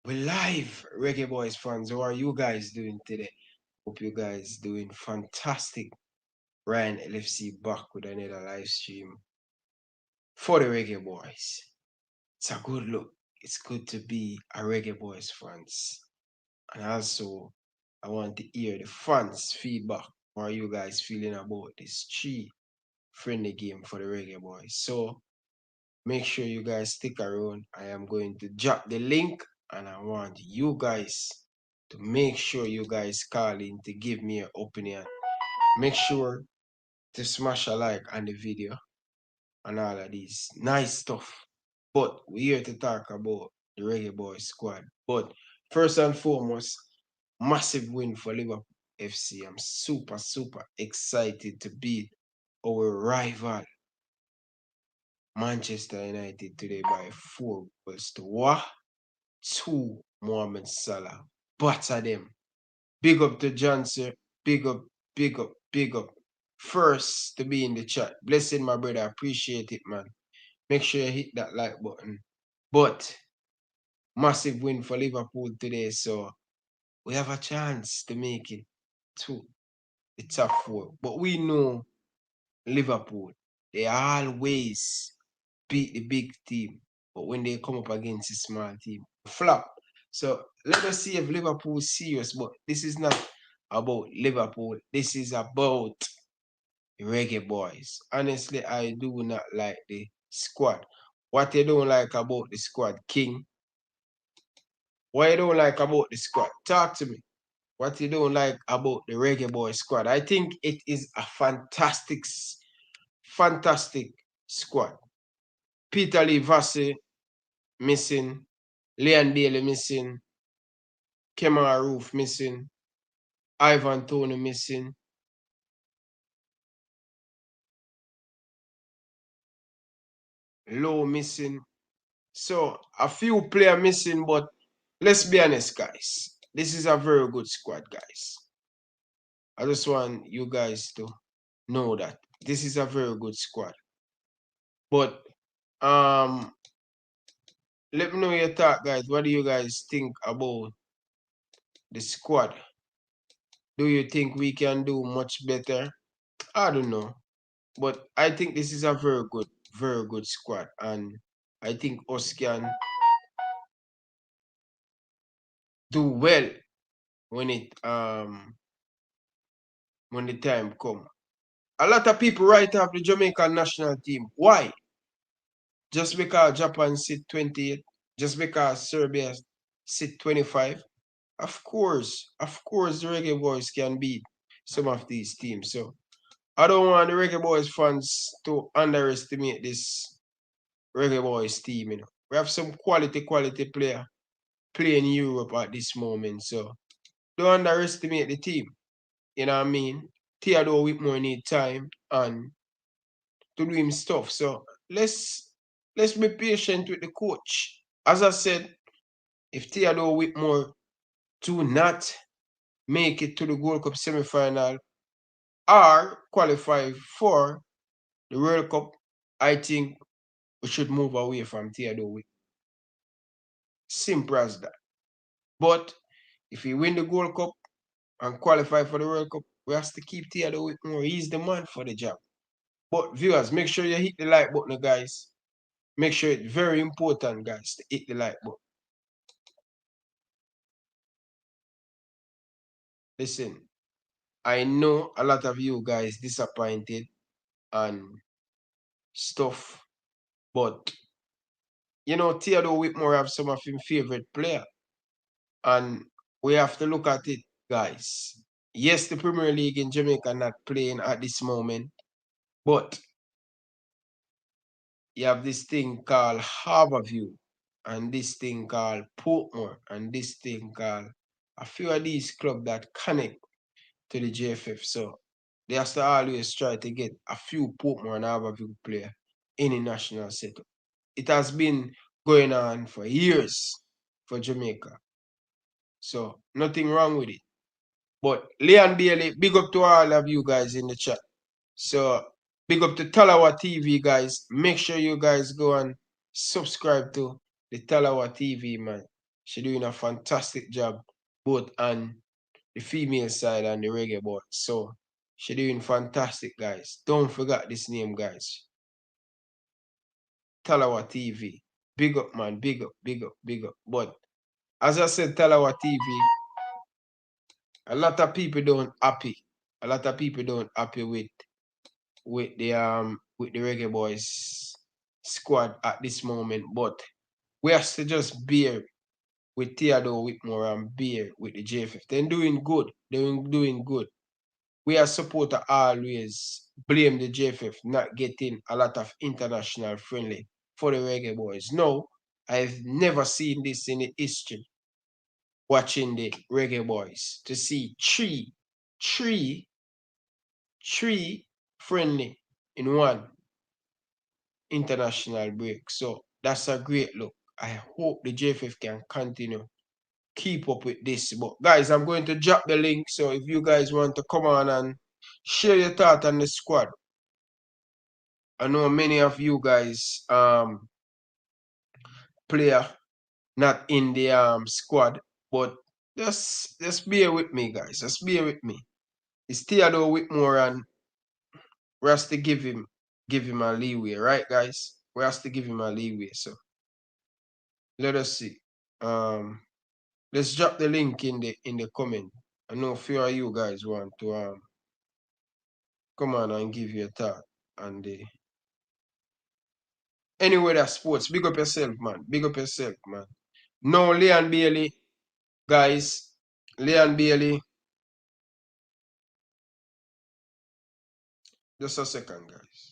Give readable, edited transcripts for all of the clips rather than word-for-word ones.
We live, Reggae Boyz fans. How are you guys doing today? Hope you guys doing fantastic. Ryan LFC back with another live stream for the Reggae Boyz. It's a good look. It's good to be a Reggae Boyz fans. And also, I want to hear the fans' feedback. How are you guys feeling about this three friendly game for the Reggae Boyz? So make sure you guys stick around. I am going to drop the link and I want you guys to make sure you guys call in to give me your opinion. Make sure to smash a like on the video and all of these nice stuff. But we're here to talk about the Reggae Boyz squad. But first and foremost, massive win for Liverpool FC. I'm super excited to beat our rival Manchester United today by 4 goals to 1. 2 Mohamed Salah. Butter them. Big up to Johnson. Big up, big up. First to be in the chat. Blessing my brother. Appreciate it, man. Make sure you hit that like button. But massive win for Liverpool today. So we have a chance to make it to the top 4. But we know Liverpool, they always beat the big team. But when they come up against a small team, flop. So let us see if Liverpool is serious. But this is not about Liverpool. This is about Reggae Boyz. Honestly, I do not like the squad. What you don't like about the squad, King? What you don't like about the squad? Talk to me. What you don't like about the Reggae Boyz squad? I think it is a fantastic squad. Peter Lee Vassey missing, Leon Bailey missing, Kemar Roof missing, Ivan Tony missing, Low missing. So a few players missing, but let's be honest, guys. This is a very good squad, guys. I just want you guys to know that this is a very good squad. But let me know your thought, guys. What do you guys think about the squad? Do you think we can do much better? I don't know. But I think this is a very good squad. And I think us can do well when it when the time come. A lot of people write off the Jamaican national team. Why? Just because Japan sit 28, just because Serbia sit 25. Of course the Reggae Boys can beat some of these teams. So I don't want the Reggae Boys fans to underestimate this Reggae Boys team, you know. We have some quality player playing Europe at this moment. So don't underestimate the team. You know what I mean? Theodore Whitmore need time and to do him stuff. So let's be patient with the coach. As I said, if Theodore Whitmore do not make it to the Gold Cup semi-final or qualify for the World Cup, I think we should move away from Theodore Whitmore. Simple as that. But if he win the Gold Cup and qualify for the World Cup, we have to keep Theodore Whitmore. He's the man for the job. But viewers, make sure you hit the like button, guys. Make sure it's very important, guys, to hit the like button. Listen, I know a lot of you guys disappointed and stuff, but you know, Theodore Whitmore have some of his favorite player, and we have to look at it, guys. Yes, the Premier League in Jamaica not playing at this moment, but you have this thing called Harborview, and this thing called Portmore, and this thing called a few of these clubs that connect to the JFF. So they have to always try to get a few Portmore and Harborview player in the national setup. It has been going on for years for Jamaica. So nothing wrong with it. But Leon Bailey, big up to all of you guys in the chat. So big up to Talawa TV, guys. Make sure you guys go and subscribe to the Talawa TV, man. She doing a fantastic job both on the female side and the Reggae Boyz. So she doing fantastic, guys. Don't forget this name, guys. Talawa TV. Big up, man. Big up, big up, big up. But as I said, Talawa TV, a lot of people don't happy. A lot of people don't happy with the Reggae Boyz squad at this moment. But we have to just bear with Theodore Whitmore and bear with the JFF. They're doing good. They're doing good. We as supporter always blame the JFF not getting a lot of international friendly for the Reggae Boyz. No, I've never seen this in the history watching the Reggae Boyz to see three friendly in one international break. So that's a great look. I hope the JFF can continue keep up with this. But guys, I'm going to drop the link. So if you guys want to come on and share your thought on the squad. I know many of you guys player not in the squad, but just bear with me, guys. Just bear with me. It's Theodore Whitmore and we have to give him a leeway, right, guys? We have to give him a leeway. So let us see. Let's drop the link in the comment. I know a few of you guys want to come on and give your thought on the anyway that sports. Big up yourself, man. Big up yourself, man. No, Leon Bailey, guys. Leon Bailey. Just a second, guys.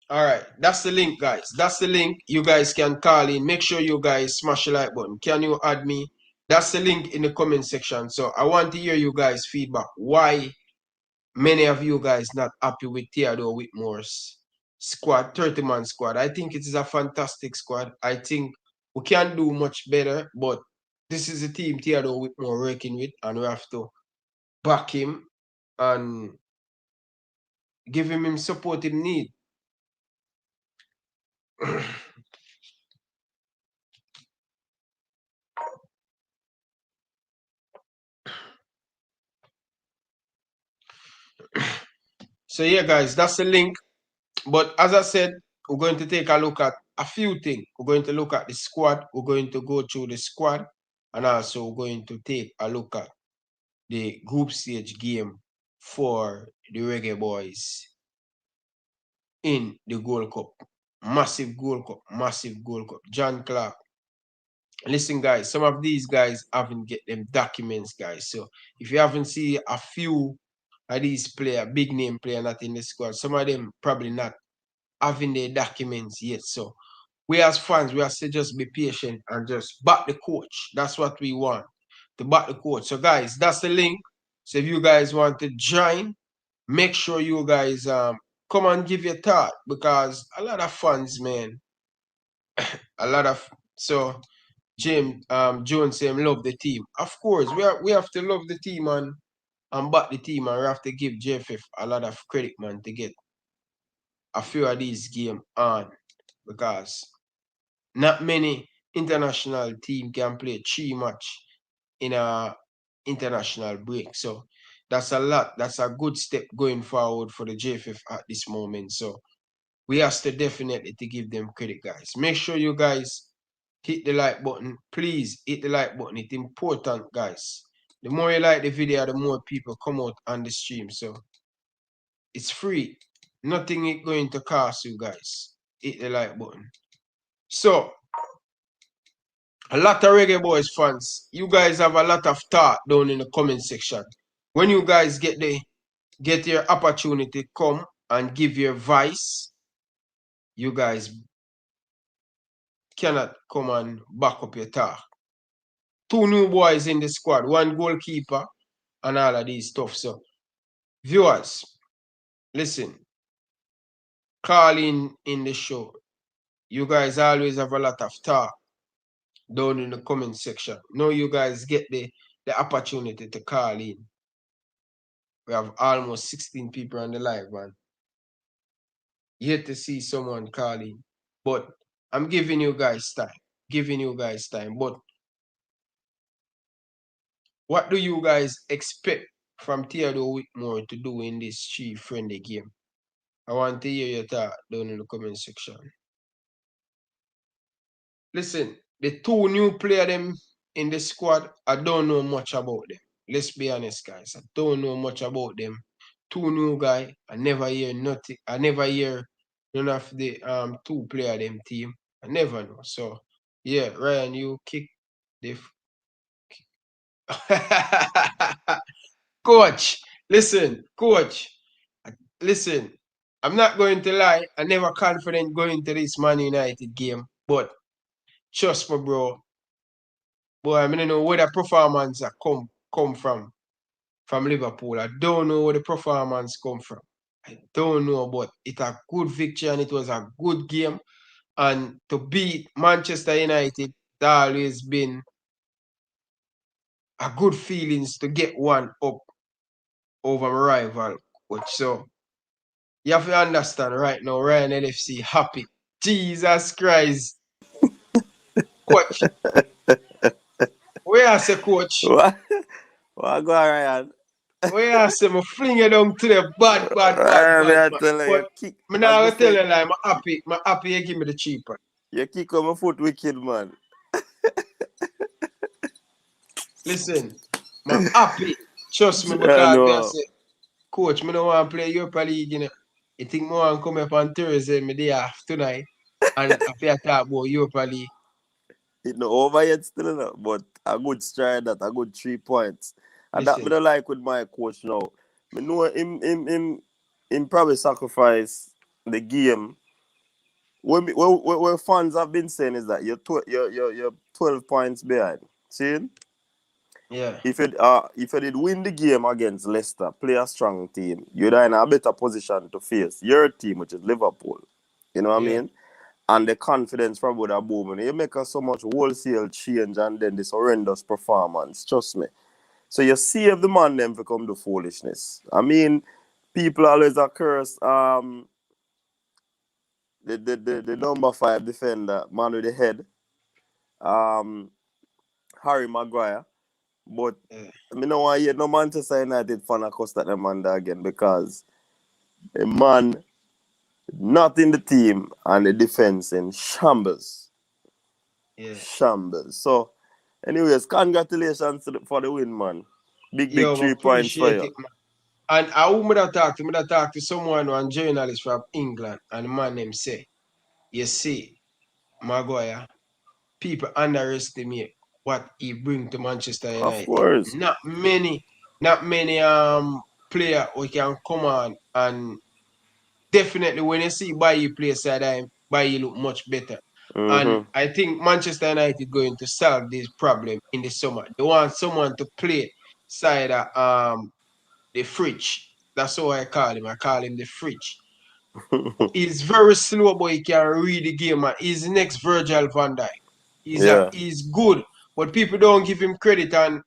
All right, that's the link, guys. That's the link. You guys can call in. Make sure you guys smash the like button. Can you add me? That's the link in the comment section. So I want to hear you guys' feedback. Why many of you guys not happy with Theodore Whitmore's squad, 30-man squad? I think it is a fantastic squad. I think we can do much better, but this is a team Theodore Whitmore working with, and we have to back him and give him support he need. So yeah, guys, that's the link. But as I said, we're going to take a look at a few things. We're going to look at the squad. We're going to go through the squad, and also we're going to take a look at the group stage game for the Reggae Boyz in the Gold Cup. Massive Gold Cup, massive Gold Cup. John Clark. Listen, guys, some of these guys haven't get them documents, guys. So if you haven't seen a few of these player, big name player not in the squad, some of them probably not having their documents yet. So we as fans, we have to just be patient and just back the coach. That's what we want, to back the coach. So guys, that's the link. So if you guys want to join, make sure you guys come and give your thought, because a lot of fans, man, a lot of so James Jones say love the team. Of course, we have to love the team and back the team, and we have to give JFF a lot of credit, man, to get a few of these games on, because not many international team can play 3 match in a international break. So that's a lot. That's a good step going forward for the JFF at this moment. So we have to definitely to give them credit, guys. Make sure you guys hit the like button. Please hit the like button. It's important, guys. The more you like the video, the more people come out on the stream. So it's free. Nothing is going to cost you, guys. Hit the like button. So a lot of Reggae Boyz fans, you guys have a lot of thought down in the comment section. When you guys get your opportunity, come and give your advice. You guys cannot come and back up your talk. 2 new boys in the squad, 1 goalkeeper, and all of these stuff. So Viewers, listen, call in the show. You guys always have a lot of talk down in the comment section. Now you guys get the opportunity to call in. We have almost 16 people on the live, man. Yet to see someone calling. But I'm giving you guys time. Giving you guys time. But what do you guys expect from Theodore Whitmore to do in this chief friendly game? I want to hear your thought down in the comment section. Listen, the two new players them in the squad, I don't know much about them. Let's be honest, guys. I don't know much about them. Two new guy, I never hear nothing. I never hear none of the two player them team. I never know. So yeah, Ryan, you kick the coach. Coach. Listen. I'm not going to lie. I never confident going to this Man United game, but trust me, bro. Boy, I don't know where the performance come from Liverpool. I don't know where the performance come from. I don't know, but it's a good victory and it was a good game. And to beat Manchester United, it's always been a good feelings to get one up over my rival coach. So you have to understand right now, Ryan LFC happy. Jesus Christ. Coach. Where I say coach? What? What go on, Ryan? Where I say, I fling it down to the bad, Ryan, me I man. tell you, But you kick. I'm As not me gonna tell say, you like, I'm happy you give me the cheaper. you kick on my foot wicked, man. Listen, I'm happy. Trust me, I because I know. say, coach, I don't want to play Europa League, you know. You think I want to come up on Thursday, my day off tonight, and I feel talk about Europa League. It no over yet still, no, but a good stride that, a good 3 points. And that me Listen, don't like with my coach now. Me know him probably sacrifice the game. What fans have been saying is that you're 12 points behind. See? yeah, If you did win the game against Leicester, play a strong team, you're in a better position to face your team, which is Liverpool. You know what I yeah, mean? And the confidence from would have booming. You make us so much wholesale change and then this horrendous performance. Trust me. So you save the man them for come to foolishness. I mean, people always are curse the number 5 defender, man with the head, um Harry Maguire. But yeah, I mean, no want to hear no Manchester United fan across that man there again because a man not in the team and the defense in shambles. yeah. Shambles. So, anyways, congratulations for the win, man. Big Yo, I 3 points for appreciate you. it, man. And I would have talked to me that talk to someone, one journalist from England, and the man them say, you see, Maguire, people underestimate what he bring to Manchester Of United. course. Not many player who can come on, and definitely when you see Bailly play side time, Bailly look much better. And Mm-hmm. I think Manchester United going to solve this problem in the summer. They want someone to play side of the fridge. That's how I call him. I call him the fridge. He's very slow, but he can read the game. Man. He's the next Virgil van Dijk. Yeah. He's good, but people don't give him credit. And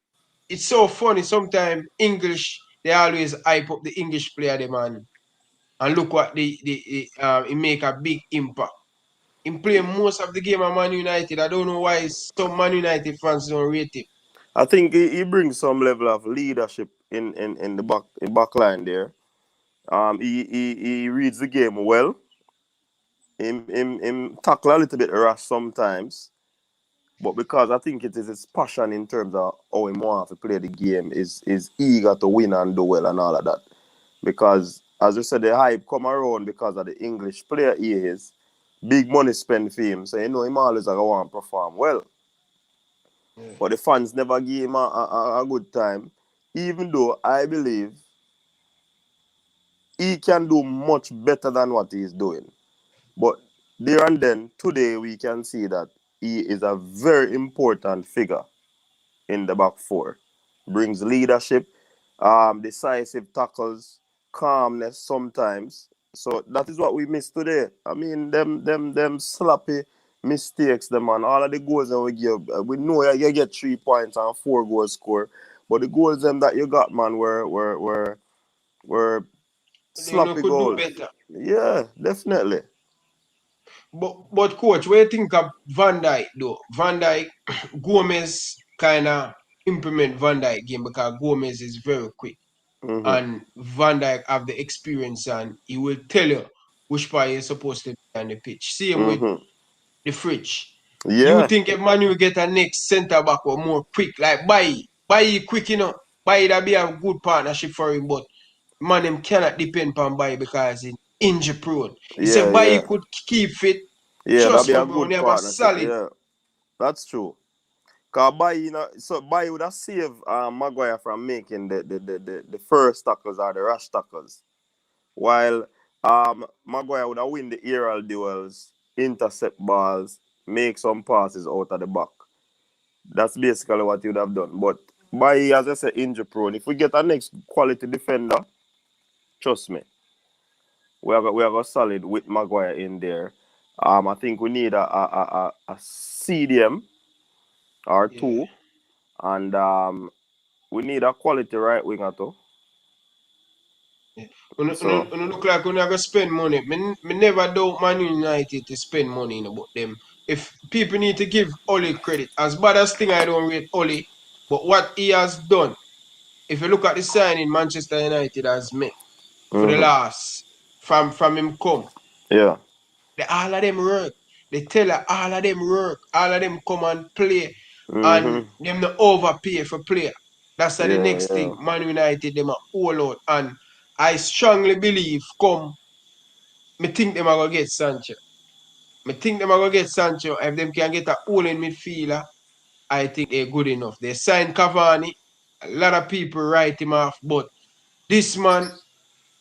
it's so funny. Sometimes English, they always hype up the English player, them, and look what he make a big impact. He play most of the game at Man United. I don't know why some Man United fans don't rate him. I think he brings some level of leadership in the back line there. He reads the game well. Him tackle a little bit rash sometimes. But because I think it is his passion in terms of how he wants to play the game, is eager to win and do well and all of that. Because as you said, the hype come around because of the English player he is. Big money spent for him, so you know him always like want to perform well. Yeah, But the fans never give him a good time. Even though I believe he can do much better than what he is doing. But there and then, today we can see that he is a very important figure in the back 4. Brings leadership, decisive tackles. calmness sometimes. So that is what we miss today. I mean, them sloppy mistakes, them man. All of the goals that we give, we know you get 3 points and 4 goals score, but the goals them that you got, man, were You sloppy could do goals. better. Yeah, definitely. But coach, what do you think of Van Dijk though? Van Dijk, Gomez kind of implement Van Dijk game because Gomez is very quick Mhm. and Van Dijk have the experience and he will tell you which part you're supposed to be on the pitch. Same with Mhm. the fridge. You Yeah. think if Man U get a next centre back or more quick, like Bailly quick, Bailly that be a good partnership for him, but man, him cannot depend on Bailly because he's injury prone. He Yeah. said Bailly Yeah. could keep fit. Yeah. That'd Trust be me, a bro, when good you have a partnership. solid. Yeah, that's true. Cause Bayi would have saved Maguire from making the first tackles or the rash tackles. While Maguire would have win the aerial duels, intercept balls, make some passes out of the back. That's basically what he would have done. But Bayi, as I said, injury prone. If we get a next quality defender, trust me, we are solid with Maguire in there. I think we need a CDM or Yeah. two, and we need a quality right winger too. Yeah. When So you look like when you go spend money, me never doubt Man United to spend money about them. If people need to give Oli credit, as bad as thing I don't rate Oli, but what he has done, if you look at the signing Manchester United has made for the mhm. last from him come, Yeah. all of them work. They tell her all of them work, all of them come and play, and Mhm. them no overpay for player. That's the Yeah, next yeah. thing. Man United them are all out, and I strongly believe come. Me think them are gonna get Sancho. Me think them are gonna get Sancho. If them can get a all in midfielder, I think they're good enough. They signed Cavani. A lot of people write him off, but this man,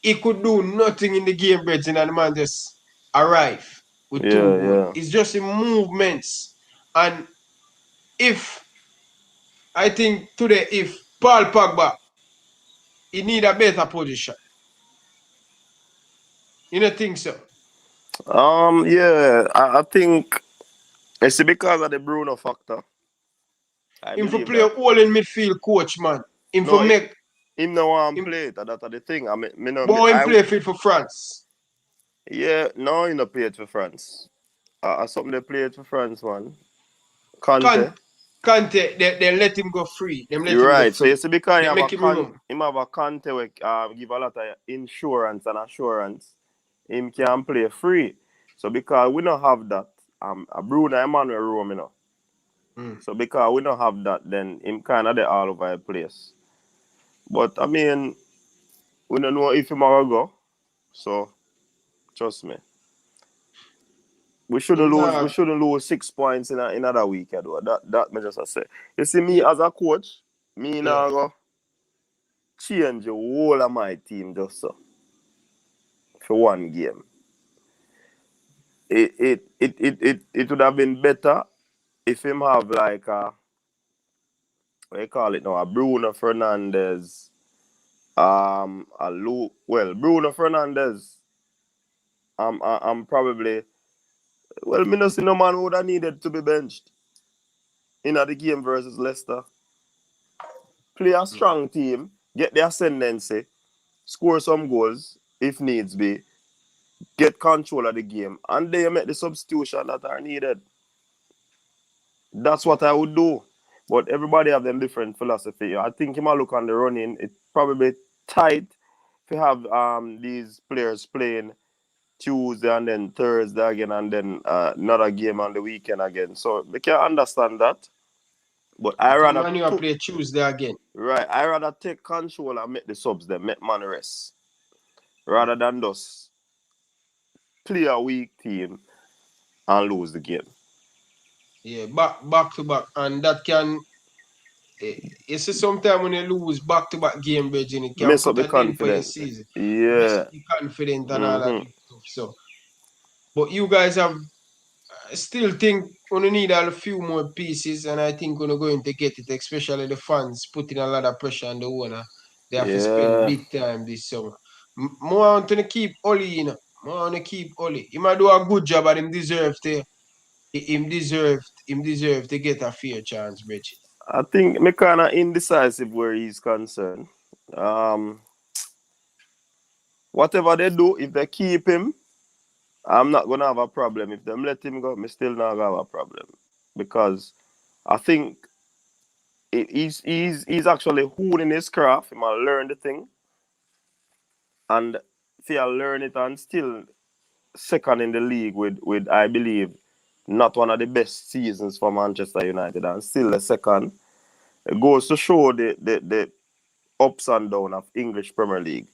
he could do nothing in the game, Bridget, and the man just arrive with two Yeah, goals. yeah. It's just in movements. And if I think today, if Paul Pogba, he need a better position. You don't think so? Yeah. I think it's because of the Bruno factor. I Him for believe play that. all in midfield coach, man. Him for No, make him no want him play. That's the thing. I mean, me no, me, but him play fit for France. yeah, no, he no play it for France. Something they play it for France, man. Conte. Can't they let him go free. Them let You're him go right. So you free. see, because They make him room. him have a Conte where give a lot of insurance and assurance, him can play free. So because we don't have that, Bruno Emmanuel room, Mm. So because we don't have that, then him kind of there all over the place. But I mean, we don't know if him will go. So trust me, we shouldn't Him lose. We not shouldn't lose 6 points in another week. Though. That me just say. You see, me yeah, as a coach, me yeah. now go change the whole of my team just so for one game. It would have been better if him have like a what you call it now a Bruno Fernandez, a Luke. Well, Bruno Fernandez. I'm probably well. Me no see no man would have needed to be benched in the game versus Leicester. Play a Mm. strong team, get the ascendancy, score some goals if needs be, get control of the game, and then you make the substitution that are needed. That's Yeah. what I would do. But everybody have them different philosophy. I think him a look on the running, it probably tight if you have these players playing Tuesday and then Thursday again and then another game on the weekend again. So we can understand that. But I I think rather Man U play Tuesday again. I rather take control and make the subs them, make man rest. Mm. Rather than just play a weak team and lose the game. Yeah, back to back. And that can eh, you see sometimes when you lose back to back game, Virgin, it can Mess up put the a dent for your confidence. season. Mess up Yeah. the confidence and all that Mm-hmm. good stuff. So but you guys have I still think we need a few more pieces, and I think we're going to get it, especially the fans putting a lot of pressure on the owner. They have to spend Yeah. big time this summer. More want to keep Oli, you know. More want to keep Oli. He might do a good job and him deserve to get a fair chance, Bridget. I think me kind of indecisive where he's concerned. Um, Whatever they do, if they keep him, I'm not gonna have a problem. If them let him go, me still not gonna have a problem because I think he's actually honing his craft. He might learn the thing, and if he learn it and still second in the league with I believe not one of the best seasons for Manchester United and still the second. It goes to show the ups and downs of English Premier League.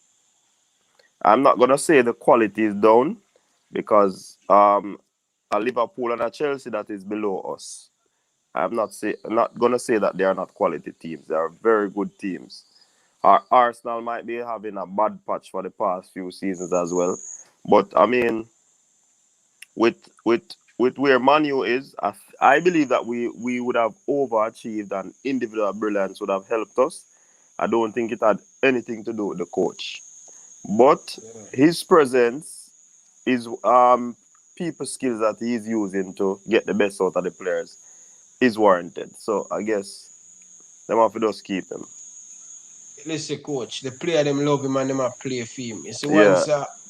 I'm not gonna say the quality is down because a Liverpool and a Chelsea that is below us. I'm not gonna say that they are not quality teams. They are very good teams. Our Arsenal might be having a bad patch for the past few seasons as well. But I mean, with where Manu is, I believe that we would have overachieved and individual brilliance would have helped us. I don't think it had anything to do with the coach. But Yeah. his presence, his people skills that he's using to get the best out of the players is warranted. So I guess them have to just keep him. Listen, coach, the player them love him and them a play for him. You see, Yeah. once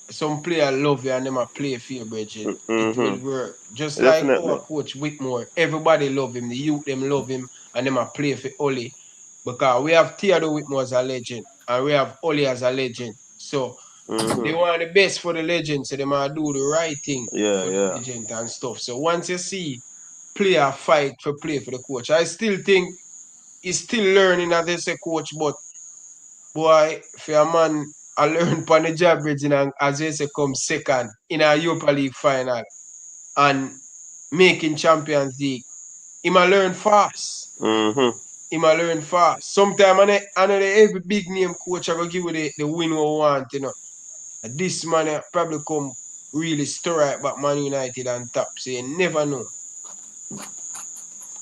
some player love you and them a play for you, Bridget, it will Mm-hmm. work. Just like our Definitely. coach Whitmore, everybody love him. The youth them love him and them a play for Oli. Because we have Theodore Whitmore as a legend and we have Oli as a legend. So they Mm-hmm. want the best for the legend, so they might do the right thing Yeah, for the yeah. legend and stuff. So once you see player fight for play for the coach, I still think he's still learning as they say coach, but boy, for a man, I learn on the job, Regina, and as they say, come second in a Europa League final and making Champions League. He might learn fast. Mm-hmm. He might learn fast. Sometimes I know every big name coach I go give you the win we want, you know. And this man probably come really stir right back Man United on top. So you never know.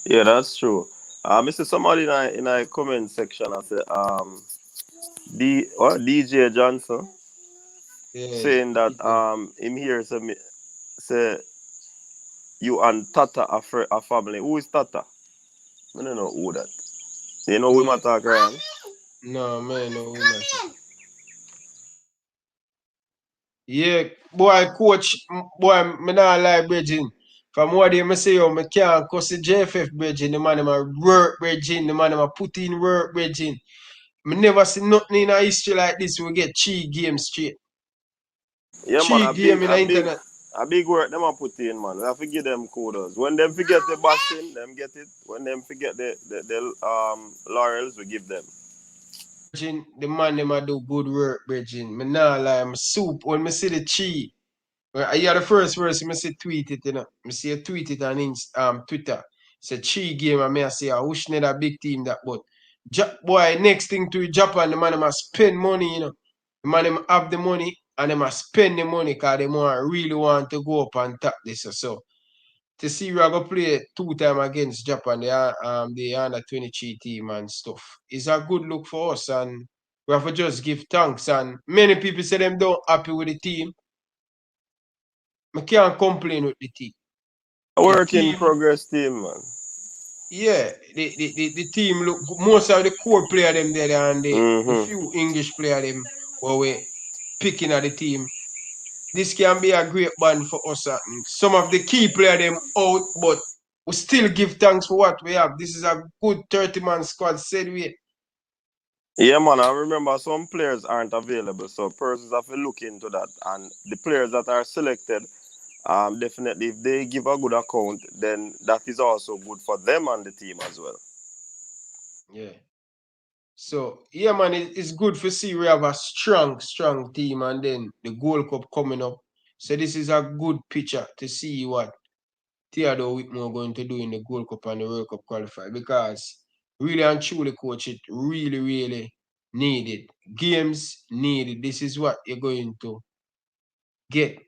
Yeah, that's true. Mr. Somebody in a comment section, I said, DJ Johnson Yeah, saying that DJ. him here say you and Tata are a family. Who is Tata? I don't know who that. You know we No, might talk around. no, man, no, we not. Yeah, boy, coach, boy, me not lie, Bridging. From what they me say, yo, me can't cuss the JFF, Bridging. The man, them work, Bridging. The man, them put in work, Bridging. Me never see nothing in a history like this. We get 3 games straight. Yeah, man, 3 games in the internet. a big work them a put in, man. We have to give them kudos. When them forget the bashing, them get it. When them forget the laurels, we give them. Bridging, the man, them a do good work, Bridging. Me not lie, I'm soup. When me see the 3, you are the first person I see tweet it, you know. I see you tweet it on Twitter. It's a 3 game and I say I wish not a big team that but boy next thing to Japan the man them must spend money, you know. The man them have the money and they must spend the money because they really want to go up and top this. So to see we are gonna play 2 times against Japan, the under 23 team and stuff. It's a good look for us and we have to just give thanks and many people say them don't happy with the team. I can't complain with the team. A The work in team, progress team, man. yeah, the team look most of the core player them there and the Mm-hmm. few English player them where we picking at the team. This can be a great band for us. And some of the key player them out, but we still give thanks for what we have. This is a good 30-man squad, said we. Yeah, man. I remember some players aren't available, so persons have to look into that. And the players that are selected, definitely, if they give a good account, then that is also good for them and the team as well. Yeah. So yeah, man, it's good to see we have a strong team, and then the Gold Cup coming up. So this is a good picture to see what Theodore Whitmore going to do in the Gold Cup and the World Cup qualifier because really and truly, coach, it really needed. Games needed. This is what you're going to get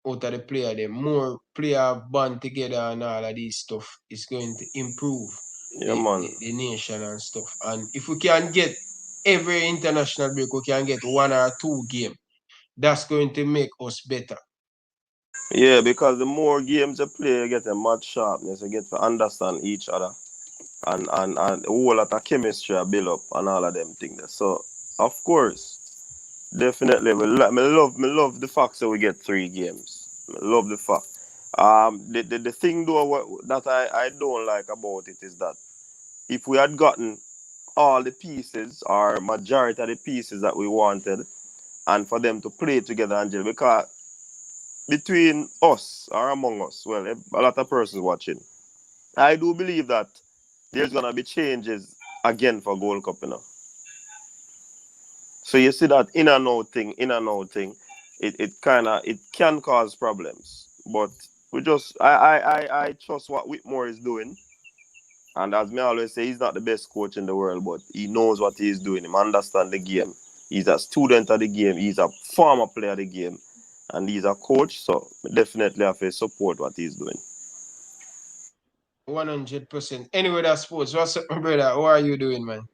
out of the player. The more player band together and all of these stuff is going to improve Yeah, man. the nation and stuff. And if we can get every international break, we can get 1 or 2 game. that's going to make us better. Yeah, because the more games you play, you get a mad sharpness, you get to understand each other. And a whole lot of chemistry are built up and all of them things. So, of course, definitely, me love the fact that we get 3 games. Me love the fact. The thing though that I don't like about it is that if we had gotten all the pieces or majority of the pieces that we wanted, and for them to play together, Angel, because between us or among us, well, a lot of persons watching, I do believe that there's gonna be changes again for Gold Cup, So you see that in and out thing, it kinda it can cause problems. But we just I trust what Whitmore is doing. And as me always say, he's not the best coach in the world, but he knows what he's doing. He understands the game. He's a student of the game. He's a former player of the game. And he's a coach, so definitely have to support what he's doing. 100%. Anyway, that's sports. What's up, my brother? How are you doing, man?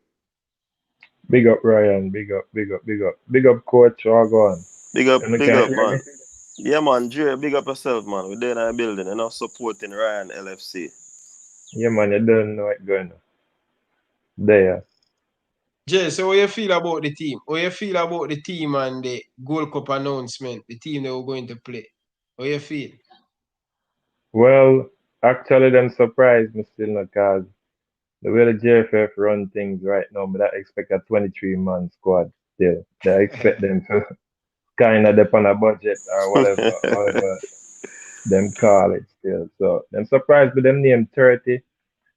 Big up Ryan, big up, big up, big up. Big up coach, all gone. And Big can up, hear me? man. Yeah, man, Dre, big up yourself, man. We're there in the building and us supporting Ryan LFC. Yeah man, you don't know it going on. There. Jay, so how you feel about the team? How you feel about the team and the Gold Cup announcement, the team that we're going to play? How you feel? Well, actually them surprised me still not cause the way the JFF run things right now, but I expect a 23-man squad still. I expect them to kind of depend on a budget or whatever them call it still. So them surprised with them name 30.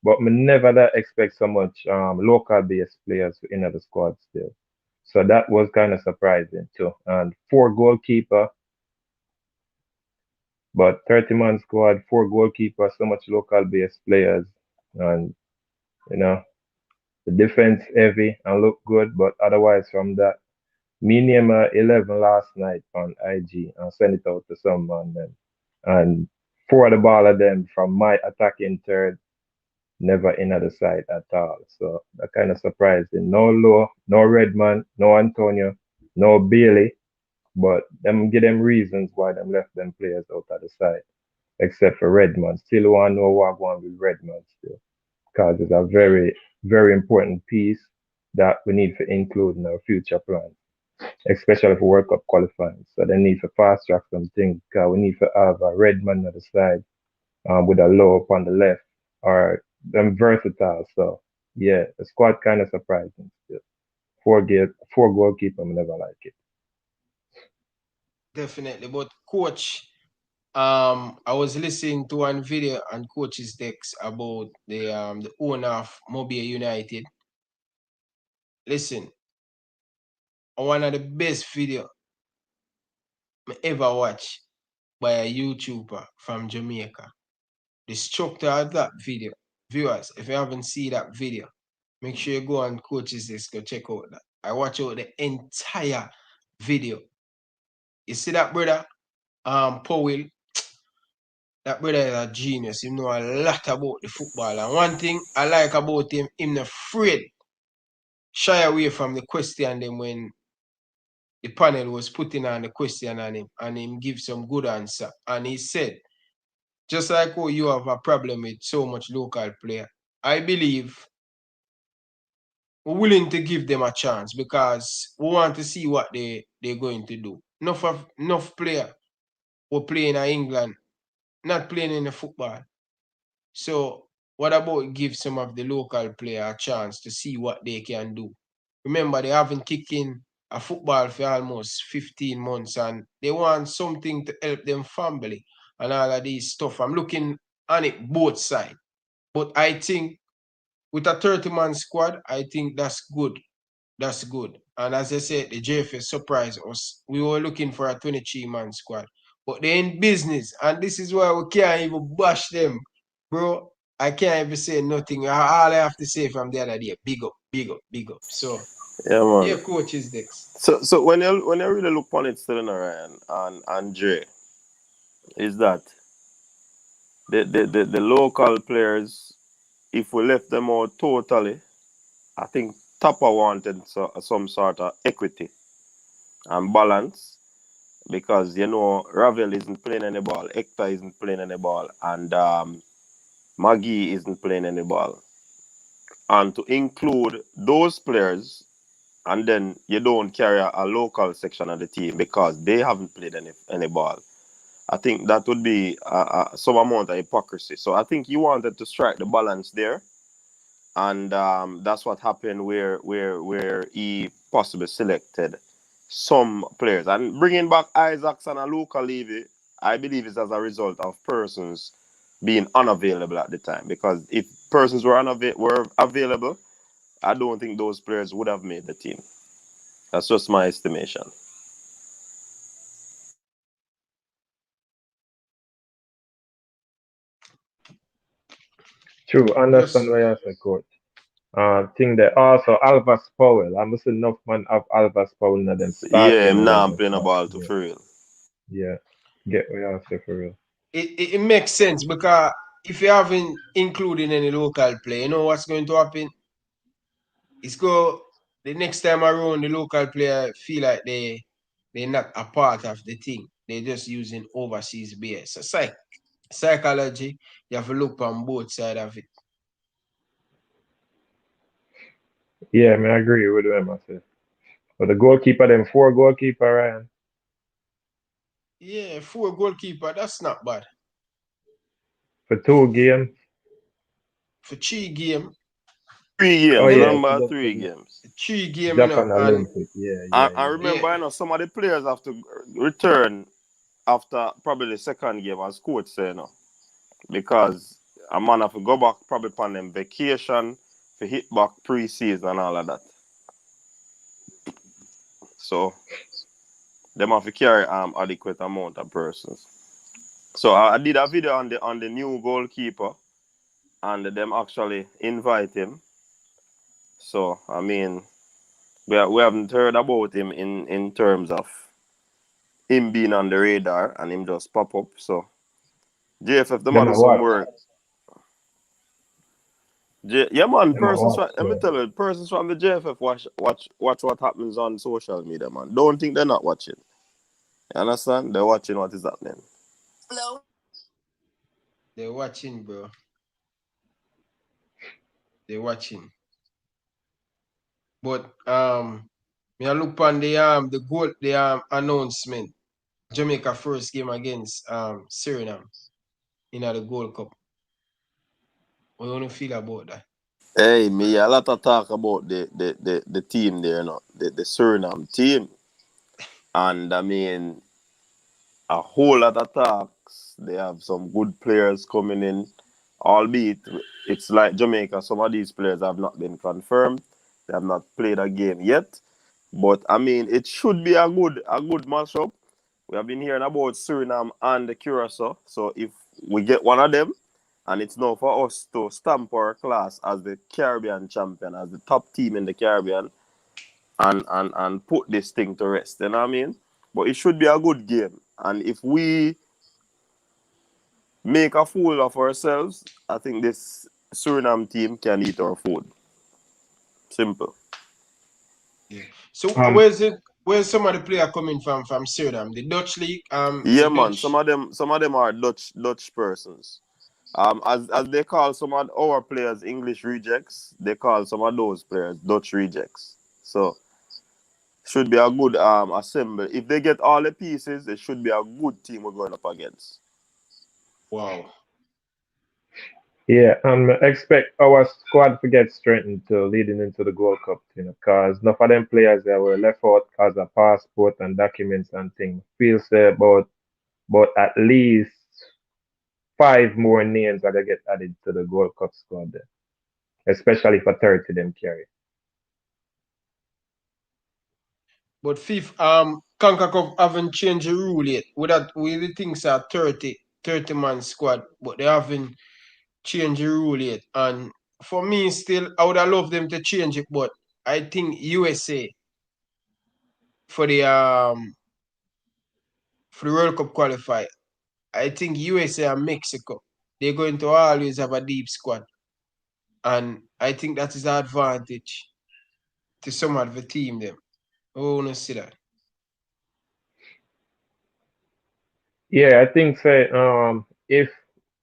But me never that expect so much local based players in the squad still. So that was kind of surprising too. And 4 goalkeeper, but 30-man squad, 4 goalkeepers, so much local based players. And you know, the defense heavy and look good, but otherwise from that, me name 11 last night on IG and send it out to someone then. And 4 of the ball of them from my attacking third never in at the side at all. So that kind of surprising. No Low, no Redman, no Antonio, no Bailey, but them give them reasons why them left them players out at the side, except for Redman. Still want to know what going with Redman still, because it's a very, very important piece that we need to include in our future plans, especially for World Cup qualifying. So they need to fast track some things because we need to have a Redman at the side with a low up on the left are them versatile. So yeah, the squad kind of surprising still. 4 goalkeeper, I never like it. Definitely. But coach, I was listening to one video on coach's decks about the owner of Mobile United. Listen, one of the best video I ever watched by a YouTuber from Jamaica. The structure of that video, viewers, if you haven't seen that video, make sure you go on coach's desk go check out that. I watch out the entire video. You see that brother, Powell, that brother is a genius. He know a lot about the football. And one thing I like about him not afraid shy away from the question them when the panel was putting on the question on him and him give some good answer. And he said, just like how you have a problem with so much local player, I believe we're willing to give them a chance because we want to see what they're going to do. Enough player who play in England, not playing in the football. So what about give some of the local player a chance to see what they can do? Remember, they haven't kicked in a football for almost 15 months and they want something to help them family and all of these stuff. I'm looking on it both sides. But I think with a 30-man squad, I think that's good. That's good. And as I said, the JFS surprised us. We were looking for a 23-man squad. But they're in business. And this is why we can't even bash them. Bro, I can't even say nothing. All I have to say from the other day, big up, big up, big up. So, Yeah, man. yeah, coaches Dex. So when you really look on it still, Ryan and Dre, is that the local players, if we left them out totally, I think Tapa wanted some sort of equity and balance. because you know Ravel isn't playing any ball, Hector isn't playing any ball, and Maggie isn't playing any ball. And to include those players, and then you don't carry a local section of the team because they haven't played any ball. I think that would be some amount of hypocrisy. So I think you wanted to strike the balance there, and that's what happened where he possibly selected some players and bringing back Isaacs and a Luca Levy. I believe is as a result of persons being unavailable at the time, because if persons were available, I don't think those players would have made the team. That's just my estimation. True, understand Just what you say, coach. Think that also Alvas Powell. I must enough man of Alvas Powell in them Yeah, starting now I'm 11. playing a But ball too yeah, for real. yeah, get what you say for real. it makes sense because if you haven't included any local play, you know what's going to happen? It's go the next time around the local player feel like they're not a part of the thing. They're just using overseas BS. So psychology, you have to look on both sides of it. Yeah, I mean, I agree with them. I say. But the goalkeeper, them four goalkeeper, Ryan, Yeah, four goalkeeper, that's not bad. for 2 games. For three game, Oh Three games, you know, yeah, remember, just for three the games. three game, you know, Japan and Olympic. Yeah, I, yeah, I yeah. yeah, remember, I know some of the players have to return after probably the second game, as coach say, you know, because a man have to go back probably on them vacation to hit back pre-season and all of that. So them have to carry adequate amount of persons. So I did a video on the new goalkeeper, and them actually invite him. So I mean, we haven't heard about him in terms of him being on the radar and him just pop up. So JFF, them Them do a some watch. work. Yeah, man. Them a watch. Let me tell you, persons from the JFF watch what happens on social media, man. Don't think they're not watching. You understand? They're watching what is happening. they're watching, bro. They're watching. But me I look on the goal the announcement. Jamaica first game against Suriname in the Gold Cup. What do you feel about that? Hey, me a lot of talk about the team there, you know, the Suriname team, and I mean a whole lot of talks. They have some good players coming in, albeit it's like Jamaica. Some of these players have not been confirmed. They have not played a game yet. But I mean, it should be a good matchup. We have been hearing about Suriname and the Curacao. So if we get one of them, and it's now for us to stamp our class as the Caribbean champion, as the top team in the Caribbean, and put this thing to rest. You know what I mean? But it should be a good game. And if we make a fool of ourselves, I think this Suriname team can eat our food. Simple. Yeah. So Um, where's some of the player coming from Suriname? The Dutch league, the Yeah, man. Some Dutch. of them are Dutch persons. As they call some of our players English rejects, they call some of those players Dutch rejects. So should be a good assembly. If they get all the pieces, it should be a good team we're going up against. Wow. yeah, expect our squad to get strengthened to leading into the Gold Cup, because enough of them players that were left out because of passport and documents and things. Feel say about at least 5 more names that get added to the Gold Cup squad there, especially for 30 them carry. But fifth, CONCACAF haven't changed the rule yet. With the things are 30 man squad, but they haven't changed the rule yet. And for me, still, I would have loved them to change it, but I think USA for the World Cup qualify. I think USA and Mexico, they're going to always have a deep squad. And I think that is an advantage to some of the team them. Oh, no, see that. Yeah, I think so. If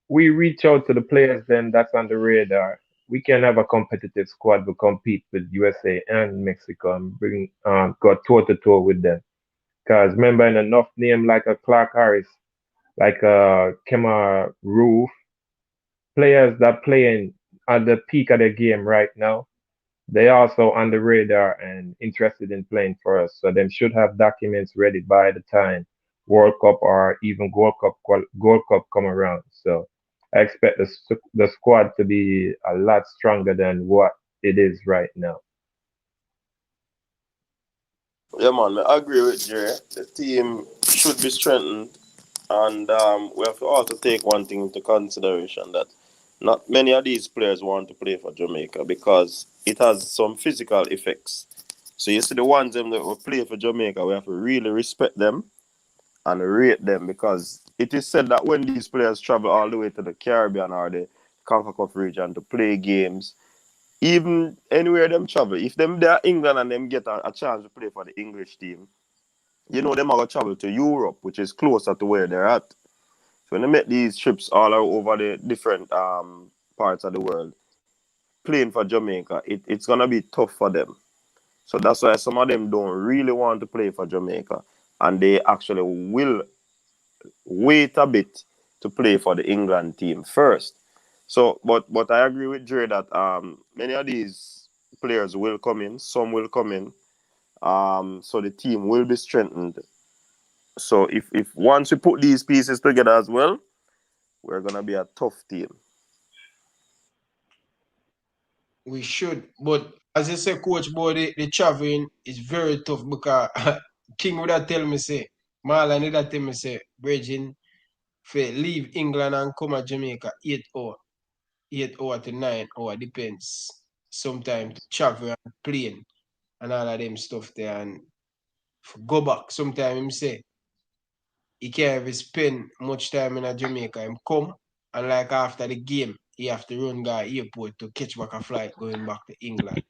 we reach out to the players, then that's on the radar. We can have a competitive squad to compete with USA and Mexico and bring go toe to toe with them. Because remember, in enough name like a Clark Harris, like a Kemar Roof, players that playing at the peak of their game right now, they also on the radar and interested in playing for us. So them should have documents ready by the time World Cup or even Gold Cup come around. So I expect the squad to be a lot stronger than what it is right now. Yeah, man, I agree with you. The team should be strengthened, and we have to also take one thing into consideration that not many of these players want to play for Jamaica because it has some physical effects. So you see the ones them that will play for Jamaica, we have to really respect them and rate them because it is said that when these players travel all the way to the Caribbean or the CONCACAF region to play games, even anywhere them travel, if them they are England and them get a chance to play for the English team, you know them are gonna travel to Europe, which is closer to where they're at. So when they make these trips all over the different parts of the world, playing for Jamaica, it's gonna be tough for them. So that's why some of them don't really want to play for Jamaica, and they actually will wait a bit to play for the England team first. So, but I agree with Dre that many of these players will come in, some will come in, so the team will be strengthened. So if once we put these pieces together as well, we're gonna be a tough team. We should, but as I say, coach, boy, the traveling is very tough because King would have tell me say, Marlon would have tell me say, Bridging, leave England and come to Jamaica 8 hour, 8 hour to 9 hour, depends. Sometimes to travel and plane and all of them stuff there and go back. Sometimes him say he can't even spend much time in a Jamaica. Him come and like after the game, he have to run go airport to catch back a flight going back to England.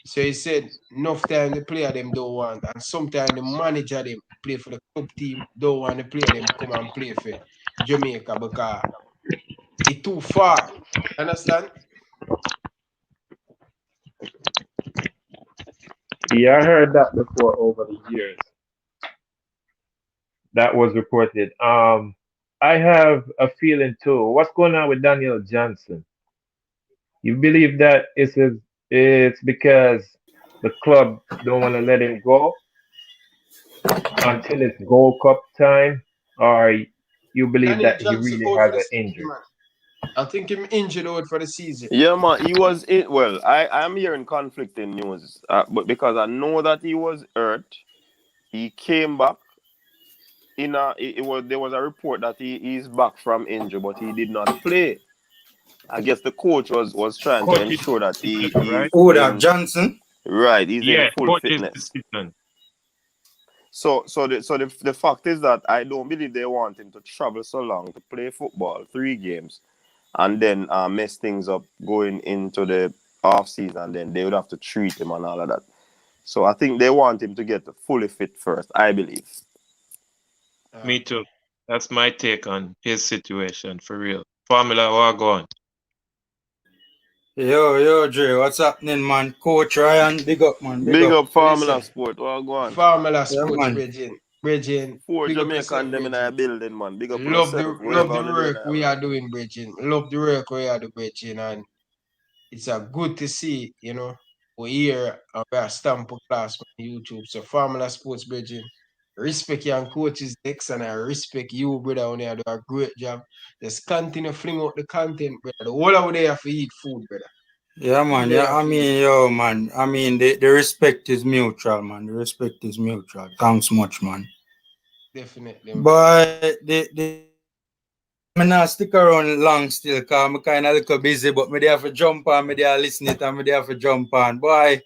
So he said enough time the player them don't want, and sometimes the manager them play for the club team don't want the player them come and play for Jamaica because it's too far. Understand? Yeah, I heard that before over the years. That was reported. I have a feeling too. What's going on with Daniel Johnson? You believe that it's because the club don't want to let him go until it's Gold Cup time, or you believe Daniel that he Johnson really out has for the an season, injury? man. I think him injured out for the season. Yeah, man, he was in. Well, I'm hearing conflicting news, but because I know that he was hurt, he came back. It was there was a report that he's back from injury, but he did not play. I guess the coach was trying to Coach's ensure that decision, he's right? Oh, that in Johnson. right, he's in Yeah, full coach's fitness. decision. So the fact is that I don't believe they want him to travel so long to play football, 3 games, and then mess things up going into the off season. And then they would have to treat him and all of that. So I think they want him to get fully fit first. I believe. Uh, Me too. That's my take on his situation for real. Formula Wagon. Yo, Dre, what's happening, man? Coach Ryan, big up, man, big Big up. up what you Formula say? Sport. Well, go on. Formula Yeah, Sports, man. Bridging. Bridging, Four big up yourself, Jamaican them in our Bridging. building, man. Big up on yourself. Love Wherever the on the day work now, we right? are doing, Bridging. Love the work we are doing, Bridging. And it's a good to see, we here and we are stamp of class on YouTube. So Formula Sports Bridging. Respect your coaches next and I respect you, brother, on here do a great job. Just continue fling out the content, brother. The whole of there for eat food, brother. Yeah, man. We Yeah, there I for eat mean, food. yo, man. I mean, the respect is mutual, man. The respect is mutual. Thanks much, man. Definitely, man. But me not stick around long still, cause I'm kind of a little busy. But me there for jump on, me there listen it, and me there for jump on. Boy,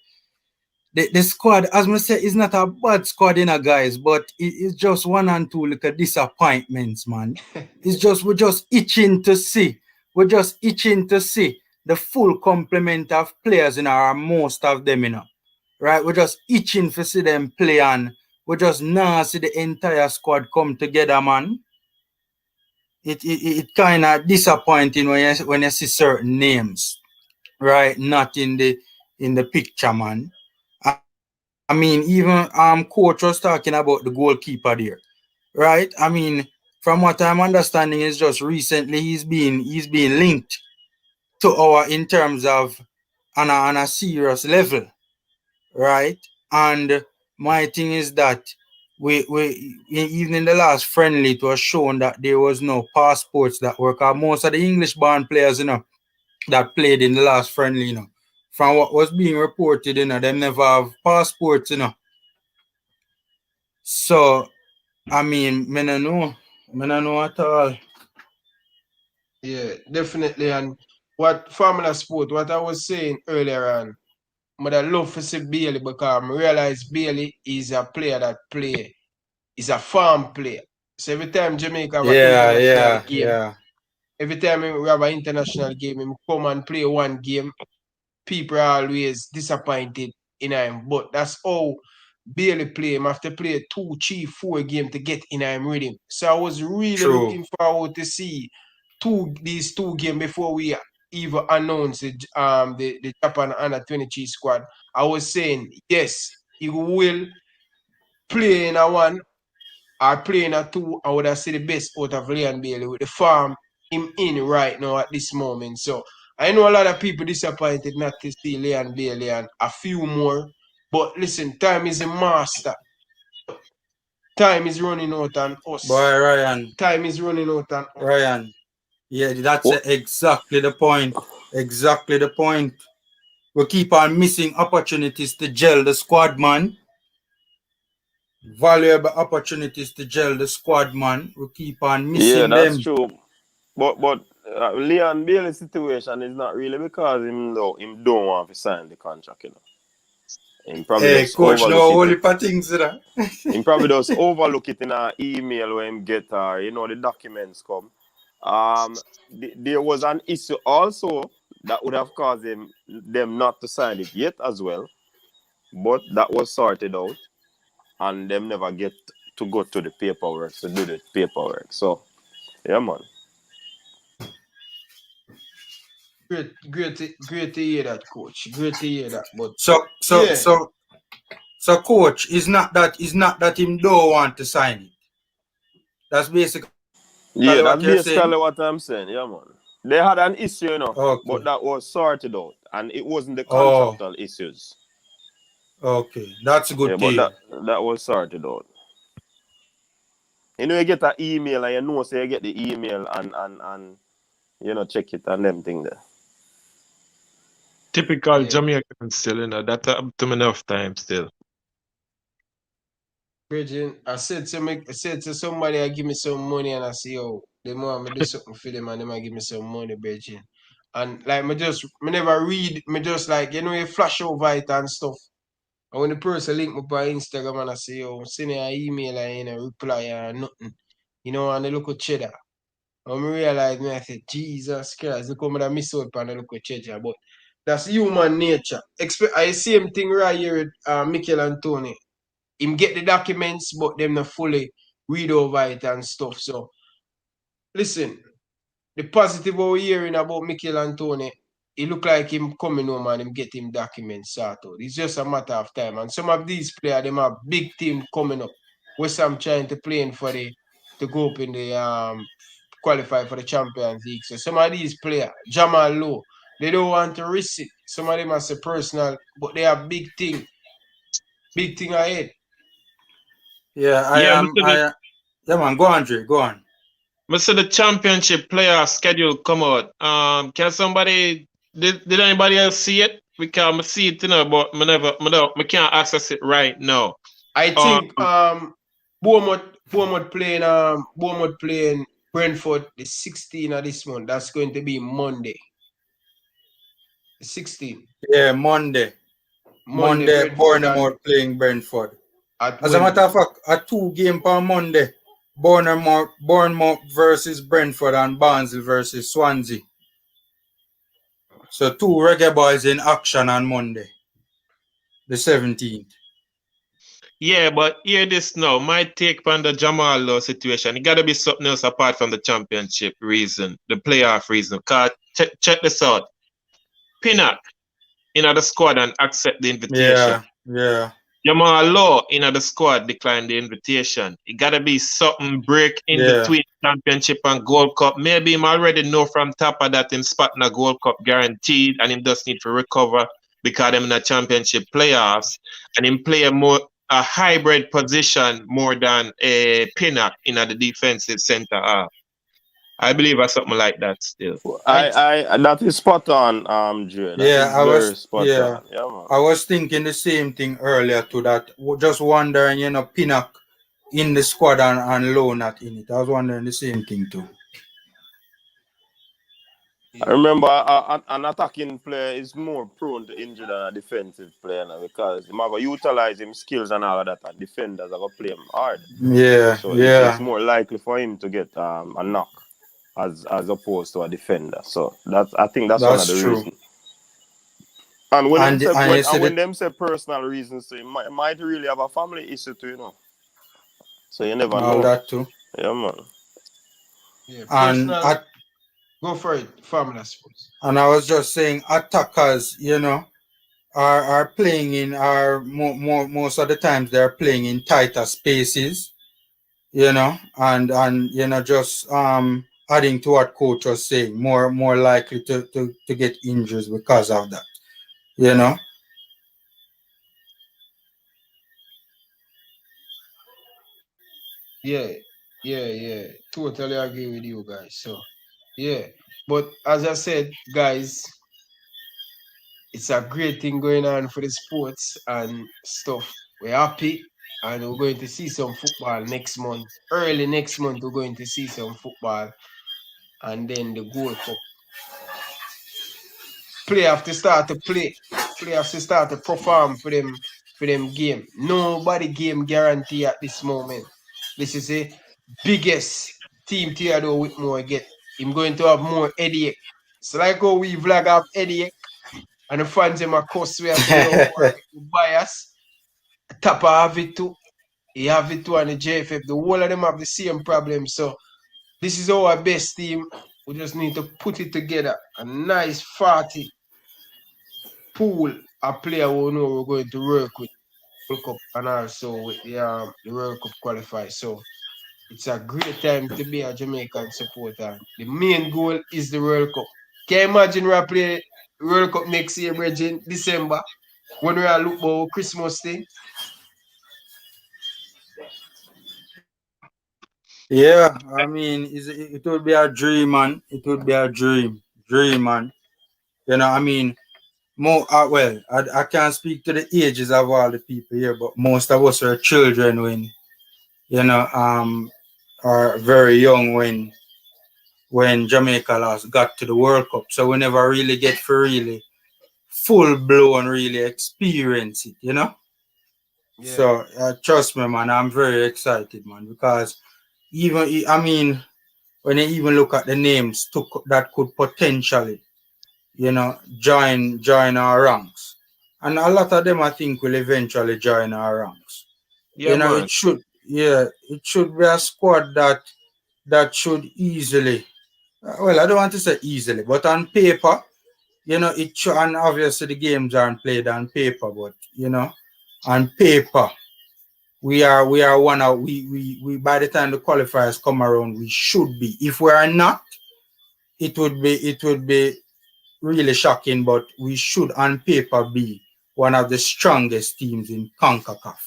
the squad, as I say, is not a bad squad, guys, but it's just one and two little disappointments, man. It's just we're just itching to see. We're just itching to see the full complement of players in our most of them, Right? We're just itching to see them play and we just now see the entire squad come together, man. it kind of disappointing when you see certain names, right, not in the picture, man. I mean, even coach was talking about the goalkeeper there, right? I mean, from what I'm understanding is just recently he's been linked to our in terms of on a serious level, right? And my thing is that even in the last friendly, it was shown that there was no passports that work. Most of the English born players, that played in the last friendly, from what was being reported, them never have passports, So I mean, me no know at all. Yeah, definitely. And what Formula Sport, what I was saying earlier on, but I love to see Bailey because I realize Bailey is a player that play, is a farm player. So every time Jamaica have an Yeah, international yeah, game, yeah. every time we have an international game, him come and play one game, people are always disappointed in him. But that's how Bailey play. Him have to play 2, 3, 4 games to get in him rhythm. So I was really True. looking forward to see these two games before we even announce the Japan under 23 squad. I was saying yes, he will play in a one or play in a two. I would have seen the best out of Leon Bailey with the farm him in right now at this moment. So I know a lot of people disappointed not to see Leon Bailey and a few more. But listen, time is a master. Time is running out on us. Boy, Ryan, Time is running out on us. Ryan. Yeah, that's What? exactly the point. Exactly the point. We keep on missing opportunities to gel the squad, man. Valuable opportunities to gel the squad, man. We keep on Yeah, missing that's them. true. But Leon Bailey's situation is not really because him don't want to sign the contract, Him probably Hey, just coach, no overlook it. holy for things, Him probably just overlook it in an email when him get the documents come. There was an issue also that would have caused them not to sign it yet as well, but that was sorted out, and them never get to go to the paperwork to do the paperwork. So yeah, man. Great to hear that, coach. Great to hear that. But So, so, yeah, so, so, coach, is not that him don't want to sign it. That's basically what you're saying. Yeah, that's basically what I'm saying. Yeah, man. They had an issue, Okay. but that was sorted out, and it wasn't the Oh, contractual issues. okay. That's Yeah, good to but hear. that was sorted out. You get an email, and so you get the email, and check it and them thing there. Typical yeah. Jamaican still, that happened to me enough time still. Bridging, I said to somebody, I give me some money, and I say, oh, they want me do something for them, and they might give me some money, Bridging. And like, me never read, me just like, you flash over it and stuff. And when the person link me by Instagram and I say, oh, send an email and reply and nothing, and they look at cheddar. And I realize, I said, Jesus Christ, look how I miss out on the look at cheddar. But that's human nature. I same thing right here with Mikel Antoni. Him get the documents, but them not fully read over it and stuff. So listen, the positive we're hearing about Mikel Antoni, it look like him coming home and him get him documents sorted. It's just a matter of time. And some of these players, them have big team coming up. West Ham trying to play in for to go up in the qualify for the Champions League. So some of these players, Jamal Lowe, they don't want to risk it. Some of them are say personal, but they have big thing ahead. Yeah, I Yeah, am. Yeah, man. Go on, Dre. Go on. Mr. The championship player schedule come out. Can somebody did anybody else see it? We can see it, but me can't access it right now. I Um, think Bournemouth playing Brentford the 16th of this month. That's going to be Monday. The 16th. Yeah, Monday. Monday Monday, Brentford Bournemouth playing Brentford. at As a matter Wembley. of fact, a 2 game per Monday. Bournemouth versus Brentford and Barnsley versus Swansea. So 2 Reggae Boyz in action on Monday, the 17th. Yeah, but hear this now. My take on the Jamal Law situation, it gotta be something else apart from the championship reason, the playoff reason. Cause check this out. Pinnock in the squad and accept the invitation. Yeah, yeah, Jamal Law in the squad declined the invitation. It gotta be something break in yeah. between championship and Gold Cup. Maybe him already know from top of that him spotting a Gold Cup guaranteed and him just need to recover because them in the championship playoffs and him play a hybrid position more than a Pinnock in the defensive center half. I believe it's something like that still. I I that is spot on, Dre. That Yeah, is very spot on. Yeah, man. I was thinking the same thing earlier to that. Just wondering, Pinnock in the squad and Low not in it. I was wondering the same thing too. I yeah, remember an attacking player is more prone to injury than a defensive player now because he might utilize him skills and all of that, and defenders are gonna play him hard. Yeah, So it's yeah, more likely for him to get a knock as opposed to a defender. So I think that's one of that's the true. reasons. And when them say And you see when the them say personal reasons, so he might really have a family issue too, So you never all know. that too. Yeah, man. yeah. And Personal, at, go for it, family, I suppose. and I was just saying attackers, are playing in are most of the times they're playing in tighter spaces, and just adding to what coach was saying, more likely to get injuries because of that, you know. Yeah, yeah. Totally agree with you guys. So, yeah. But as I said, guys, it's a great thing going on for the sports and stuff. We're happy and we're going to see some football next month. Early next month, we're going to see some football and then the Gold Cup. Play have to start to play. Play have to start to perform for them game. Nobody game guarantee at this moment. This is the biggest team Theodore Whitmore get. Him going to have more headache. It's like how we vlog have headache and the fans them a cuss we say we don't want to bias. Tapa have it too. He have it too and the JFF. The whole of them have the same problem. So this is our best team. We just need to put it together. A nice 40 pool a player we know we're going to work with World Cup and also with the World Cup qualifiers. So it's a great time to be a Jamaican supporter. The main goal is the World Cup. Can you imagine we play World Cup next year, Bridget, December, when we are look for Christmas thing? Yeah, I mean, it would be a dream, man. It would be a dream, man. I mean, well, I can't speak to the ages of all the people here, but most of us are children when are very young when Jamaica last got to the World Cup. So we never really get to really full blown really experience it. Yeah, So trust me, man, I'm very excited, man, because even I mean when you even look at the names that could potentially, join our ranks, and a lot of them I think will eventually join our ranks. Yeah, man. It should be a squad that should easily, well, I don't want to say easily, but on paper, it should, and obviously the games aren't played on paper, but on paper, we are one of we by the time the qualifiers come around, we should be. If we are not, it would be really shocking, but we should on paper be one of the strongest teams in CONCACAF,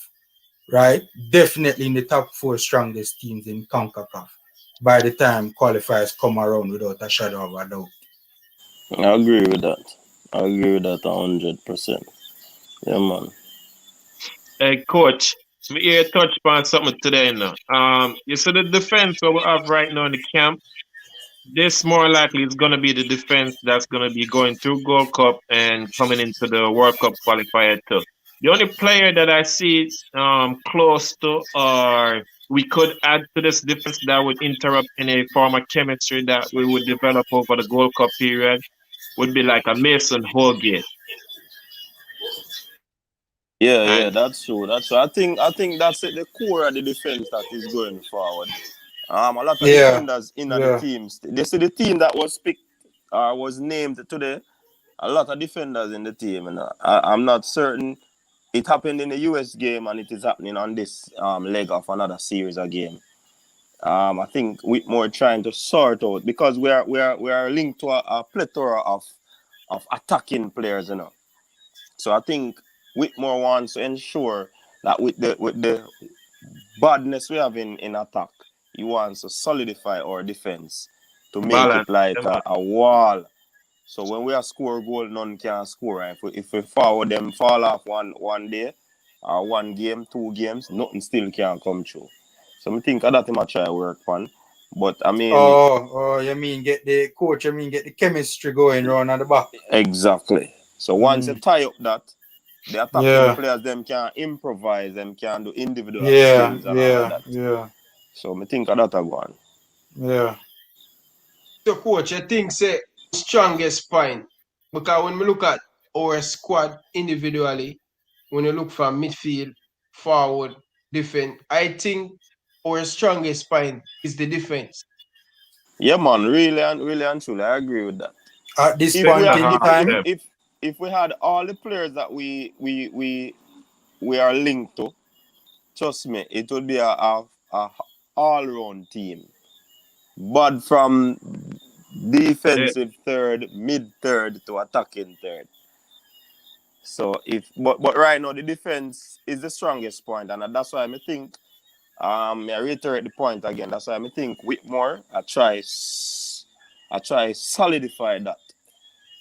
right? Definitely in the top four strongest teams in CONCACAF by the time qualifiers come around without a shadow of a doubt. I agree with that. I agree with that 100%. Yeah, man. Hey, coach, me here touch upon something today now. You see the defense that we have right now in the camp. This more likely is going to be the defense that's going to be going through Gold Cup and coming into the World Cup qualifier too. The only player that I see close to or we could add to this defense that would interrupt any form of chemistry that we would develop over the Gold Cup period would be like a Mason Holgate. Yeah, And that's true. That's true. I think that's at the core of the defense that is going forward. A lot of Yeah, defenders in the yeah. teams. They see the team that was picked was named today. A lot of defenders in the team, and I'm not certain it happened in the US game and it is happening on this leg of another series of game. I think Whitmore trying to sort out because we are linked to a plethora of attacking players, So I think Whitmore wants to ensure that with the badness we have in attack, he wants to solidify our defense to make it balance. like Them on. a wall. So when we are score goal, none can score. Right? If we forward them fall off one day or one game, 2 games, nothing still can come true. So I think that him a try work on. But I mean, You mean get the coach? You mean get the chemistry going round at the back? exactly. So once you Mm. tie up that, the attacking Yeah, players them can improvise, them can do individual yeah, skills and all of yeah, that. yeah, So I think that a go on. yeah. So, coach, I think say strongest point because when we look at our squad individually, when you look from midfield, forward, defense, I think our strongest point is the defense. Yeah, man, really and truly, I agree with that. At this If we point are, Center in half if time, them. if if we had all the players that we are linked to, trust me, it would be a all round team. But from Eh, defensive third, mid third to attacking third. So but right now the defense is the strongest point, and that's why I think I reiterate the point again. That's why I think Whitmore I try solidify that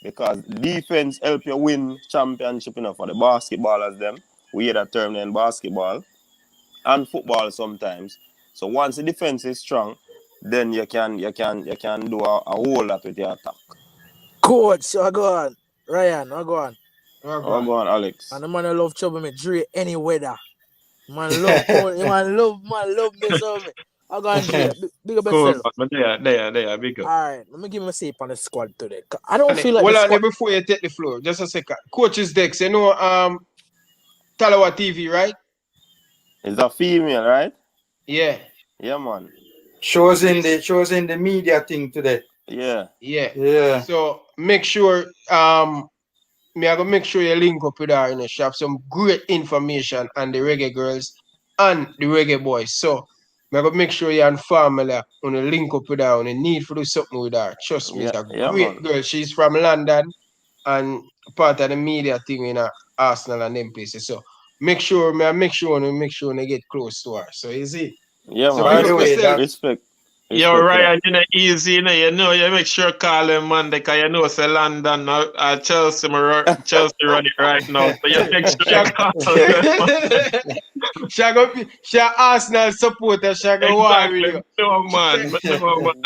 because defense help you win championship for the basketballers them. We hear that term in basketball and football sometimes. So once the defense is strong, then you can do a whole lot with your attack. Coach, I go on. Ryan, I go on. Oh, Oh, God. go on, Alex. And the man I love trouble me, Dre any weather. Man love cold. Man love this over me. I go on Dre. Big up cool. yourself. But there, big up. Alright, let me give me a sip on the squad today. I don't feel like the Hold on there squad. before you take the floor. Just a second. Coach's Dex, you know Talawa TV, right? Is a female, right? Yeah. Yeah, man. shows in the media thing today. Yeah. Yeah. Yeah. So make sure me I go make sure you link up with her in the shop. Some great information on the reggae girls and the reggae boys. So I go make sure you and family on the link up with her on the need to do something with her. Trust me, Yeah, it's a yeah, great man. girl. She's from London and part of the media thing in Arsenal and them places. So make sure you get close to her. So you see. Yeah, So man. By big up the way, Respect, yourself. that respect, Yo, respect for that. Ryan, easy, you make sure call him Monday, because say London, Chelsea, Chelsea run it right now. So you make sure you Shag call them. She Arsenal supporter, she go war with Exactly. you. No, She say, man. But no, man.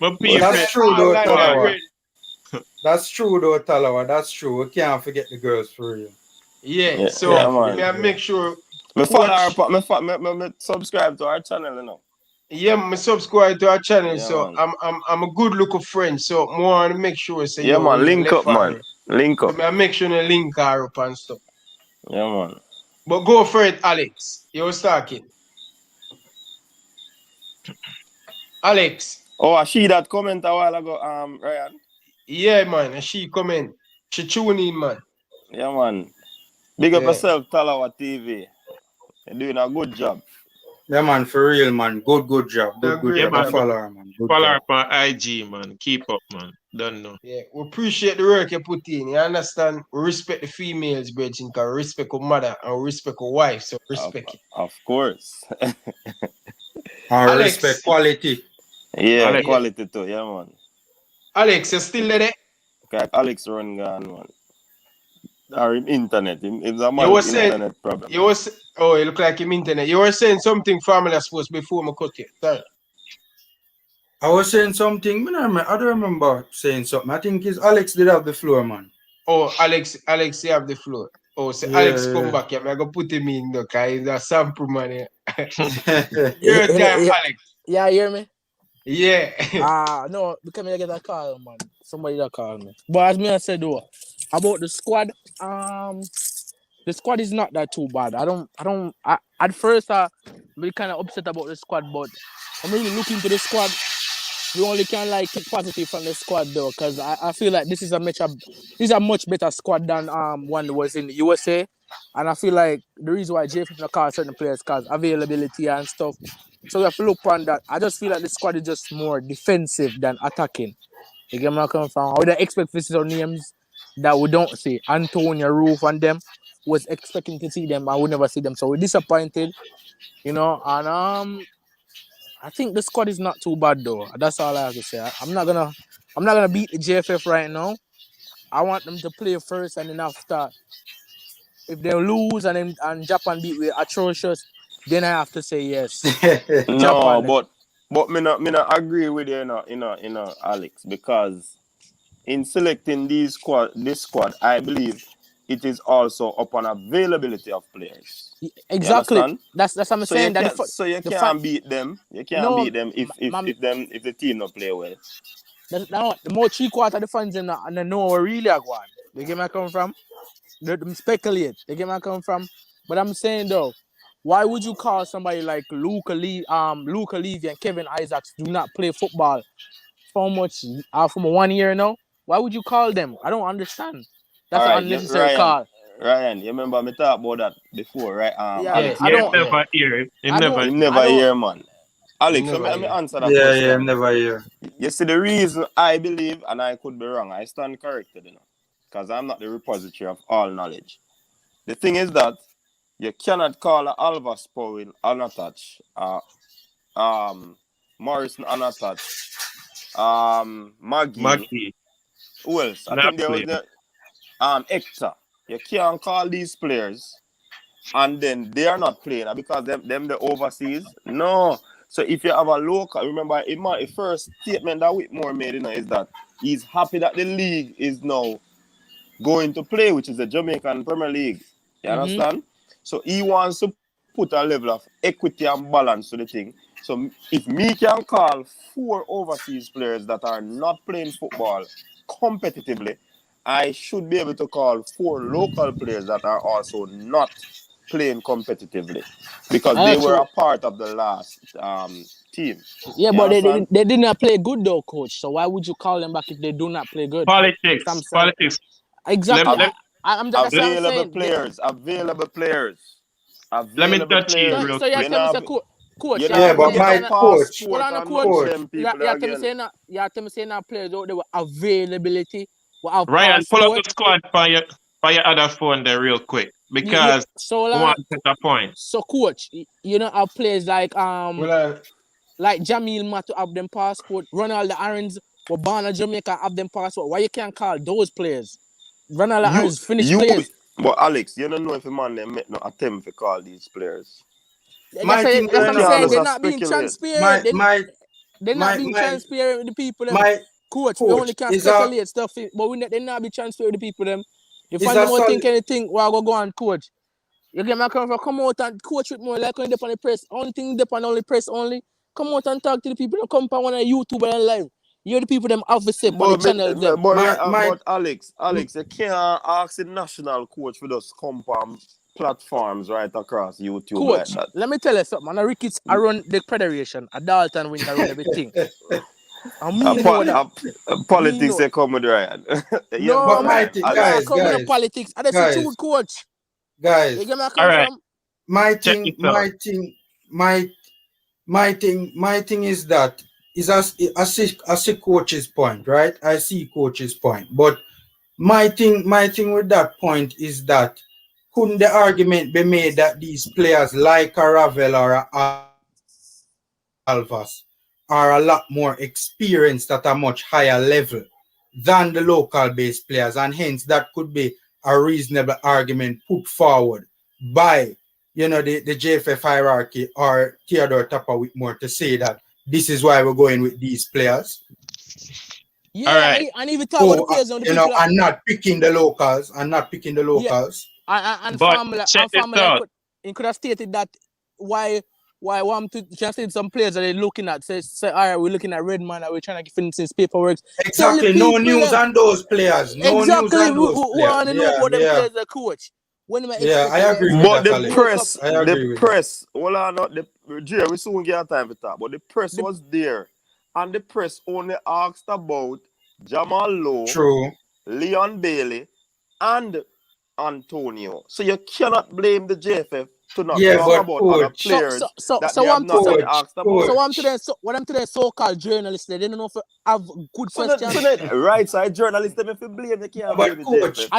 My but she that's people, say true all though, London war. Talawa. red. That's true though, Talawa. That's true. We can't forget the girls for you. Yeah, yeah, yeah, so Can't forget me man. the I girls. make sure Me follow her, coach. me subscribe to our channel. Yeah, me subscribe to our channel, Yeah, so man. I'm a good looking friend. So more want to make sure say Yeah, yo man. when you Link left up, man. her. Link So up. me I make sure you link her up and stuff. Yeah, man. But go for it, Alex. You was talking. Alex. Oh, I see that comment a while ago, Ryan. Yeah, man. And she comment. She tune in, man. Yeah, man. Big up Yeah. yourself, Talawa TV. You're doing a good job. Yeah, man, for real, man. Good job. A Good Yeah, great job. I man. job. follow her, man. Good Follow job. up on IG, man. Keep up, man. Don't know. Yeah, we appreciate the work you put in. You understand? We respect the females, Bridget, because we respect our mother and we respect our wife, so Of, respect it. of course. And respect Alex, quality. Yeah, Alex, yeah. quality too. Yeah, man. Alex, you still there? Okay, Alex run gone, man. Or him internet. Him's a You man were with saying, internet problem. oh, you look like him internet. You were saying something family supposed before me cut you. Sorry. I was saying something, I don't remember saying something. I think it's Alex did have the floor, man. Oh, Alex, you have the floor. Oh, so Alex come Yeah, back here. I'm going to put him in, because he's a sample man here. yeah. Your time, Alex. Yeah, hear me? Yeah. No, because I get a call, man. Somebody that call me. But as me I said though, about the squad, the squad is not that too bad. At first I'm really kind of upset about the squad, but I'm really looking to the squad. We only can like take positive from the squad though, because I feel like this is a much better squad than one that was in the USA. And I feel like the reason why JFF not call certain players because availability and stuff. So we have to look on that. I just feel like the squad is just more defensive than attacking. You get where I'm coming from? I would expect visitor names that we don't see. Antonio, Roof, and them was expecting to see them. I would never see them. So we're disappointed, and I think the squad is not too bad though. That's all I have to say. I'm not gonna beat the JFF right now. I want them to play first, and then after, if they lose and Japan beat with atrocious, then I have to say yes. No, Japan. but me not agree with you, Alex, because in selecting this squad, I believe it is also upon availability of players. Exactly. That's what I'm saying. You can't beat them. You can't beat them if the team not play well. The more 3/4 of the fans in the know where really are going. You get where I come from? They speculate. You get where I come from? But I'm saying though, why would you call somebody like Luca Levy and Kevin Isaacs do not play football for much from 1 year now? Why would you call them? I don't understand. That's an unnecessary call. Ryan, you remember me talk about that before, right? Alex, I don't never hear. Never hear, man. Alex, let me answer that question. Yeah, never hear. You see, the reason I believe, and I could be wrong, I stand corrected, because I'm not the repository of all knowledge. The thing is that you cannot call Alvas Powell unattached, Morrison unattached, Maggie. Who else? I think there was Hector. You can't call these players and then they are not playing because them the overseas. No. So if you have a local, remember the first statement that Whitmore made, is that he's happy that the league is now going to play, which is the Jamaican Premier League. You understand? So he wants to put a level of equity and balance to the thing. So if me can call 4 overseas players that are not playing football competitively, I should be able to call 4 local players that are also not playing competitively because they were a part of the last team. Yeah, but they did not play good though, coach. So why would you call them back if they do not play good? Politics. Exactly. I'm just available players. Let me touch you real quick. So you tell me, coach. But my coach. Hold on, coach. You tell me saying that players they were availability. Ryan, pull up the squad for your other phone there real quick because I want to set a point. So, coach, our players like Jamil Matu have them passport, Ronald Aaron's were born in Jamaica have them passport. Why you can't call those players? Ronald Aaron's finished players. But Alex, you don't know if a man they make no attempt to call these players. That's what I'm saying. They're not being transparent. They're not being transparent with the people. Coach, we only can speculate stuff, but they're not be transparent with the people. If I don't think anything, well, go on, coach. You get my come out and coach with more like when they on the press. Only thing they on only press only. Come out and talk to the people. Don't come on YouTube and live. You're the people them have to say on the channel. But Alex, you can't ask the national coach for those compound platforms right across YouTube. Coach, like that. Let me tell you something. Man, Ricketts I run the Federation. A Dalton win I run everything. Politics they come with Ryan. No, but guys, politics. I just say truth, coach. Guys, you get my all right. My thing is that is I see coach's point, right? I see coach's point, but my thing with that point is that couldn't the argument be made that these players like a Ravel or a Alvas are a lot more experienced at a much higher level than the local based players, and hence that could be a reasonable argument put forward by the JFF hierarchy or Theodore Tapper Whitmore to say that this is why we're going with these players. Yeah, all right. And even talk about the players on the and not picking the locals Yeah. And Formula could have stated that why want to translate some players that they're looking at say all right, we're looking at Redman and we're trying to finish his paperwork. Exactly. No news on those players. Exactly. We want to know about them players, the coach. when am I Yeah, I expecting agree with But that, the Alex. World Cup? press, I the agree with that. press, well, not the Jay, we soon get a time for that. But the press The, was there, and the press only asked about Jamal Lowe, True. Leon Bailey, and Antonio. So you cannot blame the JFF to not Yeah, talk but about other coach, players that they have not been coach, asked about. coach. what I'm to the so-called journalists, they don't know if have good So the questions. right side journalists, them if you blame, they can't But blame the coach, JFF.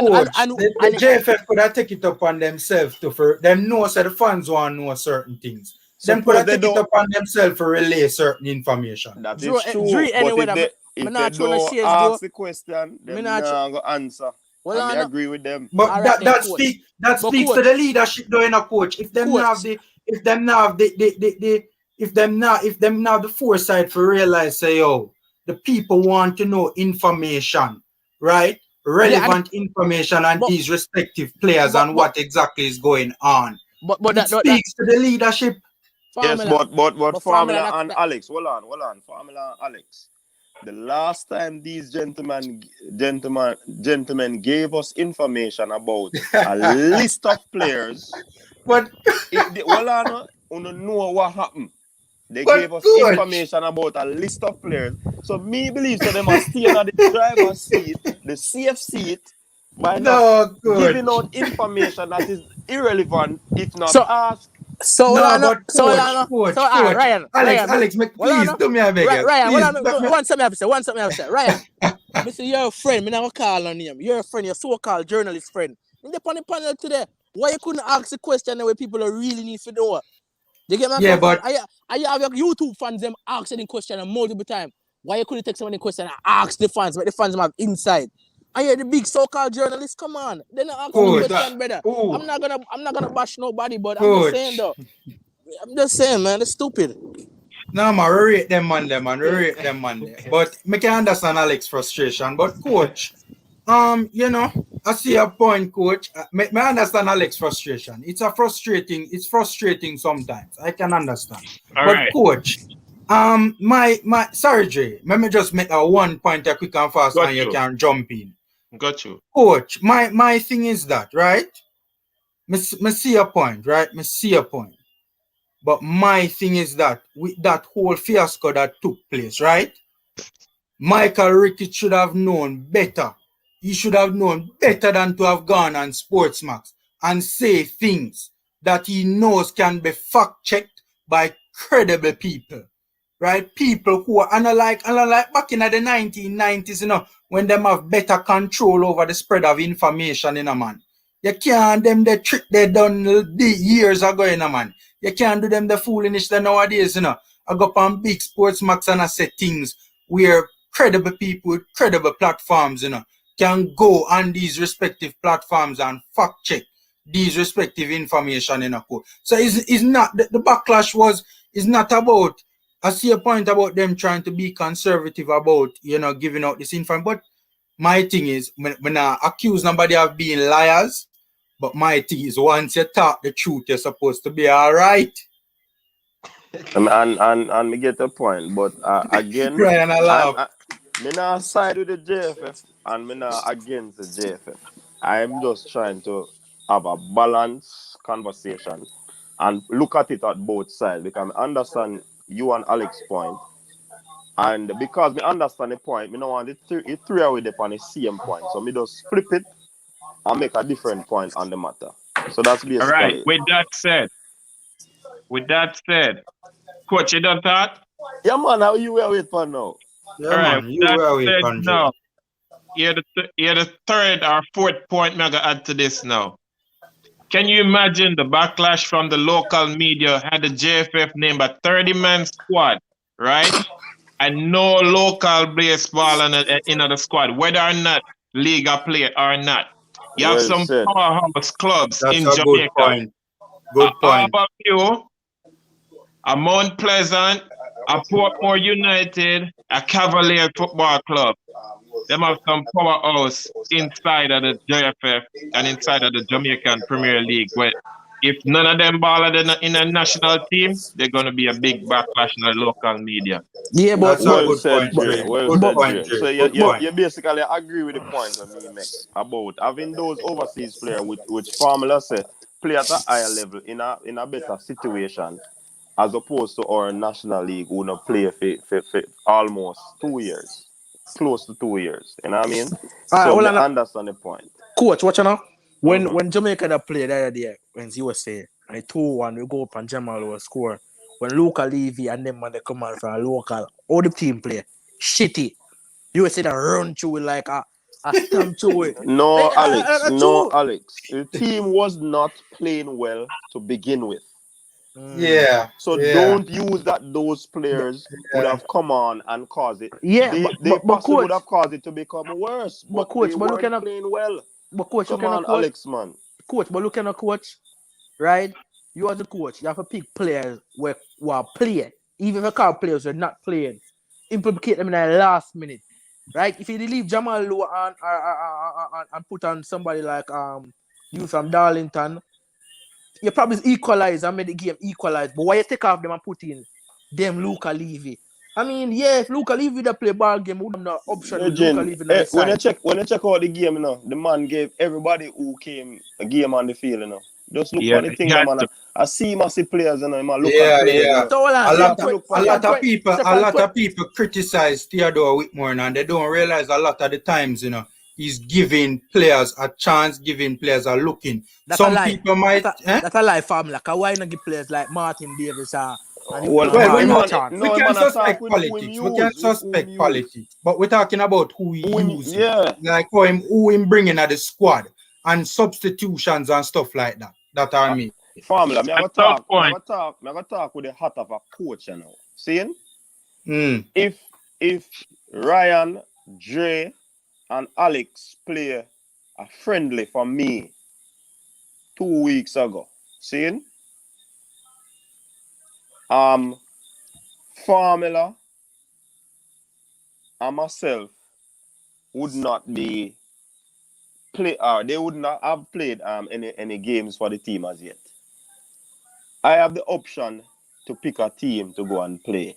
the JFF could have take it upon themselves to for them know so the fans want to know certain things. Them could Suppose have they take it don't. upon themselves to relay certain information. That Drew, is true. But anyway, if I'm they not trying to don't shades, Drew. ask the question, Me them not not go answer. well, And me on. agree with them. But All right, then, coach. that But speaks to coach, the leadership though in a coach. If them not have coach, the if them not have if them not have the foresight for realize say yo, the people want to know information, right? yeah, Relevant information on but these respective players but and but what exactly is going on. but It that speaks to the leadership. Yes, formula, but but formula Formula and Alex, hold on, Formula and Alex. The last time these gentlemen gave us information about a list of players, But hold on, you know what happened. They but gave us coach. information about a list of players. So me believe so they must stay in the driver's seat, the safe seat, by not No, giving coach. out information that is irrelevant, if not so asked. so No, Lana, but coach, so coach, coach. Ryan, Alex, make well please on, do me a beg you. Ryan, Please. one something I have to say, Ryan. Mister, you're a friend. Me never call on him. You're a friend. You're a so-called journalist friend. In the panel today, why you couldn't ask the question where people really need to know? You get my Yeah, come from? but I have your YouTube fans them asking the question multiple times. Why you couldn't take some of the question and ask the fans, but the fans have inside. And you're the big so-called journalists. Come on, they're not asking the coach. question, brother. Oh, I'm not gonna bash nobody, but I'm just saying coach. though. I'm just saying, man, it's stupid. No, man, we rate them man, we rate them man. But me can understand Alex's frustration. But coach, you know, I see your point, coach. Me understand Alex's frustration. It's frustrating sometimes. I can understand. All But right. coach, my sorry, Jay. Let me just make a one point quick and fast, Got and you you. can jump in. Got you. Coach, my thing is that, right? Me see your point, right? Me see your point. But my thing is that with that whole fiasco that took place, right? Michael Ricketts should have known better. He should have known better than to have gone on Sportsmax and say things that he knows can be fact-checked by credible people. Right? People who are unlike back in the 1990s, when them have better control over the spread of information, man. You can't them the trick they done the years ago, man. You can't do them the foolishness nowadays, I go up on big Sportsmax and I say things where credible people with credible platforms, can go on these respective platforms and fact check these respective information, So it's not the backlash is not about. I see a point about them trying to be conservative about, giving out this info. But my thing is, when I accuse nobody of being liars, but my thing is, once you talk the truth, you're supposed to be all right. And me get the point, but again, Ryan, I laugh. me not side with the JFF and me not against the JFF. I'm just trying to have a balanced conversation and look at it at both sides because I understand you and Alex's point, and because me understand the point, me don't want it three away upon the same point, so me just flip it and make a different point on the matter. So that's All right. basically it. With that said, coach, you done that? Yeah, man, how you were wait for now? Yeah, All right. man, With you that were away, said, Andre. now, you're the third or fourth point I'm gonna add to this now. Can you imagine the backlash from the local media had the JFF named a 30-man squad, right? And no local baseball in the squad, whether or not league a play or not. You have Well some said. powerhouse clubs That's in a good Jamaica. point. Good point. Harborview, a Mount Pleasant, a Portmore United, a Cavalier Football Club. Them have some powerhouse inside of the JFF and inside of the Jamaican Premier League, where if none of them ball in a national team, they're gonna be a big backlash in the local media. Yeah, but That's a Well good said, point, Dre. Dre. Well Good said, point, Dre. Dre. So Good point. you basically agree with the point that me make about having those overseas players, which Formula say play at a higher level in a better situation, as opposed to our national league who not play for almost 2 years, close to 2 years. You know what I mean? So hold me on. understand the point. Coach, watch out now. Mhm. When Jamaica that played the other day against USA, and 2-1, we go up and Jamal will score. When Luca Levy and them man they come out from a local, all the team play shitty. USA that run through it like a stamp through it. No, Alex. No, True. Alex. The team was not playing well to begin with. Yeah. So Yeah. don't use that those players would Yeah. have come on and caused it. Yeah, They but possibly would coach, have caused it to become worse, but but coach, they but look at weren't a playing well. but coach, look Come at a on, coach, Alex, man. but look at a coach, right? You as a coach, you have to pick players who are playing. Even if you call players who are not playing, implicate them in the last minute. Right? If you leave Jamal Lowe and put on somebody like you from Darlington, you probably equalize and make the game equalize. But why you take off them and put in them Luca Levy? I mean, yeah, if Luca Levy that play ball game, we would have no option with Luca Legend. Levy on the When side. you check out the game, the man gave everybody who came a game on the field. Just look Yeah, for the he thing, had man. to. I see massive players, my local Yeah, players. yeah. So hold on, A You say have lot to of look for a say them. lot from of people say a from lot of people criticize Theodore Whitmore and they don't realize a lot of the times, he's giving players a chance, giving players a looking. that's a Some lie. people might That's a lie, family. Cause why not give players like Martin Davis Well, well, Mark we him a know man, chance? we no, can man, attack suspect with who him politics. We can use, with who him suspect use. politics, but we're talking about who he using, Yeah. like who him bringing at the squad and substitutions and stuff like that. That I mean. Formula, me have a That's tough talk, point. me have a talk with the heart of a coach, Seeing? Mm. If Ryan, Dre, and Alex play a friendly for me 2 weeks ago, seeing? Formula and myself would not be they would not have played any games for the team as yet. I have the option to pick a team to go and play.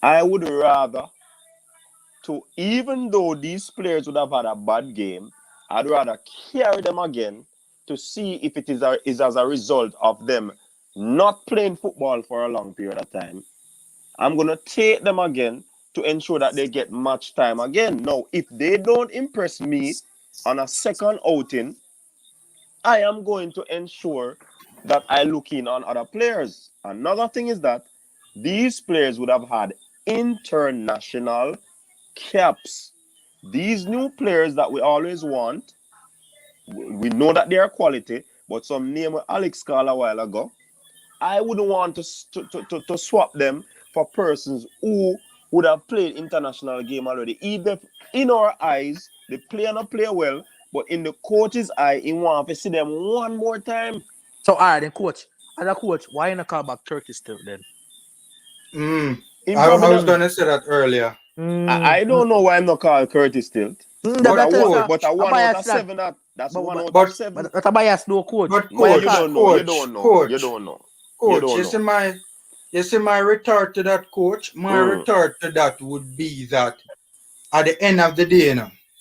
I would rather even though these players would have had a bad game, I'd rather carry them again to see if it is as a result of them not playing football for a long period of time. I'm going to take them again to ensure that they get match time again. Now, if they don't impress me on a second outing, I am going to ensure that I look in on other players. Another thing is that these players would have had international caps. These new players that we always want, we know that they are quality, but some name with Alex called a while ago, I wouldn't want to swap them for persons who would have played international game already. Even in our eyes, they play and not play well, but in the coach's eye, he want to see them one more time. So alright then coach. As a coach, why not call back Turkey still then? I was gonna say that earlier. I don't know why I'm not called Curtis still. But I one out of seven. That's one out of seven. But that's a bias, no coach. But No, coach, you don't know. coach, You don't know. coach, You don't know. coach, don't you see my retort to that, coach? My retort to that would be that at the end of the day,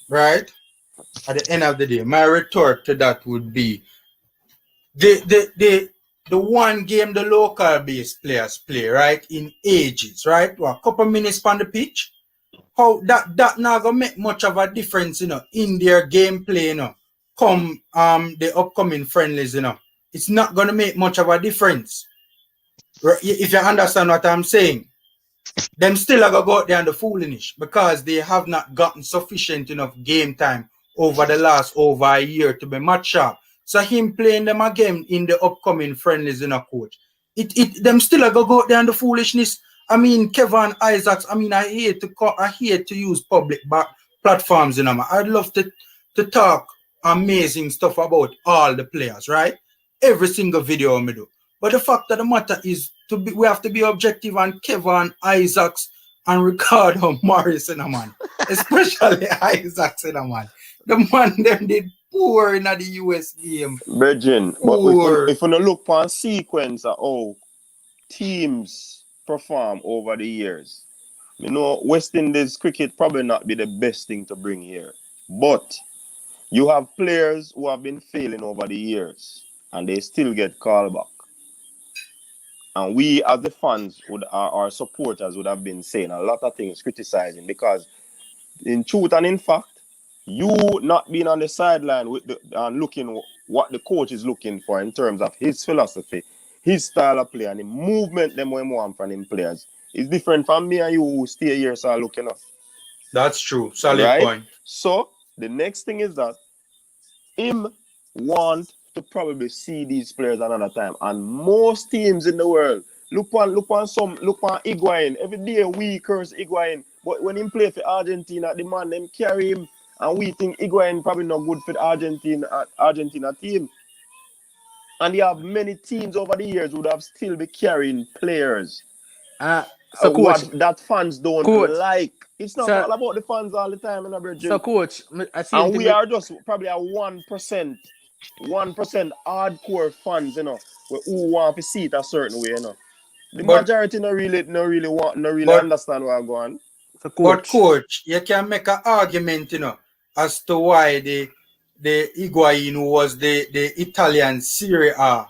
right? At the end of the day, my retort to that would be the one game the local base players play, right? In ages, right? Well, a couple minutes on the pitch. How that not gonna make much of a difference, in their gameplay, come the upcoming friendlies, It's not gonna make much of a difference. If you understand what I'm saying. Them still are gonna go out there and the foolish because they have not gotten sufficient enough game time over the last over a year to be match sharp. So him playing them again in the upcoming friendlies coach. Them still are gonna go out there and the foolishness. I mean, Kevin Isaacs. I mean, I hate to use public platforms. I'd love to talk amazing stuff about all the players, right? Every single video I do. But the fact of the matter is, we have to be objective on Kevin Isaacs and Ricardo Morris, man. Especially Isaacs, man. The man them did poor in the US game. Virgin. But Poor. if you look for sequence of how teams perform over the years, you know, West Indies cricket probably not be the best thing to bring here. But you have players who have been failing over the years and they still get called back. And we as the fans our supporters would have been saying a lot of things, criticizing, because in truth and in fact, you not being on the sideline with and looking what the coach is looking for in terms of his philosophy, his style of play, and the movement them we want from him players is different from me and you who stay here so looking up. That's true. Solid Right? point. So the next thing is that him want to probably see these players another time. And most teams in the world look on Higuain. Every day we curse Higuain. But when he play for Argentina, the man them carry him. And we think Higuain probably not good for the Argentina team. And you have many teams over the years would have still be carrying players. So coach, what that fans don't like. It's not all about the fans all the time in a bridge. So coach, I see. And we are just probably a 1% hardcore fans, you know, who want to see it a certain way, you know. The majority no really understand where I'm going. So But coach, you can make an argument, you know, as to why the Higuain was the Italian Serie A,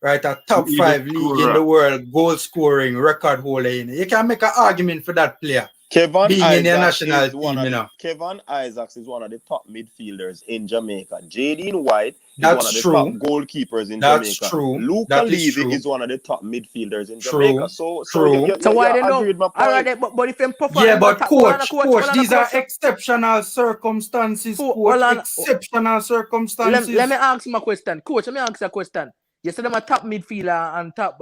right, a top 5 league in the world, goal scoring record holder. You can make an argument for that player. Kevin being Isaacs in the national team, you know. Kevin Isaacs is one of the top midfielders in Jamaica. Jadine White is That's one of the true. top goalkeepers in That's Jamaica. true. Luca That is Levy true. is one of the top midfielders in True. Jamaica. So why they know? agree with my point. All right, but if them perform, Yeah, but coach, these are exceptional circumstances. Exceptional circumstances. Let me ask my question. Coach, let me ask you a question. You said I'm a top midfielder and top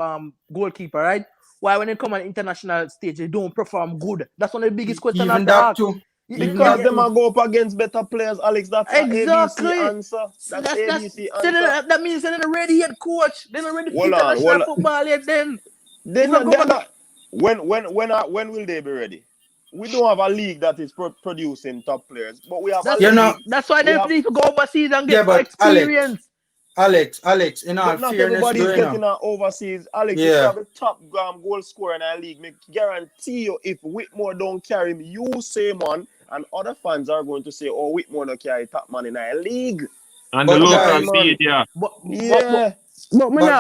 goalkeeper, right? Why when they come on international stage, they don't perform good? That's one of the biggest questions Even I've that asked. too. Because them are go up against better players, Alex. That's exactly ABC answer. That's ABC answer. That means they're not ready yet, coach. They're not ready for Hold on, international football yet. Then they're not. When will they be ready? We don't have a league that is producing top players, but we have a league. That's why they need to go overseas and get experience. Alex, in all not fairness, everybody's getting an overseas. Alex, if you have a top goal scorer in our league, me guarantee you, if Whitmore don't carry him, you say man, and other fans are going to say, oh, Whitmore don't carry top man in our league. And the local media. But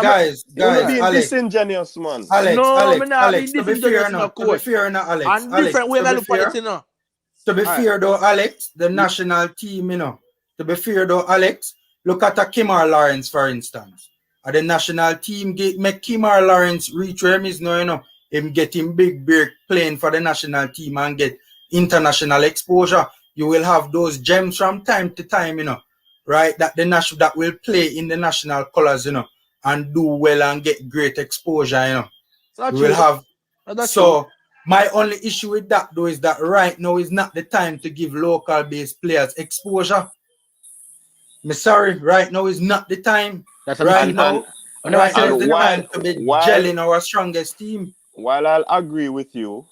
guys, you're being disingenuous, man. Alex, to be fair now, Alex. And different way I look at it, you know. To be fair though, Alex, the national team, you know. To be fair though, Alex, look at a Kimar Lawrence, for instance. The national team make Kimar Lawrence reach where him is now, you know. Him getting big break playing for the national team and get international exposure. You will have those gems from time to time, you know. Right, that will play in the national colors, you know, and do well and get great exposure, you know. Will have. So my only issue with that though is that right now is not the time to give local based players exposure. I'm sorry, right now is not the time. That's right now. Right now is the while, time to be gelling our strongest team. While I'll agree with you,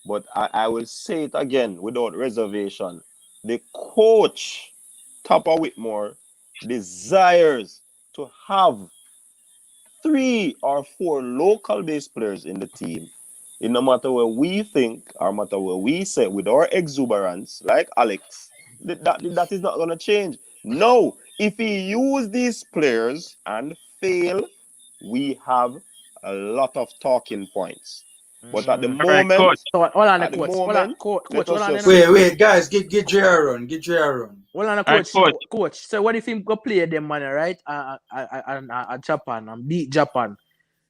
but I will say it again without reservation. The coach, Topper Whitmore, desires to have 3 or 4 local-based players in the team. And no matter where we think, or matter where we say, with our exuberance, like Alex, that is not going to change. No, if he use these players and fail, we have a lot of talking points. But at the moment, hold on, coach. Wait, guys, get J.R. run. Hold on, coach. So what if he go play them man, right? At Japan and beat Japan.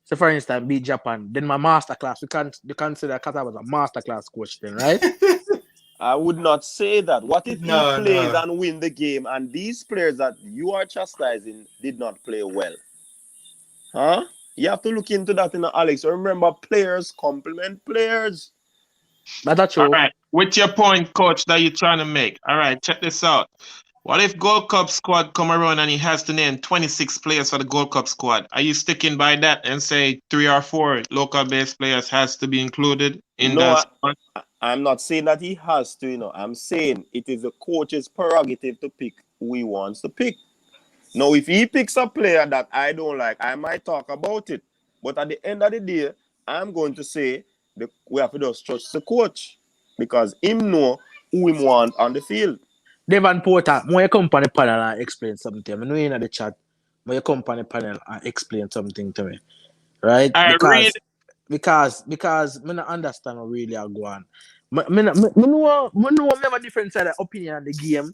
So for instance, beat Japan. Then my masterclass. You consider because I was a masterclass coach then, right? I would not say that. What if he plays and win the game and these players that you are chastising did not play well? Huh? You have to look into that, Alex. Remember, players complement players. That's true. All right. With your point, coach, that you're trying to make. All right, check this out. What if Gold Cup squad come around and he has to name 26 players for the Gold Cup squad? Are you sticking by that and say 3 or 4 local-based players has to be included in that squad? I'm not saying that he has to, you know. I'm saying it is the coach's prerogative to pick who he wants to pick. Now, if he picks a player that I don't like, I might talk about it. But at the end of the day, I'm going to say we have to just trust the coach because him know who him want on the field. Devon Porter, when you come on the panel and explain something, I know you're in the chat. When you come on the panel and explain something to me, right? I read. Because me not understand what really are going. Me know have a different side of opinion on the game,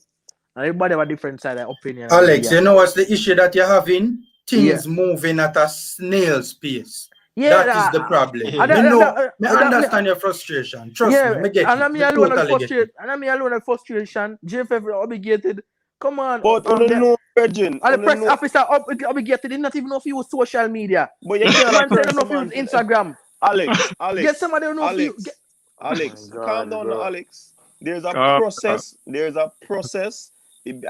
and everybody have a different side of opinion on the Alex, game. you know what's the issue that you're having? Yeah. Things moving at a snail's pace. Yeah, That is the problem. I understand your frustration. Trust me, me get and it. I'm Me alone totally of get frustration. it. And I'm alone of frustration. JFF obligated. Come on, But no, Virgin. and the press officer obligated. Did not even know if he was social media. But you can't Man said, I press don't know if he was Instagram. Alex. Get somebody who knows Alex, Oh calm God, down, bro. Alex. There's a process. There's a process.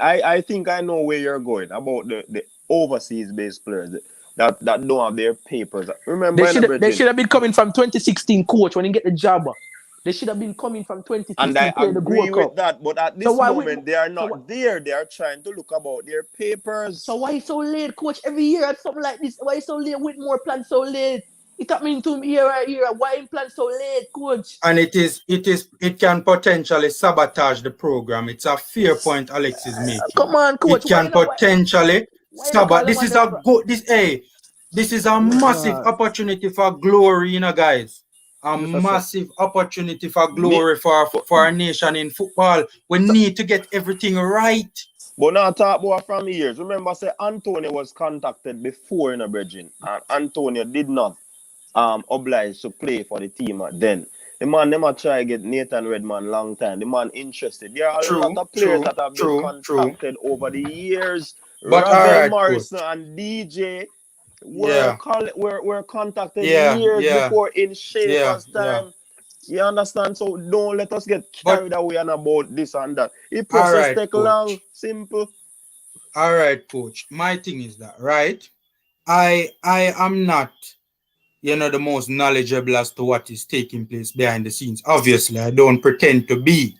I think I know where you're going about the overseas based players that don't have their papers. Remember, They should have been coming from 2016 coach when he get the job. They should have been coming from 2016 and I playing the agree Gold with Cup. that. But at this moment, they are not there. They are trying to look about their papers. So why so late, coach? Every year at something like this. Why so late? With more plans so late? It happening to me year. Why in plan so late, coach? And it can potentially sabotage the program. It's a fair point Alex is making. Come on, coach. It can potentially sabotage. This is a massive opportunity for glory, you know, guys. A massive opportunity for glory for our nation in football. We need to get everything right. But now talk about from years. Remember, say Antonio was contacted before in a Virgin, and Antonio did not obliged to play for the team then. The man never try to get Nathan Redman long time. The man interested. There are a lot of players that have been contacted over the years. But Razel Morrison and DJ were contacted years before in Schaefer's time. You understand? So don't let us get carried away on about this and that. The process take long, simple. All right, coach. My thing is that, right? I am not, you know, the most knowledgeable as to what is taking place behind the scenes. Obviously, I don't pretend to be,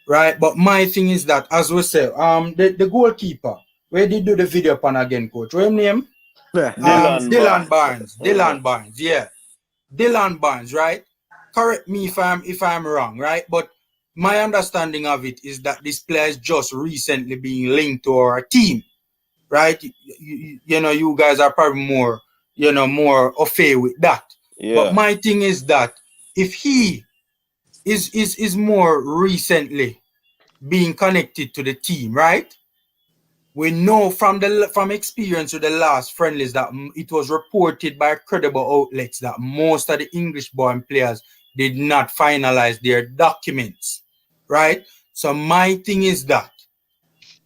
right? But my thing is that, as we say, the goalkeeper, where did you do the video upon again, coach? What's his name? Dylan Barnes. Dylan Barnes, yeah. Dylan Barnes, right? Correct me if I'm wrong, right? But my understanding of it is that this player is just recently being linked to our team, right? You know, you guys are probably more, you know, more au fait with that. Yeah. But my thing is that if he is more recently being connected to the team, right? We know from experience with the last friendlies that it was reported by credible outlets that most of the English-born players did not finalize their documents, right? So my thing is that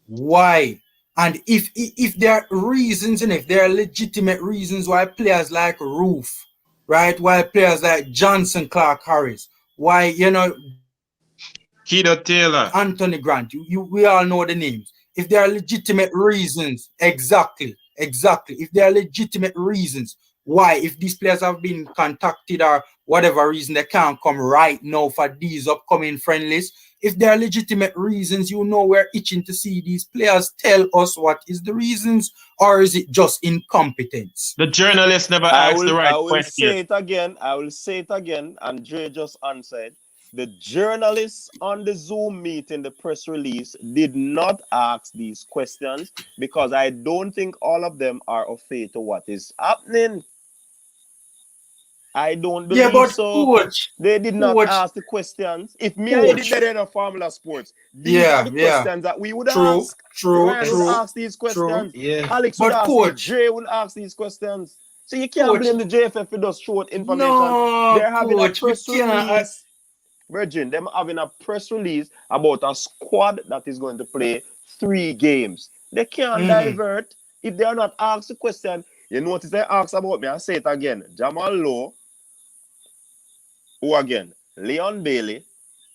why? And if there are reasons and if there are legitimate reasons why players like Roof, right? Why players like Johnson Clark Harris, why, you know, Keto Taylor, Anthony Grant, we all know the names. If there are legitimate reasons, exactly. If there are legitimate reasons why, if these players have been contacted or whatever reason they can't come right now for these upcoming friendlies, if there are legitimate reasons, you know, we're itching to see these players tell us what is the reasons, or is it just incompetence? The journalist never asked the right question. I will say it again, and Dre just answered. The journalists on the Zoom meeting, the press release, did not ask these questions because I don't think all of them are au fait to what is happening. I don't believe so. Coach, they did not ask the questions. If me and you did that in a Formula Sports, these are the questions that we would ask. Ryan would ask these questions. Alex would ask these. Jay would ask these questions. So you can't blame the JFF for just short information. No, they're having a press release. Virgin, them having a press release about a squad that is going to play 3 games. They can't divert if they are not asked the question. You notice they asked about me, I say it again. Jamal Lowe, who again? Leon Bailey,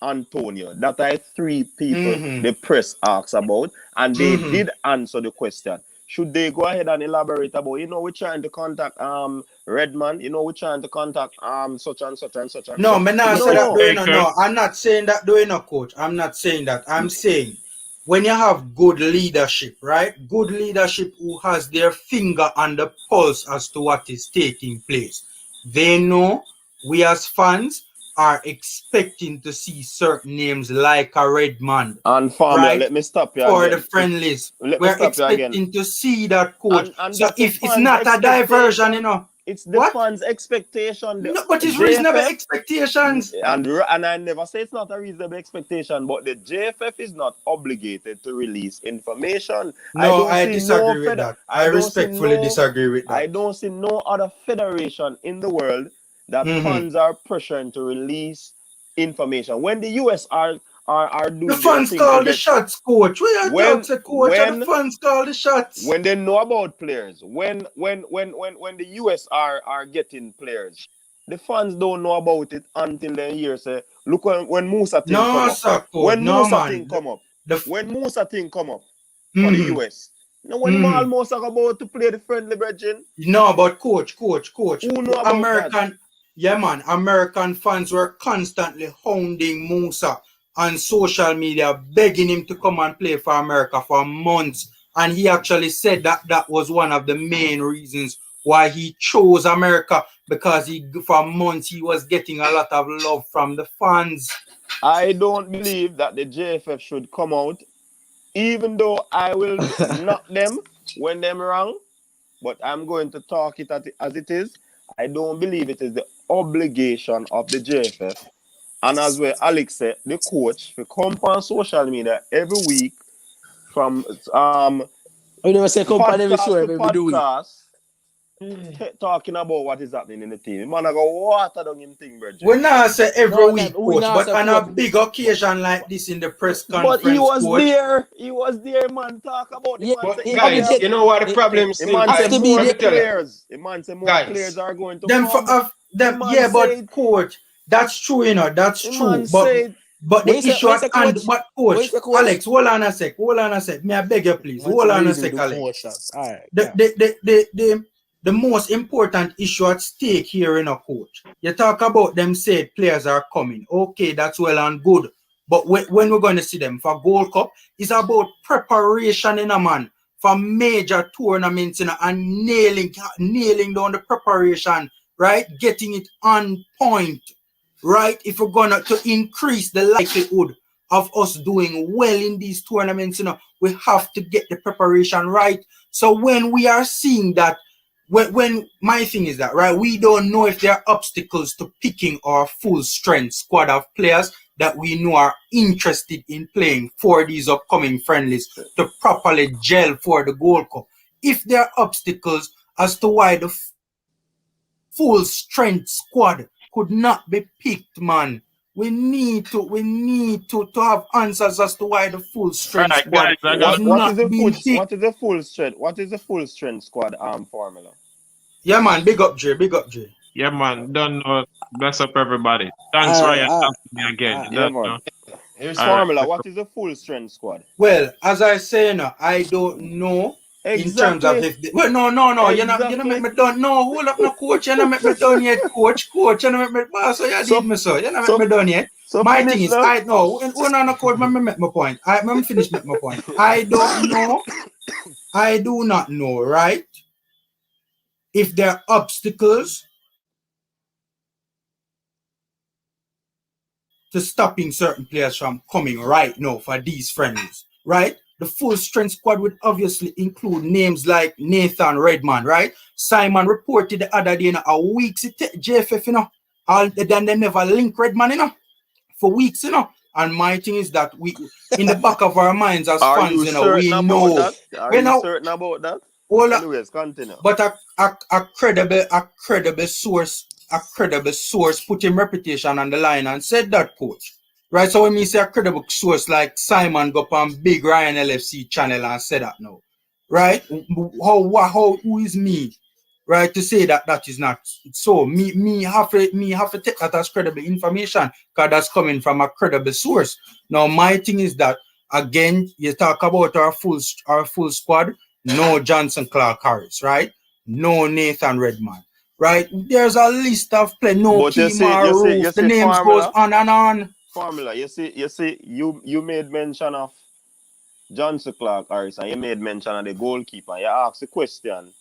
Antonio. That are 3 people the press asked about, and they did answer the question. should they go ahead and elaborate about, we're trying to contact Redman, we're trying to contact such and such and such and No, such. me not say that No. doing no. I'm not saying that doing no, coach. I'm not saying that. I'm saying when you have good leadership, right? Good leadership who has their finger on the pulse as to what is taking place. They know we as fans are expecting to see certain names like a Redman. And Farmer, right? let me stop you For again. the friendlies. Let me We're stop you again. expecting to see that, coach. And So that's the if it's fans' not a diversion, expectation. It's the what? fans' expectation. No, but it's JFF, reasonable expectations. And I never say it's not a reasonable expectation, but the JFF is not obligated to release information. No, I disagree with that. I respectfully disagree with that. I don't see no other federation in the world that fans are pressuring to release information. When the US are doing the fans call the shots, coach. When the fans call the shots. When they know about players, when the US are getting players, the fans don't know about it until they hear say, look when Musa thing come up. Sir, when no, Musa man. thing come up. When Musa thing come up for the US. Now when almost are about to play the friendly brethren. No, but coach. Who know about American that? Yeah, man. American fans were constantly hounding Musa on social media, begging him to come and play for America for months. And he actually said that was one of the main reasons why he chose America, because for months he was getting a lot of love from the fans. I don't believe that the JFF should come out, even though I will knock them when them wrong, but I'm going to talk it as it is. I don't believe it is the obligation of the JFF. And as well, Alex said, the coach will come on social media every week from I never say come on every show every week. Talking about what is happening in the team. Man, I go water down him thing, bro. We not say every week, coach, but on a big occasion like this in the press conference, but he was coach, there. He was there, man. Talk about it. But guys, you know what the problem is? The man said more players. The man said more players are going to come. Yeah, but coach, that's true, that's true. But the issue at hand, but coach, Alex, hold on a sec. May I beg you, please? Hold on a sec, Alex. All right. The most important issue at stake here in a coach. You talk about them said players are coming. Okay, that's well and good. But when we're going to see them for Gold Cup, it's about preparation in a man for major tournaments and nailing down the preparation, right? Getting it on point, right? If we're gonna to increase the likelihood of us doing well in these tournaments, we have to get the preparation right. So when we are seeing that, when my thing is that, right, we don't know if there are obstacles to picking our full strength squad of players that we know are interested in playing for these upcoming friendlies to properly gel for the Gold Cup. If there are obstacles as to why the full strength squad could not be picked, man, we need to have answers as to why the full strength squad what is the full strength? What is the full strength squad formula? Yeah, man, big up Jay. Yeah, man, don't know. Bless up everybody. Thanks, Ryan. Thanks me again. Here's formula. What is the full strength squad? Well, as I say, I don't know. Exactly. In terms of if no, exactly. You not make me done. No, hold up, no, coach. You not make me done yet, coach. You not make me boss. So you did me, so you not make me done yet. So my thing is, I know. When on a coach, me make my point. I'm finished make my point. I don't know. I do not know, right? If there are obstacles to stopping certain players from coming right now for these friendlies, right? The full strength squad would obviously include names like Nathan Redman, right? Simon reported the other day, a week JFF, then they never link Redman, for weeks, And my thing is that we, in the back of our minds as fans, we know. Are you certain about that? Anyways, continue. But a credible source put him reputation on the line and said that, coach. Right, so when we say a credible source like Simon go up on big Ryan LFC channel and say that now, right? Who is me, right, to say that is not so? Me have to take that as credible information because that's coming from a credible source. Now my thing is that again, you talk about our full squad. no Johnson Clark Harris, right? No Nathan Redman, right? There's a list of play, no But you Kemar Roof. The names formula, goes on and on. formula. You made mention of Johnson Clark Harris, and you made mention of the goalkeeper. You asked the question,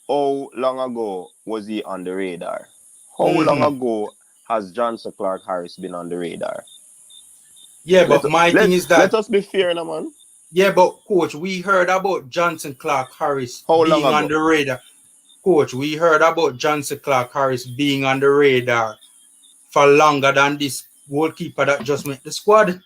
how long ago was he on the radar? How long ago has Johnson Clark Harris been on the radar? Yeah, but my thing is that... Let us be fair, no, man. Yeah, but coach, we heard about Johnson Clark Harris being on the radar. Coach, we heard about Johnson Clark Harris being on the radar for longer than this goalkeeper that just made the squad.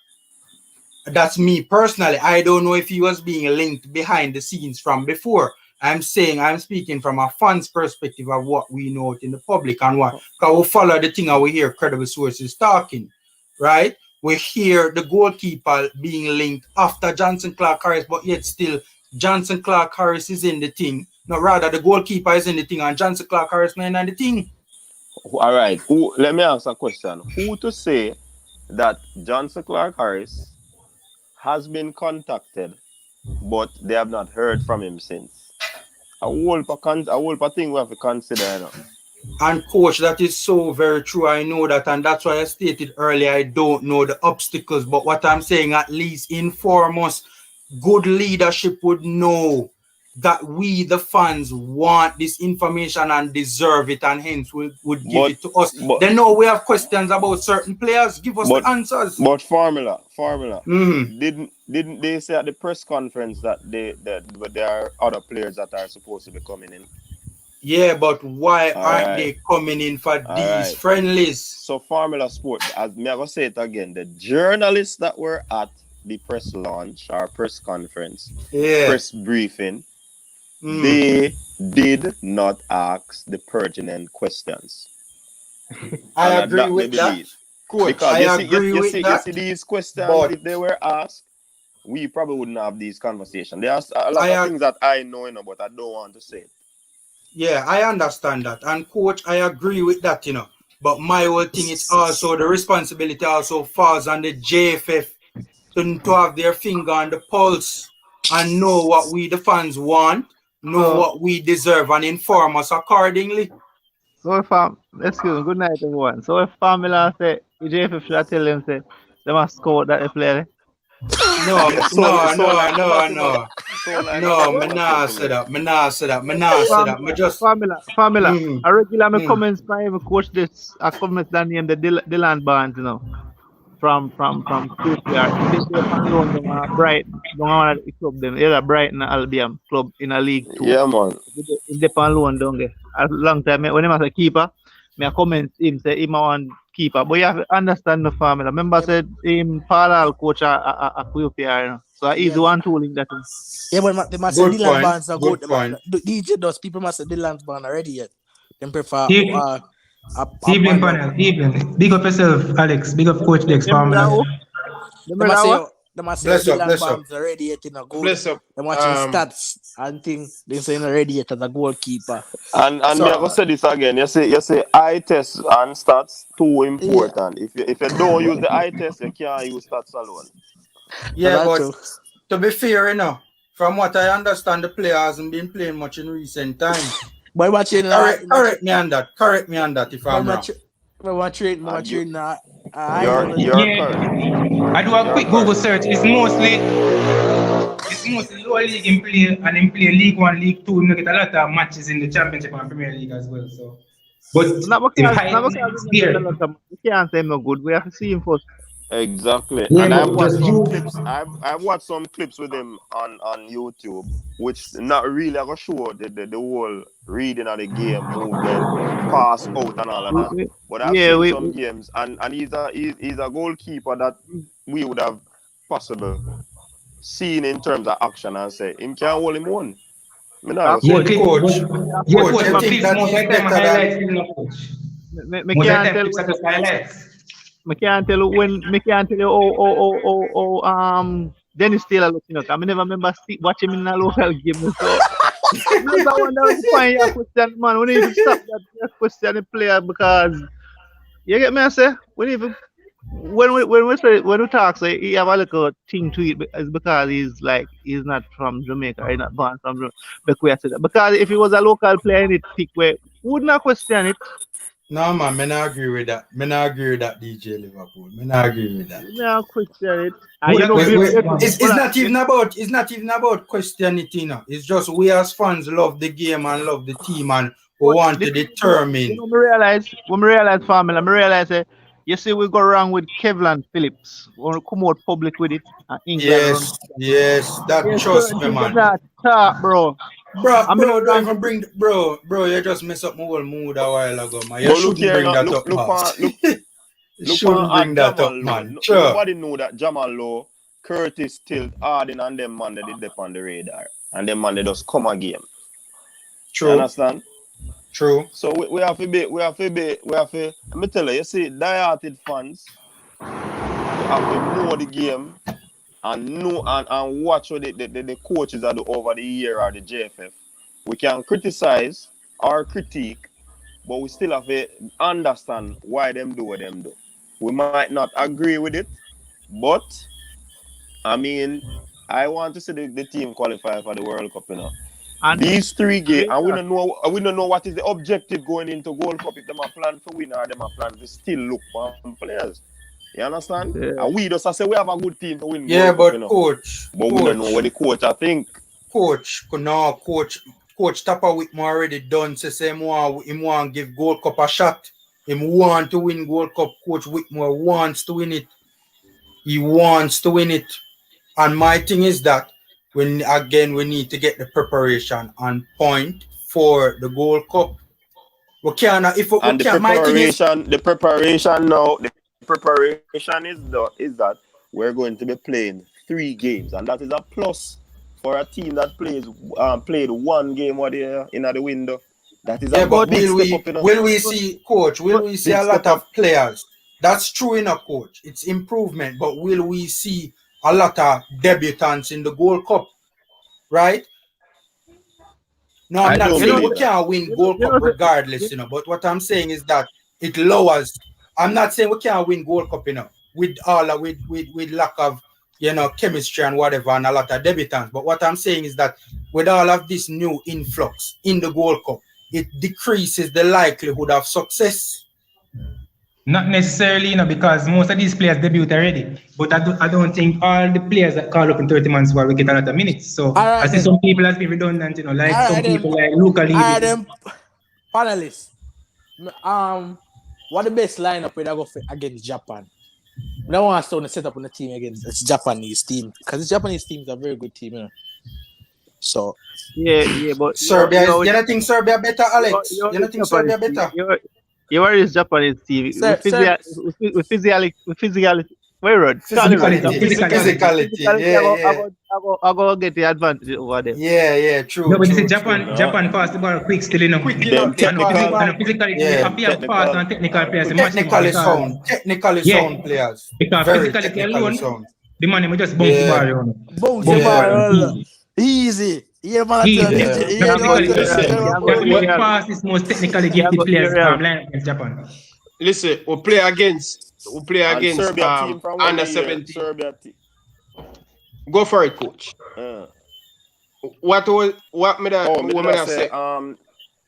That's me personally. I don't know if he was being linked behind the scenes from before. I'm speaking from a fan's perspective of what we know in the public and what. Because we follow the thing and we hear credible sources talking, right? We hear the goalkeeper being linked after Johnson Clark Harris, but yet still Johnson Clark Harris is in the thing. No, rather the goalkeeper is in the thing and Johnson Clark Harris not in the thing. All right. Let me ask a question. Who to say that Johnson Clark Harris has been contacted, but they have not heard from him since? A whole thing we have to consider. You know? And coach, that is so very true. I know that, and that's why I stated earlier, I don't know the obstacles, but what I'm saying, at least inform us. Good leadership would know that we, the fans, want this information and deserve it, and hence would give it to us. They know we have questions about certain players. Give us the answers. But formula. Didn't they say at the press conference that there are other players that are supposed to be coming in? Yeah, but why aren't they coming in for these friendlies? So Formula Sport, as me ever say it again, the journalists that were at the press launch or press conference, press briefing, they did not ask the pertinent questions. I agree with that. Because you see these questions, if they were asked, we probably wouldn't have these conversations. There are a lot of things that I know, but I don't want to say it. Yeah, I understand that. And coach, I agree with that, But my whole thing is also the responsibility also falls on the JFF to have their finger on the pulse and know what we the fans want, know what we deserve, and inform us accordingly. So if excuse me, good night everyone. So if Formula say JFF should tell them say they must score that they play. No, me nah say that. Me just Formula. I regular my comments by my coach this. I comments that name the Dylan Barnes, from QPR. They from Brighton. Don't want to club them. Either Brighton or Albion club in a League 2. Yeah, man. They on loan down there. A long time when he was a keeper, me comment him say him want keeper. But you have to understand the formula. Remember said him parallel coach a QPR, so he's the one tooling that. Yeah, but they must say Dylan Barnes are good. DJ does people must say Dylan Barnes already yet. Them prefer evening panel, evening. Big up yourself, Alex. Big up Coach Dex. They must say Dylan Barnes already yet in a goal. They're watching stats and things. They say already yet as a goalkeeper. And so, me ever say this again. You say eye test and stats too important. Yeah. If you don't use the eye test, you can't use stats alone. Yeah, but to be fair, from what I understand, the player hasn't been playing much in recent times. But watching correct me on that if I'm wrong. Watching you're correct. I do a quick Google search. It's mostly lower league in play, and in play League 1, League 2. You get a lot of matches in the Championship and Premier League as well. So, but you can't say no good. We have to see him first. Exactly. Yeah, and I've watched some clips with him on YouTube, which not really I got show the whole reading of the game, movement, pass out and all of that. But I've seen some games and he's a goalkeeper that we would have possible seen in terms of action and say him can't hold him one. Coach. I can't tell you Dennis Taylor looking up. I never remember watching him in a local game. So I wonder if you find your question, man. We need to stop that question the player because you get me I say we need to when we talk, say he have a little thing to it is because he's not from Jamaica, he's not born from Jamaica. Because if he was a local player in it, pick where would not question it. No man, me not agree with that. Me not agree with that, DJ Liverpool. Me not agree with that. Now question it. It's not even about questioning it, you know. It's just we as fans love the game and love the team and we want to determine. When we realize family, I realize you see we go wrong with Kevlan Phillips. We come out public with it. England yes, that trust me, man. That talk, bro. Bro, don't even bring bro, you just mess up my whole mood a while ago, man. You shouldn't bring that up, man. You shouldn't bring that up, man. Nobody know that Jamal Lowe, Curtis, Tilt, Arden, and them man they did dip on the radar. And them man they just come a game. True. You understand? True. So we have to let me tell you see, die-hearted fans have to know the game and know and watch what the coaches are do over the year or the JFF. We can criticize or critique, but we still have to understand why them do what them do. We might not agree with it, but I mean, I want to see the team qualify for the World Cup, you know. And these 3 games, and we don't know what is the objective going into World Cup. If them are plan for win or them are plan to still look for players. You understand? Yeah. And we just say we have a good team to win. Yeah, World but Cup, you know? coach. But we don't know what the coach I think. Coach Tapper Whitmore already done. Say him want give Gold Cup a shot. Him want to win Gold Cup. Coach Whitmore wants to win it. He wants to win it. And my thing is that we need to get the preparation on point for the Gold Cup. We cannot if we and can, the preparation is that we're going to be playing 3 games, and that is a plus for a team that played 1 game or the in the window. That is a big step up. Will we see, coach? Will we see a lot of players? That's true in a coach. It's improvement, but will we see a lot of debutants in the Gold Cup? Right? No, I'm not saying we can't win Gold Cup regardless, you know. But what I'm saying is that it lowers. I'm not saying we can't win Gold Cup, you know, with lack of, you know, chemistry and whatever and a lot of debutants. But what I'm saying is that with all of this new influx in the Gold Cup, it decreases the likelihood of success. Not necessarily, you know, because most of these players debut already. But I don't think all the players that call up in 30 months will get a lot of minutes. So I see some people has been redundant, you know, like some people like Luca Levy. Panelists. What the best lineup when I go against Japan? I don't want to start set up on the team against this Japanese team, because the Japanese team is a very good team, you know. So yeah, but Serbia, you don't think Serbia better, Alex? You don't think Serbia better? You are this Japanese team. With physicality. Where road? Physicality. Yeah. I go get the advantage over there. Yeah, true. No, but you see, Japan pass the ball quick still, you know. Physically, appear fast and technical players. Technically sound players. Because physicality alone, the man will just bounce the ball, you know. Bounce the ball. Easy. Yeah, man. The fastest, most technically gifted players from line against Japan. Listen, we play against Serbia team from under 17. Serbia team. Go for it, coach. What me say?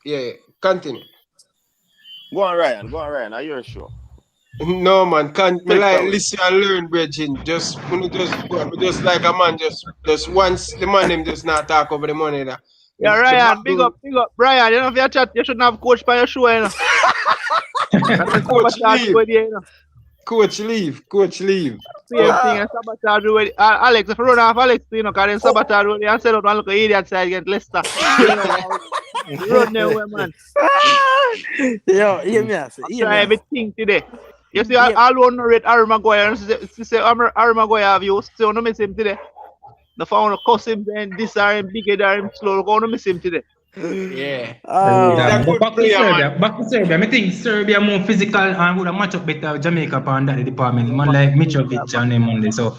Yeah, continue. Go on, Ryan. Are you sure? No man, can't me like listen and learn, Bridging. Just like a man, just once the man him just not talk over the money that. Yeah, Ryan, big up. Brian, you know if you chat, you shouldn't have coach by your show, you know. Coach leave. Same thing and sabotage with Alex, if you run off Alex, you know, because then sabotage with and sell out one look idiot side against Leicester. Run there, man. Yo, hear me. Try everything today. You see, all one rate Harry Maguire, and say Harry Maguire have you, so no miss him today. The phone cuss him, then this are him bigger than him slow, go no miss him today. Yeah. Back to Serbia. I think Serbia more physical and would have match up better Jamaica on that department. Man like Mitrovic and them on there. So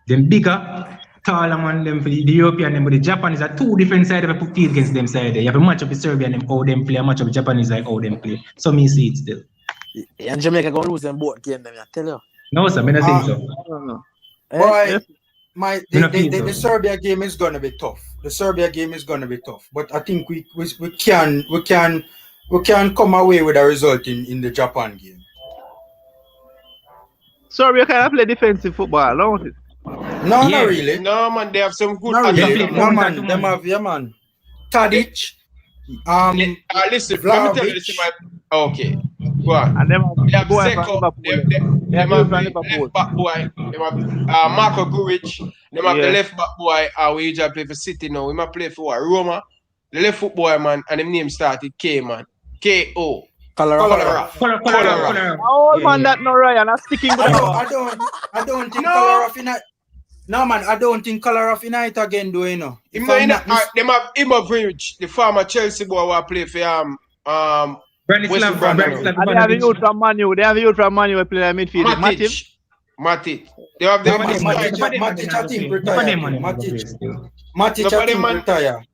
them bigger, taller man them for the European them, but the Japanese are 2 different sides of a field against them side there. You have a match up with Serbia and them how them play, a match up with Japanese like how them play. So me see it still. And Jamaica gonna lose them both game, them, I tell you. No, sir, I don't think so. I don't know. Boy, Yes. the Serbia game is gonna be tough. The Serbia game is gonna be tough. But I think we can come away with a result in the Japan game. Serbia kind of play defensive football, don't it? No, Yeah. not really. No, man, they have some good Not really. attackers. No, man. Them have, yeah, man. Tadic. Listen, let me tell you this. Okay, go on. And them They have boy Zeko, from Liverpool. they have have from the Liverpool. left back boy, they have Marco Guric, they have the Yeah. left back boy, we usually play for City now. We might play for what? Roma, the left foot boy, man, and the name started K, man. K-O. Colorado. How old man that no Ryan? I'm sticking to I don't think Colorado in it. No, man, I don't think Colorado in it again, do you know? Them have Imovich, the former Chelsea boy who play for Branislav from Branislav. And they have a youth from Manu. They have a youth from Manu who play like midfield. Matic. They have the Matic, I think retired. Matic, I think retired.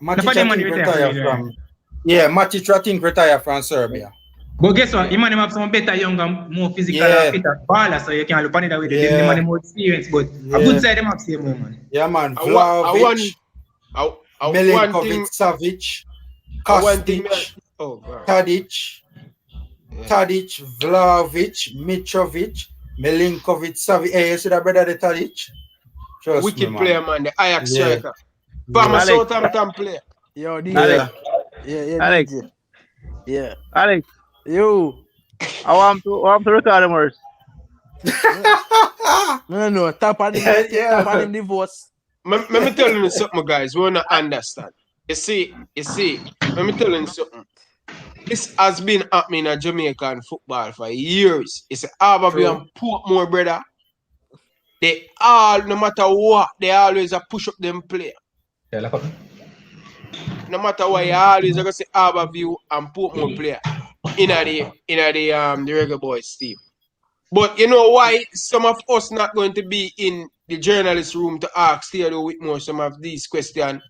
Matic retired from. Yeah, Matic, I think retired from Serbia. But guess what? Imani have some better, younger, more physical, fitter baller, so you can look on it with the more experience. But a good side, them have same man. Yeah, man. Vlahovic, Milinkovic, Savic, Kostic, Tadic, Vlahovic, Mitrovic, Milinkovic, Savic. Hey, you see that brother, the Tadic? Wicked player, man. The Ajax striker. Former Southampton player. Yo, Alex. Alex. Yeah. Alex. Yo. I want to record them words. No. Tap on him divorce. Let me tell you something, guys. We want to understand. You see, let me tell you something. This has been happening in Jamaican football for years. It's Aberville and Portmore, brother. They all, no matter what, they always push up them player. No matter what, you always going to see Aberville and Portmore player in the Reggae Boyz team. But you know why some of us not going to be in the journalist room to ask Theodore Whitmore some of these questions?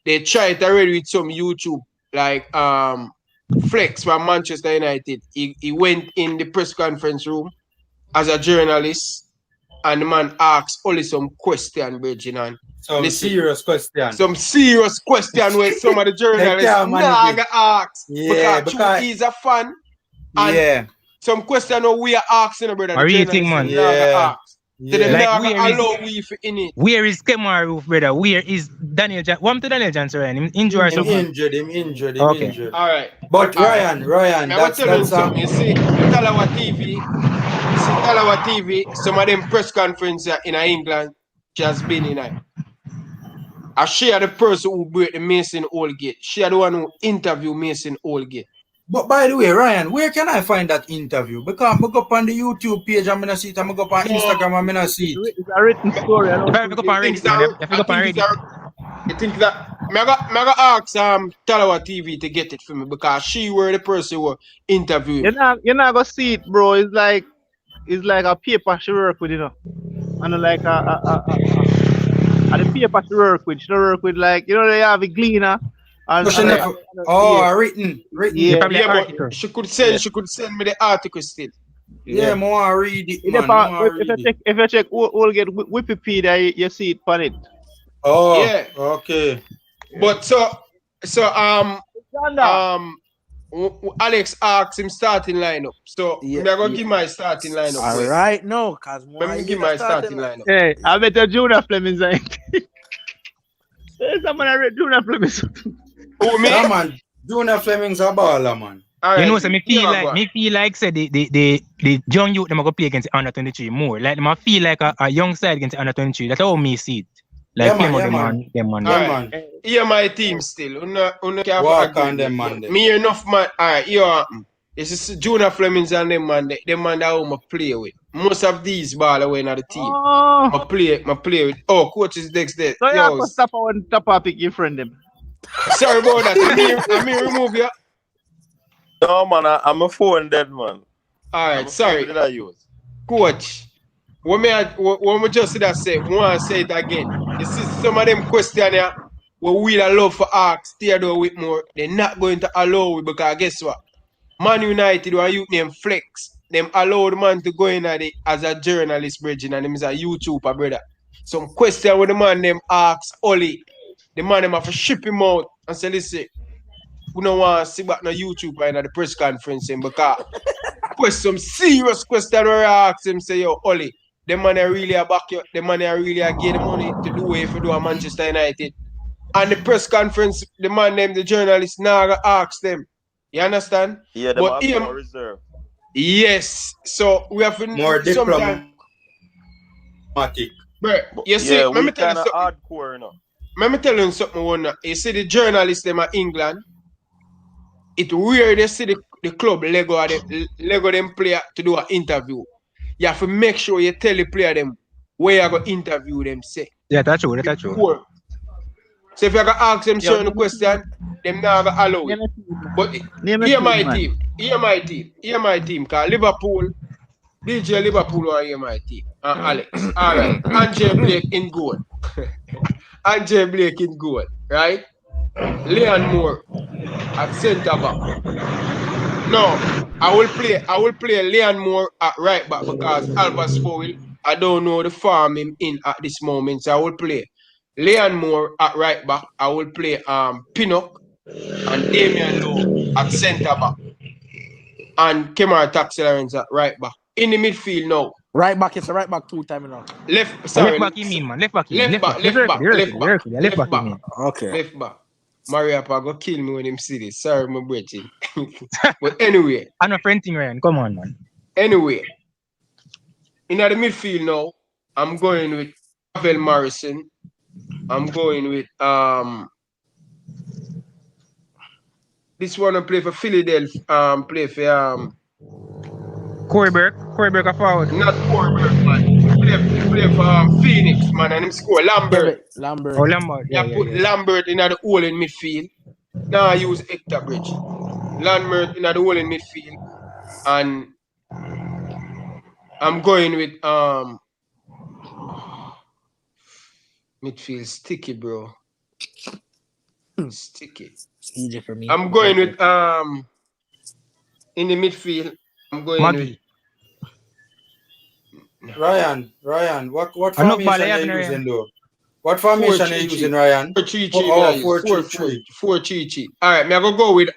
They tried already with some YouTube, like Flex from Manchester United. He went in the press conference room as a journalist, and the man asked only some question, Virgin. Serious question. Some serious question where some of the journalists ask. Yeah, because he's a fan. And some question we are asking, brother. What do you think, man? Where is Kemaru, brother? Where is Daniel Johnson? What to Daniel Johnson, Ryan? Him injured or something? Him injured. All right. But Ryan, that's something. You see, Talawa TV, some of them press conferences in England just been in it. I share the person who break the Mason Holgate. She the one who interview Mason Holgate. But by the way, Ryan, where can I find that interview? Because I go up on the YouTube page, I'm going to see it. I'm going to go up on Instagram, I'm going to see it. It's a written story. I think that I got ask Talawa TV to get it for me because she were the person who interviewed. You're not going to see it, bro. It's like a paper she work with, you know. And like the paper she work with, like, you know, they have a cleaner. Written. Yeah, but she could send me the article still. Yeah, more read it, If you check we'll get Wikipedia, you see it on it. Oh, yeah. Okay. But Alex asked him starting lineup. So I'm gonna give my starting lineup. All right, no, cause let me give my starting lineup. Hey, I bet the Junior Fleming's like. Someone read Junior Fleming's. Oh, me? Yeah, man. Junior Fleming's a baller, man. Right. You know, so me feel like say the young youth them go play against under 23 more. Like them feel like a young side against under 23. That's how me see it. Like man. Here my team still. Walk on them, man. Me enough man. Alright, this is Junior Flemings and them man. Them man that I play with. Most of these ball away in the team. I play with. Oh, coach is next there. So you have to stop on top pick your friend them. Sorry about that. Let me remove you. No man, I'm a phone dead man. Alright, sorry. What did I use? Coach. When me just say, I want to say it again. You see some of them questions here, what we love for ask Theodore Whitmore, they're not going to allow it because guess what? Man United or a youth named Flex them allow the man to go in as a journalist, bridging, and him is a YouTuber, brother. Some question with the man them asks Oli. The man them have to ship him out and say, listen, we don't want to see back no YouTuber in the press conference because some serious question where I ask him, say, yo, Oli, the man really a back you, the man really a get the money to do it if you do a Manchester United. And the press conference, the man them, the journalist, now ask them. You understand? Yeah, them have more reserve. Yes. So we have more diplomatic. But you see, let me tell you something. Hardcore, you know. Let me tell you something. You see the journalists them at England, it rare they see the club Lego them player to do an interview. You have to make sure you tell the player them where you go interview them, say. Yeah, that's true. That's true. So if you go ask them certain question, them now go allow it. But hear my team, cause Liverpool, DJ Liverpool are here my team. Alex. Alright. Andre Blake in goal. Andre Blake in goal, right? Leon Moore at centre back. No, I will play Leon Moore at right back because Albert Fowell, I don't know the form him in at this moment. So I will play Leon Moore at right back. I will play Pinnock and Damian Lowe at centre back. And Kemar Taxi-Lawrence at right back. In the midfield now. Right back, it's a right back 2 times now. Left back, you mean, man. Left back. Okay. Left back. Maria Pa go kill me when him see this. Sorry, my brethren. But anyway. I'm a friend thing, Ryan. Come on, man. Anyway. In the midfield now, I'm going with Pavel Morrison. I'm going with this one I play for Philadelphia. Play for Corey Burke a forward. Not Corey Burke, man. Play for Phoenix, man, and him score Lambert. Oh, Lambert. Yeah, put Lambert in the hole in midfield. Now I use Hector Bridge. Lambert in the hole in midfield. And I'm going with midfield sticky, bro. Sticky. It's easy for me. I'm going with in the midfield. I'm going Maggie. with Ryan, what formation are you using though? What formation are you using, Ryan? 4-3-3. 4-3-3. All right, me I go with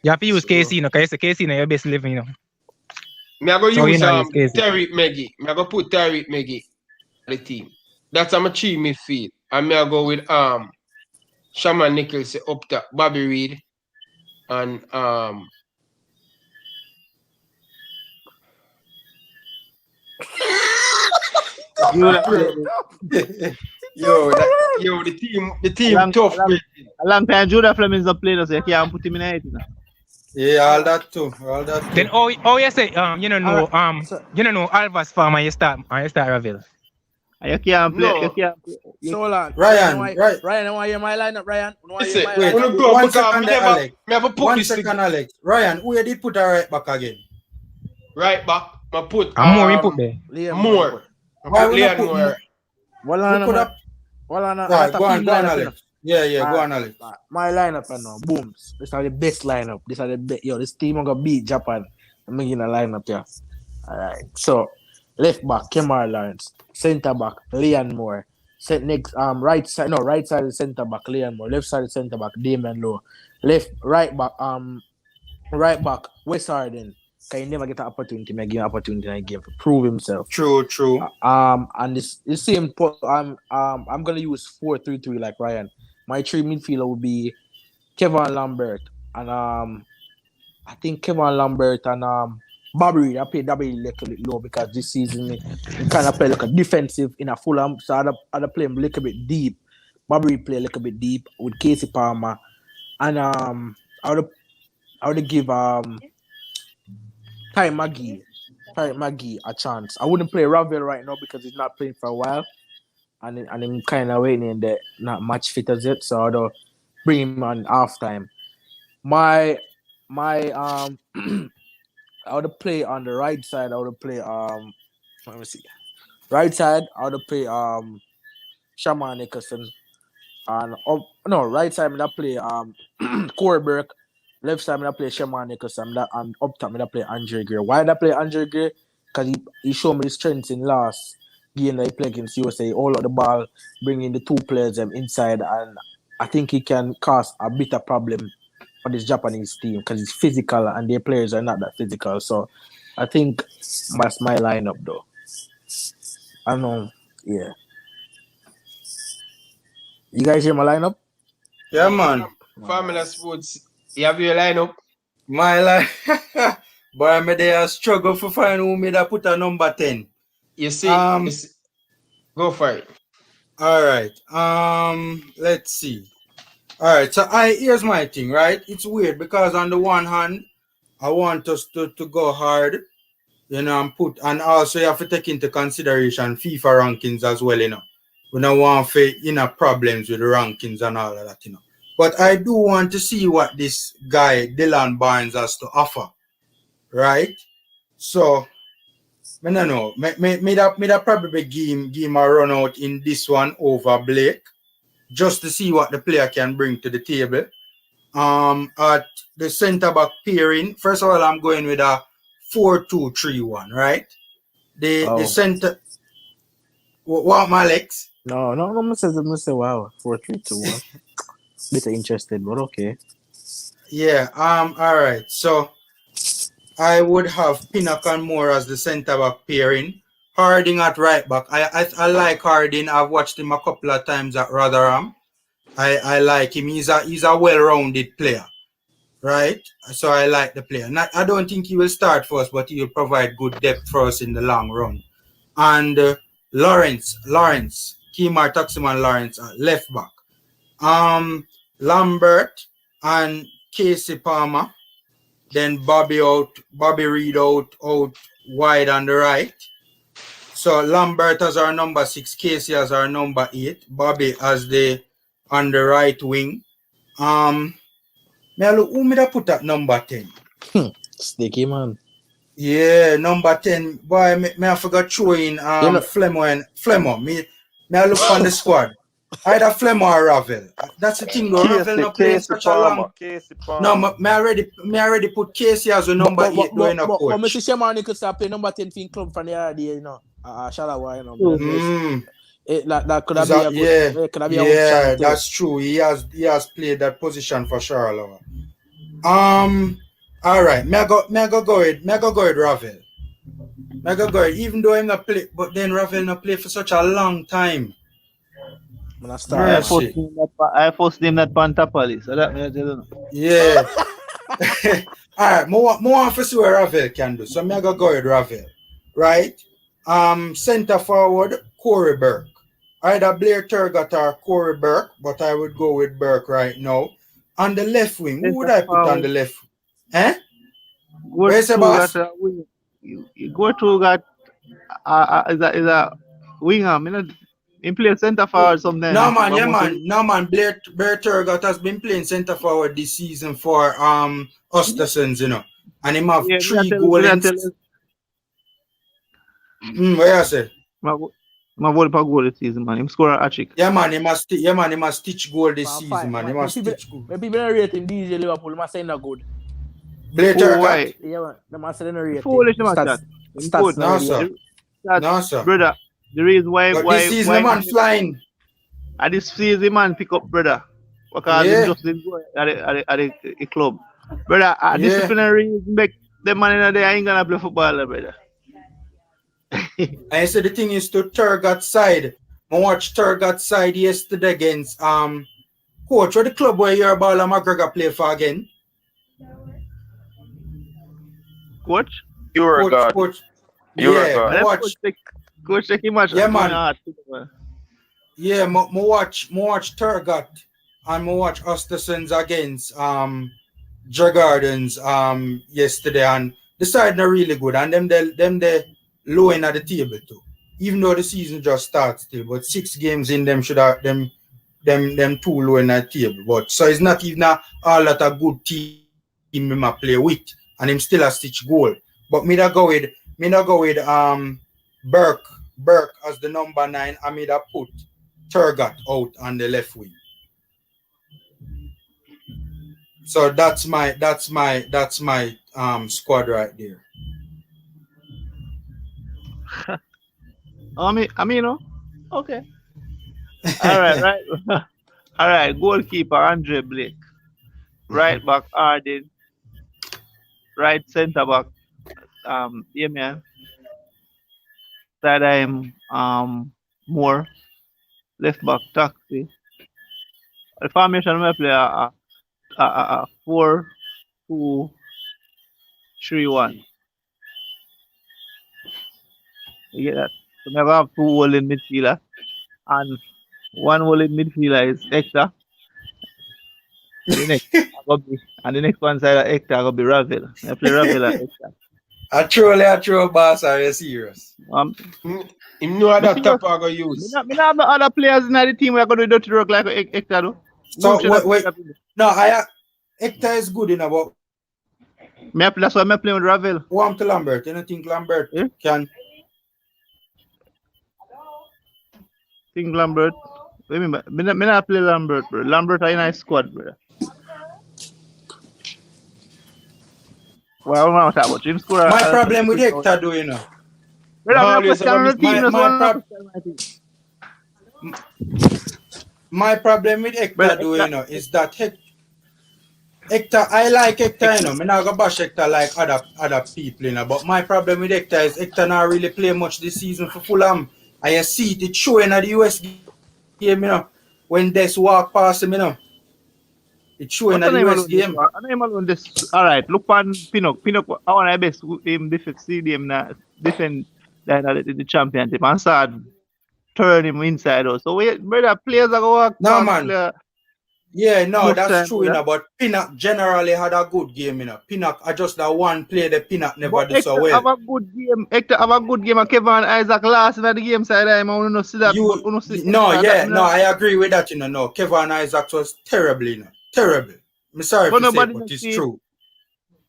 You have to use KC, no? Because KC, no, you're best living, you know. Me I go use Tariq Meggie. Me I go put Tariq Meggie on the team. That's my 3 midfield. And me I go with Shaman Nichols up top, Bobby Reed, and the team tough. A long time Judah Fleming's a player, so you can't put him in it. Yeah, all that too. Then you say you know Alvar's farmer you start Ravel. You can't play. You can't play. So long. Ryan, Ryan, I want to hear my lineup, Ryan. Wait, 1 second, Alex. Alex. Ryan, who did put a right back again? Right back. I put more input there. More. Why would I put more? Go on, Alex. Yeah, go on, Alex. My lineup now, boom. This are the best lineup. This team are gonna beat Japan. I'm making a lineup, yeah. Alright. So left back, Kemar Lawrence. Centre back, Leon Moore. Right side is centre back, Leon Moore. Left side is centre back, Damian Lowe. Right back, Wes Harden. Can you never get an opportunity? I give him an opportunity in a game to prove himself. True. And this same I'm gonna use 4-3-3 like Ryan. My 3 midfielder would be Kevin Lambert and I think Kevin Lambert and Bobby Reed. I played Bobby Reed a little bit low because this season he kind of play like a defensive in a Fulham, so I'd play him a little bit deep. Bobby Reed play a little bit deep with Casey Palmer, and I would give Ty Maggie a chance. I wouldn't play Ravel right now because he's not playing for a while, and I'm kind of waiting in the not match fit as yet, so I'd bring him on half time. My I would play on the right side. I would play let me see. Right side, I would play Shaman Nicholson. And right side I play Corey Burke. Left side I play Shaman Nicholson. And up top I play Andre Gray. Why did I play Andre Gray? Because he showed me the strengths in last game that he played against USA. All of the ball, bringing the two players inside, and I think he can cause a bit of problem for this Japanese team because he's physical and their players are not that physical. So I think that's my lineup though. I don't know. Yeah. You guys hear my lineup? Yeah, man. Formula Sports, you have your lineup? My line. Boy, me there struggle to find who me that put a number 10. You see, go for it. All right. Let's see. All right. So here's my thing, right? It's weird because on the one hand, I want us to go hard, and also you have to take into consideration FIFA rankings as well, We don't want to problems with the rankings and all of that, But I do want to see what this guy Dylan Barnes has to offer, right? So, I don't know. Me that probably give him a run out in this one over Blake, just to see what the player can bring to the table. At the centre back pairing, first of all, I'm going with a 4-2-3-1, right? The center. What, Malex? No. I'm say wow, 4-3-2-1. Bit interested, but okay. Yeah. All right. So I would have Pinnock and Moore as the centre back pairing. Harding at right back. I like Harding. I've watched him a couple of times at Rotherham. I like him. He's a well-rounded player, right? So I like the player. I don't think he will start for us, but he will provide good depth for us in the long run. And Lawrence, Kemar Taximan Lawrence at left back. Lambert and Casey Palmer. Then Bobby Reed out wide on the right. So Lambert as our number 6, Casey as our number 8, Bobby as on the right wing. Who me da put at number 10? Sticky man. Yeah, number 10. Boy, me I forgot showing Flemo. Me I look on the squad. Either Flemo or Ravel. That's the thing though. Ravel not playing such a long. No, me already put Casey as a number 8 doing a coach. But Mr. Shaman Nicholson play number 10 for club from the other day, Shalawa, That could have been a good, could have been a that's true. He has played that position for Charlotte. All right. Me I go with Ravel. Even though I'm not play, but then Ravel not play for such a long time. I first name that Pantapali, so that me I tell you. Yeah. All right. More want to see what Ravel can do. So me I go with Ravel. Right? Centre forward, Corey Burke. Either Blair Turgott or Corey Burke, but I would go with Burke right now. On the left wing, who would I put on the left? Where's the boss? Go to got is a winger. He play centre forward sometimes. No man. Blair Turgott has been playing centre forward this season for Östersund, and he have 3 goals. What you say? My goal per goal this season, man. He score a hat-trick. Yeah, man. He must stitch goal this season, man. He must stitch goal. When people don't rate him, DJ Liverpool, they must say not good. Blair Turgott? Yeah, man. They must say not rate him. Foolish, man. No, sir. Brother, the reason why this season, the man flying. At this season, man pick up, brother. Because he just didn't go at the club. Brother, disciplinary make the man in there ain't gonna play football, brother. I said the thing is to Turgott's side. I watched Turgott's side yesterday against coach. What the club where your ball and McGregor play for again? Coach? Coach. Yeah, watch. Coach take him match. Yeah, man. Yeah, I watch Turgott and I watch Östersund against Djurgårdens yesterday, and the side not really good, and them they low in at the table too. Even though the season just starts still, but 6 games in them should have them too low in the table. But so it's not even all that a good team him a play with, and him still a stitch goal. But me not go with Burke as the number 9, and me that put Turgot out on the left wing. So that's my squad right there. I mean, you know, okay. All right. All right. Goalkeeper Andre Blake. Right back Arden. Right centre back yeah, man. That I'm Moore. Left back Taxi. The formation we play a 4-2-3-1. You get that? So we have 2 hole in midfielder and 1 hole in midfielder is Hector. The next and the next one side of Hector gonna be Ravel. I play Ravel and Hector. I throw boss, are you serious? Him know that top I go use. Me not have no other players in the team who are gonna do dirty work like Hector do. So wait. No, Hector is good enough, but That's why I'm playing with Ravel. who am to Lambert? You don't think Lambert can? Think Lambert. Wait a minute. Me not play Lambert, bro. Lambert are in a squad, bro. Well, I don't know what that about. Jim score. My problem with Hector, do you know? My problem with Hector, do you know, is that Hector, I like Hector, you know. I'm not going to bash Hector like other people, you know. But my problem with Hector is Hector not really play much this season for Fulham. And you see it showing at the US game, you know. When Des walk past him, you know. It's showing at the US game. I know him this. All right, look on Pinnock. Pinnock, I want to best him defend the championship and start turn him inside out. So brother, players are going to no, man. Yeah, no, that's true, you know, but Pinnock generally had a good game, you know. Pinnock, I just that one play that Pinnock never did so well. Have a good game. Hector have a good game and Kevin Isaac last in the game side. I want to see that. I agree with that, you know. No, Kevin Isaac was terrible, you know. Terrible. I'm sorry to say, but it's true.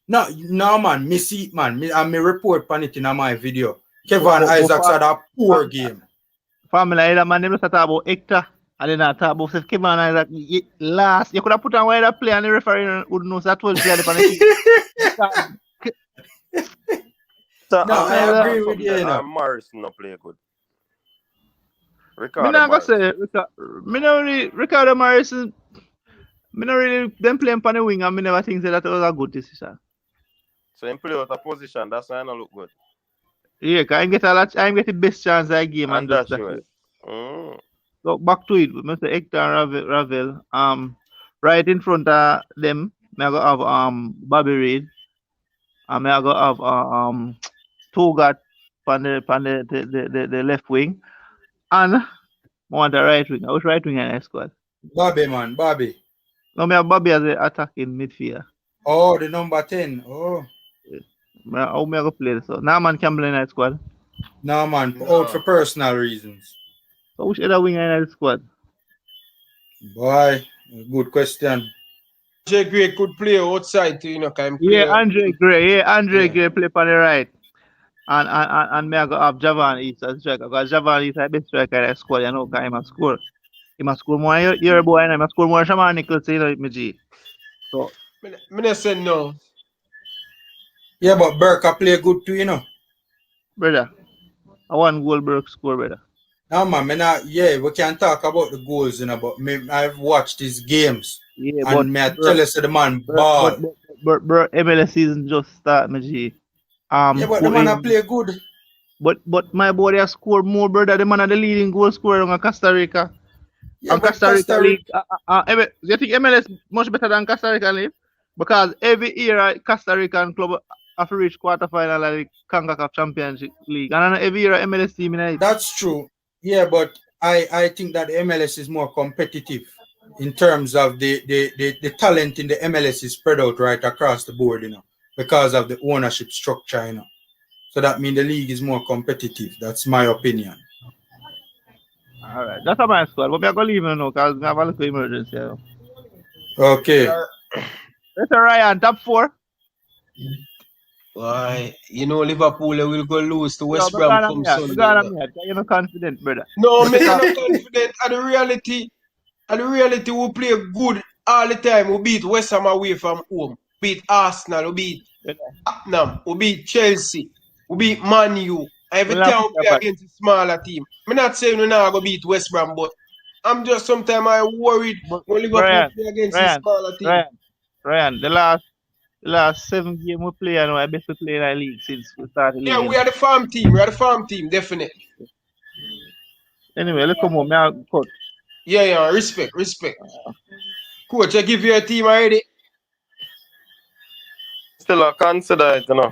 No, man, me see it, man. I report on it in my video. Kevin Isaac had a poor game. Family, that man, they talk about Hector. And then I talk about Kevin Isaac last. You could have put on where that play and the referee would know that was played upon the So, no, I agree with you, you know. Morrison not play good. Ricardo Morrison. Me not really them playing on the wing and me never think that was a good decision. So him play out of position, that's why I don't look good. Yeah, cause I get the best chance of the game and that's just right. So back to it, Mr. Hector and Ravel. Right in front of them, I go have Bobby Reid. And I go have Togat on the left wing. And I want the right wing. I was right wing in the squad. Bobby, man, Bobby. No, me have Bobby as an attacking midfielder. Oh, the number 10. Oh. How me I go play this? So now man can play in that squad. No, man, out for personal reasons. So which other winger in that squad? Boy, good question. Andre Gray could play outside too, you know. Andre Gray play on the right. And me I go have Javan East as striker. Because Javan East is the best striker in that squad, you know, because he must score. He must score more your boy and he must score more Shaman Nichols, you know, G. So Me not say no. Yeah, but Burke play good too, you know. Brother, I want goal Burke score, brother. No, man, we can talk about the goals, you know, but I've watched his games. Yeah, and I tell you, so the man ball. But MLS season just start, my G. Yeah, but the man play good. But my boy has scored more, brother. The man are the leading goal scorer in Costa Rica. Yeah, and Costa Rica League. You think MLS much better than Costa Rica League? Because every year Costa Rican club have to reach quarterfinal of the CONCACAF Championship League. And every year MLS team in it. That's true. Yeah, but I think that the MLS is more competitive in terms of the talent in the MLS is spread out right across the board, you know, because of the ownership structure, you know. So that means the league is more competitive. That's my opinion. All right, that's my squad. But I'm going to leave now because I have a little emergency. Okay. That's Ryan, top 4. Why? You know Liverpool will go lose to Yo, West me Brom gonna come me out. Me Sunday. gonna No? me out. You're not confident, brother. No, me Because not confident. And the reality we play good all the time. We beat West Ham away from home. Beat Arsenal, we beat Tottenham, we beat Chelsea, we beat Man U. Every we're not time pick we up play at against a smaller team. I'm not saying we're not going to beat West Brom, but I'm just sometimes I worried but when Liverpool Brian, play against a Brian, smaller team. Brian, the last 7 games we play and I best we play in the league since we started the league. Yeah, we are the farm team. We are the farm team, definitely. Anyway, let's come on, me out cut. Yeah, respect. Coach, I give you a team already. Still a consider it, you know.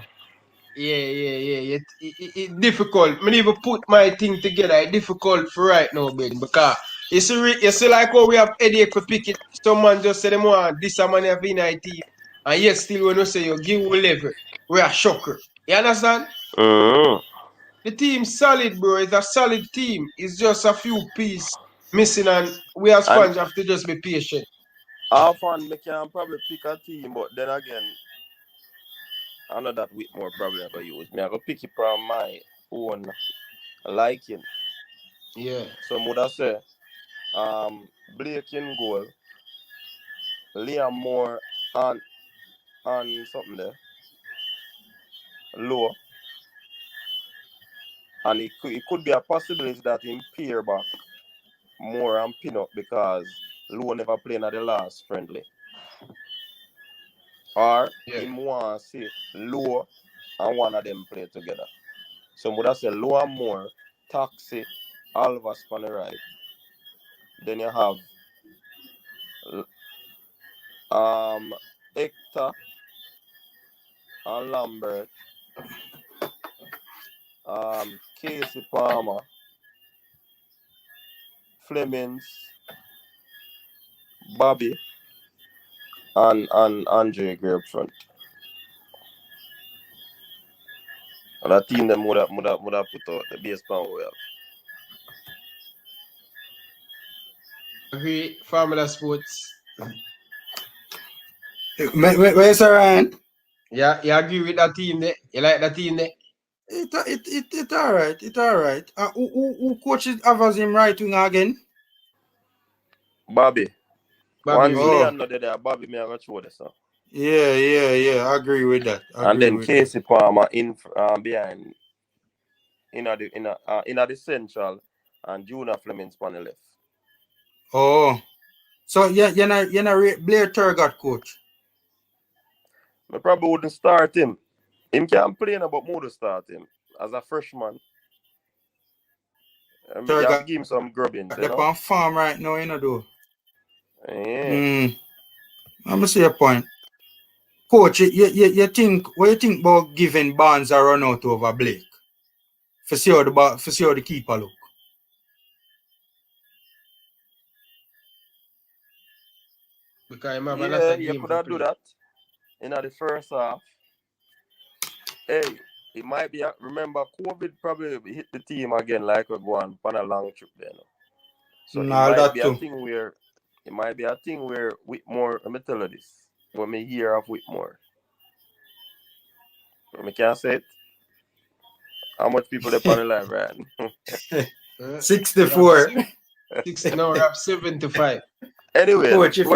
Yeah. It's difficult. Me even put my thing together. It's difficult for right now, Ben, because you see like how we have headache for picking. Some man just say them want this a man have in our team. And yet still when you say you give we level, we are shocker. You understand? Mm-hmm. The team solid, bro. It's a solid team. It's just a few pieces missing and we as And fans have to just be patient. often me can probably pick a team, but then again, I know that Whitmore probably gonna use. Me I go pick it from my own liking. Yeah. So would say Blake in goal, Liam Moore on something there, low. And it could be a possibility that him pair back more and pin up because Low never played at the last friendly. Or him want to see Low and one of them play together. So would I say Low and Moore, Taxi, Alvas on the right. Then you have Hector and Lambert, Casey Palmer, Flemings, Bobby, and Andre Gray front. And that team them would have put out the base plan we have. Agree, Formula Sports. Where's Ryan? Yeah, you agree with that team there? You like that team there? It all right. It all right. Who coaches Avaz him right wing again? Bobby. Bobby Once Leon not there, Bobby me I got show this. Yeah. I agree with that. And then Casey Palmer in behind in the central and Juna Flemings on the left. Oh. So you're not Blair Turgot coach. I probably wouldn't start him. Him can't play now, but more to start him as a freshman. You have to give him some grubbings, you They're know? on farm right now, you know, though. Yeah. I'm gonna say a point. Coach, you think what you think about giving Barnes a run out over Blake? For see how the keeper look. Because you could have do that in the first half. Hey, it might be remember COVID probably hit the team again like we're going on a long trip there. No? So it might be a thing where Whitmore, let me tell you this. When me hear of Whitmore. I can't say it. How much people they on the live right? 64. No, we have 75. Anyway, coach, if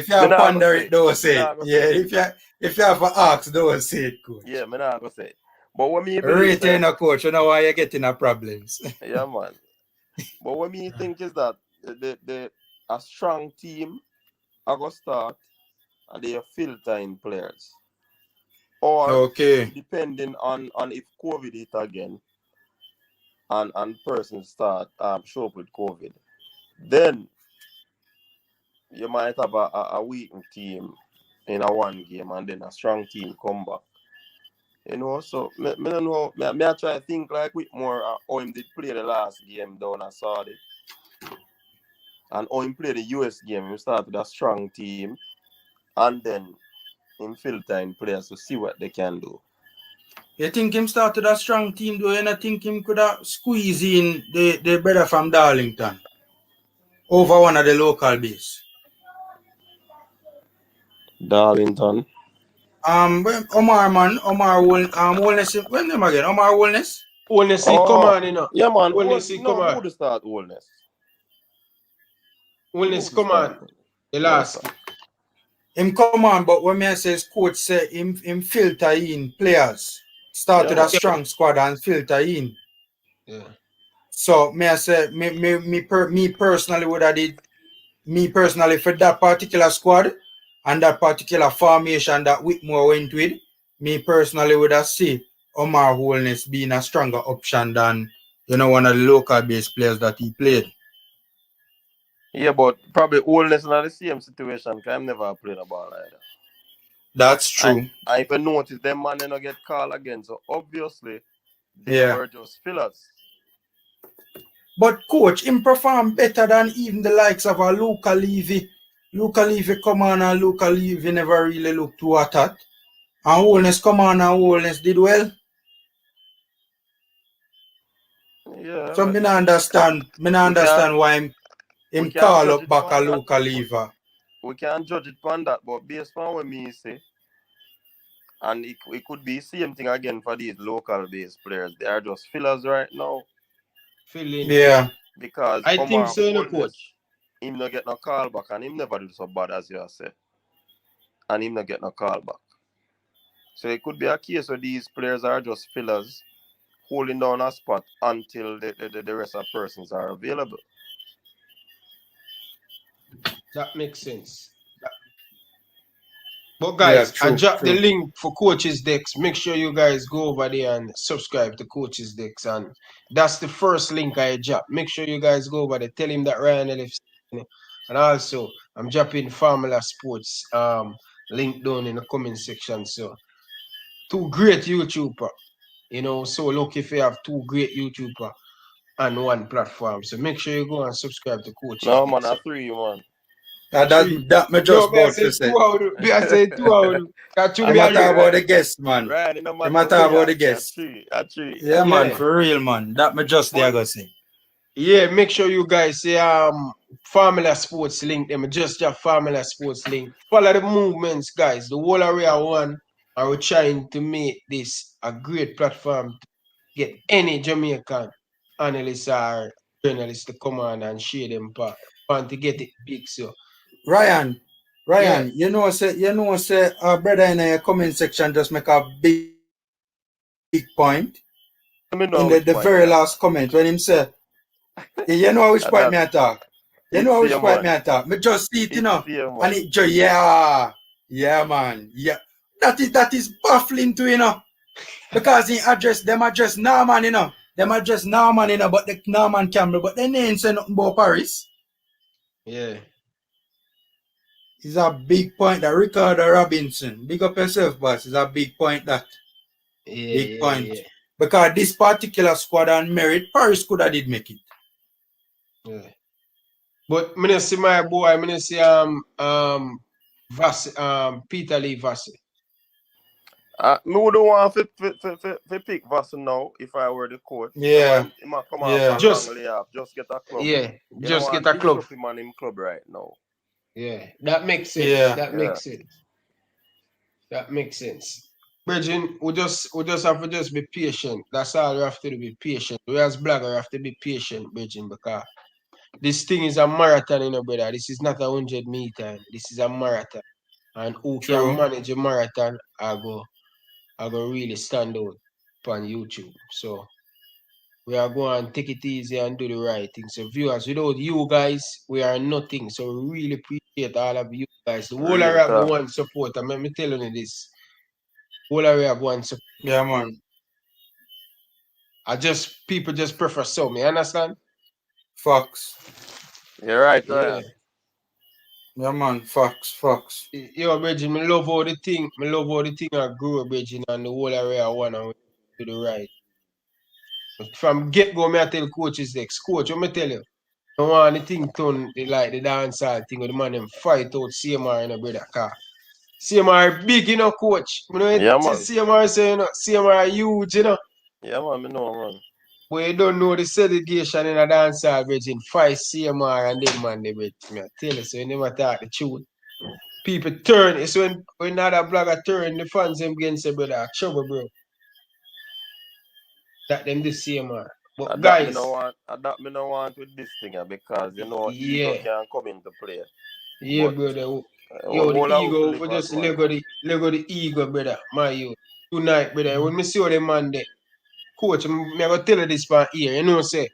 you have ponder it, don't say it. Yeah, if you have an ask, don't say it, coach. Yeah, me not gonna say it. But when me retain a coach, you know why you're getting a problems. Yeah, man. But what me think is that a strong team are gonna start and they are filtering players. Or depending on if COVID hit again and person start show up with COVID, then you might have a weakened team in a one game and then a strong team come back. You know, so me don't know. Me I try to think like Whitmore how him did play the last game down at Saudi. And how him play the US game, he started a strong team and then him filtering players to see what they can do. You think him started a strong team though? You don't think him could have squeezed in the brother from Darlington over one of the local base? Darlington? Omar man, Wellness. When them again? Omar Wellness. Wellness, he come on, you know. Yeah, man. Wellness, he come on. Who the start Wellness? Wellness, come on. The last. Him come on, but when me says coach say him filter in players. Start with a strong squad and filter in. Yeah. So me I say me personally would have did me personally for that particular squad and that particular formation that Whitmore went with, me personally would have see Omar Wellness being a stronger option than one of the local based players that he played. Yeah, but probably Wellness not the same situation because I'm never played a ball either. That's true. I if you notice them man they not get called again, so obviously they were just fillers. But coach, him perform better than even the likes of a Luca Levy. Luca Levy come on and Luca Levy never really looked too attacked. And Wellness come on and Wellness did well. Yeah. So me not understand why him call up back a Luca Levy. We can't judge it on that, but based on what me say, and it could be same thing again for these local based players. They are just fillers right now. Filling. Yeah. Because I think so, no coach. Him not get no call back and him never do so bad as you have said. And him not get no call back. So it could be a case where these players are just fillers holding down a spot until the rest of persons are available. That makes sense. But guys, I drop the link for Coaches Decks. Make sure you guys go over there and subscribe to Coaches Decks. And that's the first link I drop. Make sure you guys go over there. Tell him that Ryan LFC. And also, I'm dropping Formula Sports link down in the comment section. So, two great YouTubers. So look if you have two great YouTubers on one platform. So make sure you go and subscribe to Coaches No, Decks. man, I 3, man. That me just about to say. I say 2 hours. I'm not talking about the guest, man. Right, I'm not talking about the guest. Yeah, man, for real, man. That me just there go say. Yeah, make sure you guys say Formula Sports link. Them just have Formula Sports link. Follow the movements, guys. The whole area one are trying to make this a great platform to get any Jamaican analysts or journalists to come on and share them part. Want to get it big, so. Ryan, yeah. you know, our brother in the comment section just make a big point. In the very last comment when him say, you know which point me attack. You know which point me attack. Me just see it, and it just yeah, man, yeah. That is baffling to because he address Norman, Them address Norman, but the Norman Campbell, but they ain't say nothing about Paris. Yeah. It's a big point that Ricardo Robinson. Big up yourself, boss. It's a big point that. Big point. Yeah. Because this particular squad on merit, Paris could have did make it. Yeah. But I don't see my boy, I don't see Peter Lee Vassy. I would want to pick Vassy now if I were the coach. Yeah. He might come out just get a club. Yeah, just get a club. Him on him club right now. Yeah, that makes sense. Yeah. That makes sense. That makes sense. Bridging, we just have to just be patient. That's all we have to do, be patient. We as blogger have to be patient, Bridging, because this thing is a marathon, brother. This is not a 100-meter. This is a marathon. And who can manage a marathon, I go really stand out on YouTube. So we are going to take it easy and do the right thing. So viewers, without you guys, we are nothing. So we really appreciate all of you guys. The whole area go and support. And let me tell you this. Whole area go and support. Yeah, man. People just prefer some, you understand? Facts. You're right, yeah. Yeah, man, facts. Yo, Bridget, me love all the thing I grew, Bridget, and the whole area one and to the right. From get-go, I tell coaches next. Coach, what me tell you? I want the thing done, like the dancehall thing with the man them fight out CMR in a brother car. CMR big, coach. CMR say, CMR huge, Yeah, man, I know, man. But you don't know the segregation in a dancehall, Bridget. Fight CMR and them man, they I tell you, so you never talk the truth. people turn. It's when another blogger turn the fans them against the brother. Trouble, bro. That them the same man. But guys, That me no want with this thing because you know ego yeah. can come into play. Yeah, But brother. Yo, the ego, we just Lego the ego, brother. My you. Tonight, brother. When me see how the man there, coach, me I go tell you this part here. You know, say,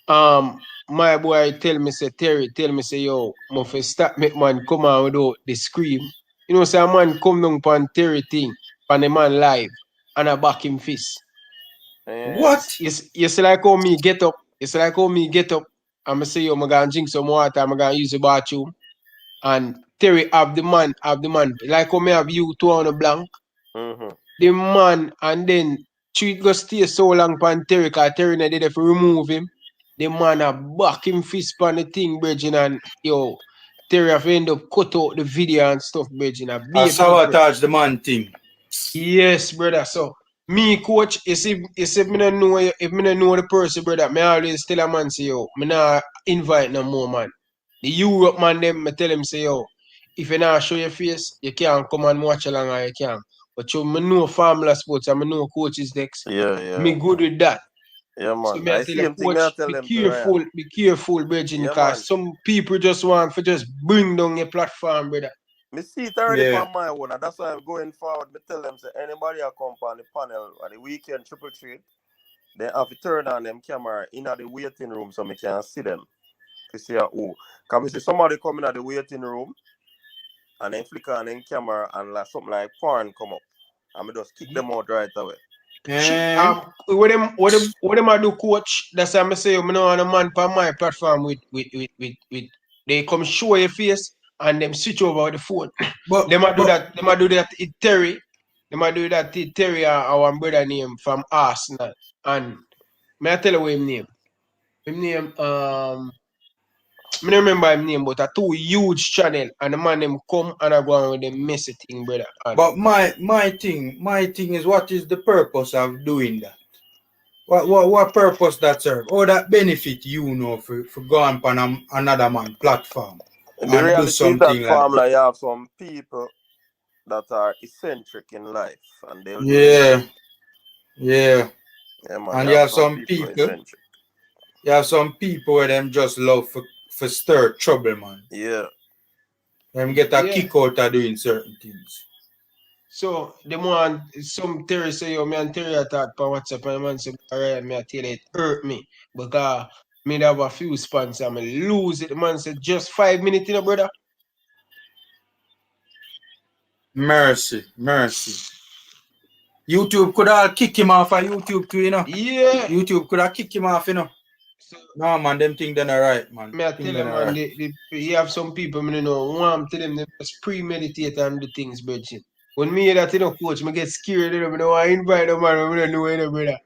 my boy tell me, say, Terry, tell me, say, yo, Muffy, stop make man come on without the scream. You know, say, a man come down pan Terry thing, pan the man live, and I back him fist. What? You see like how me get up. You see like how me get up. I'm say, yo, I'm going to drink some water. I'm going to use the bathroom. And Terry have the man. Like how me have you two on the blank. The man, and then treat go stay so long pan Terry, because Terry not did if remove him. The man a back him fist pan the thing, Bridging, and yo, Terry have end up cut out the video and stuff, Bridging. I sabotage the man thing. Yes, brother. So me, coach, if me not know if me not know the person, brother, me always tell a man say, yo, me not invite no more, man. The Europe man them, me tell them say, yo, if you not show your face, you can't come and watch along or you can. But you me know Formula Sports and me know coaches next. Yeah. Me good with that. Yeah, man. So me I tell the thing I coach, tell them to Ryan. be careful, Bridging, because some people just want to just bring down your platform, brother. Me see it already from my own, and that's why I'm going forward. Me tell them, say anybody who come on the panel at the weekend triple treat, they have to turn on them camera in the waiting room so me can see them. To see who. Because me see somebody coming at the waiting room and then flick on them camera and like something like porn come up. And me just kick them out right away. What them I do, coach? That's why I say you know on a man on my platform with they come show your face and them switch over the phone. But them I do that it Terry. Them I do that it Terry our brother name from Arsenal. And may I tell you what his name? His name I don't remember his name, but a two huge channel and the man them come and I go on with them messy thing, brother. And but my thing is, what is the purpose of doing that? What purpose that serve? Or that benefit you know for going on another man platform and the reality do something is that formula, you have some people that are eccentric in life and they'll yeah, man, and you have some people you have some people where them just love for stir trouble, man. Yeah. Them get a kick out of doing certain things. So the man, some Terry say, yo, me and Terry attack on WhatsApp, and the man say, alright, me I tell you, it hurt me. Because me have a few sponsors, and me lose it. The man said, just 5 minutes, you know, brother. Mercy. YouTube could have kicked him off of YouTube too, you know. Yeah. YouTube could have kicked him off, you know. So, no, man, them things done alright, man. Me I tell you, man, you have some people, me know, want to them, they just premeditate and do things, Bridget. When me hear that, you know, coach, me get scared, you know, I don't want to invite them, man, I don't know, you know, brother.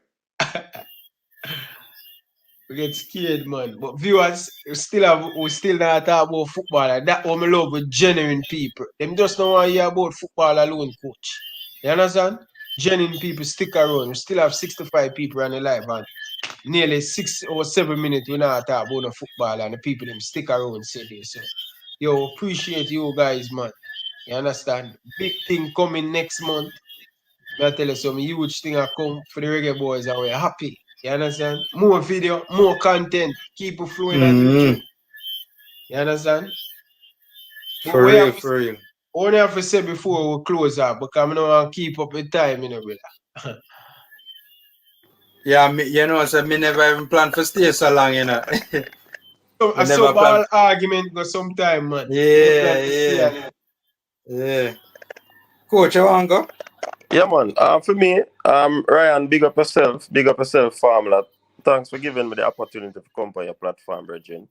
We get scared, man. But viewers, we still not talk about football. That what I love with genuine people. Them just don't want to hear about football alone, coach. You understand? Genuine people stick around. We still have 65 people on the live, and nearly 6 or 7 minutes we not talk about the football, and the people them stick around say this. So, yo, appreciate you guys, man. You understand? Big thing coming next month. I tell you some huge thing I come for the Reggae Boyz, and we're happy. You understand? More video, more content, keep it flowing on YouTube. You understand? For real. Only have to say before we close up, because I don't want to keep up with time, you know, brother. Yeah, you know, so me never even plan for stay so long, you know. A football argument go sometime, man. Yeah. Coach, you want to go? Yeah, man. For me, Ryan, big up yourself, Formula. Thanks for giving me the opportunity to come on your platform, Bridging.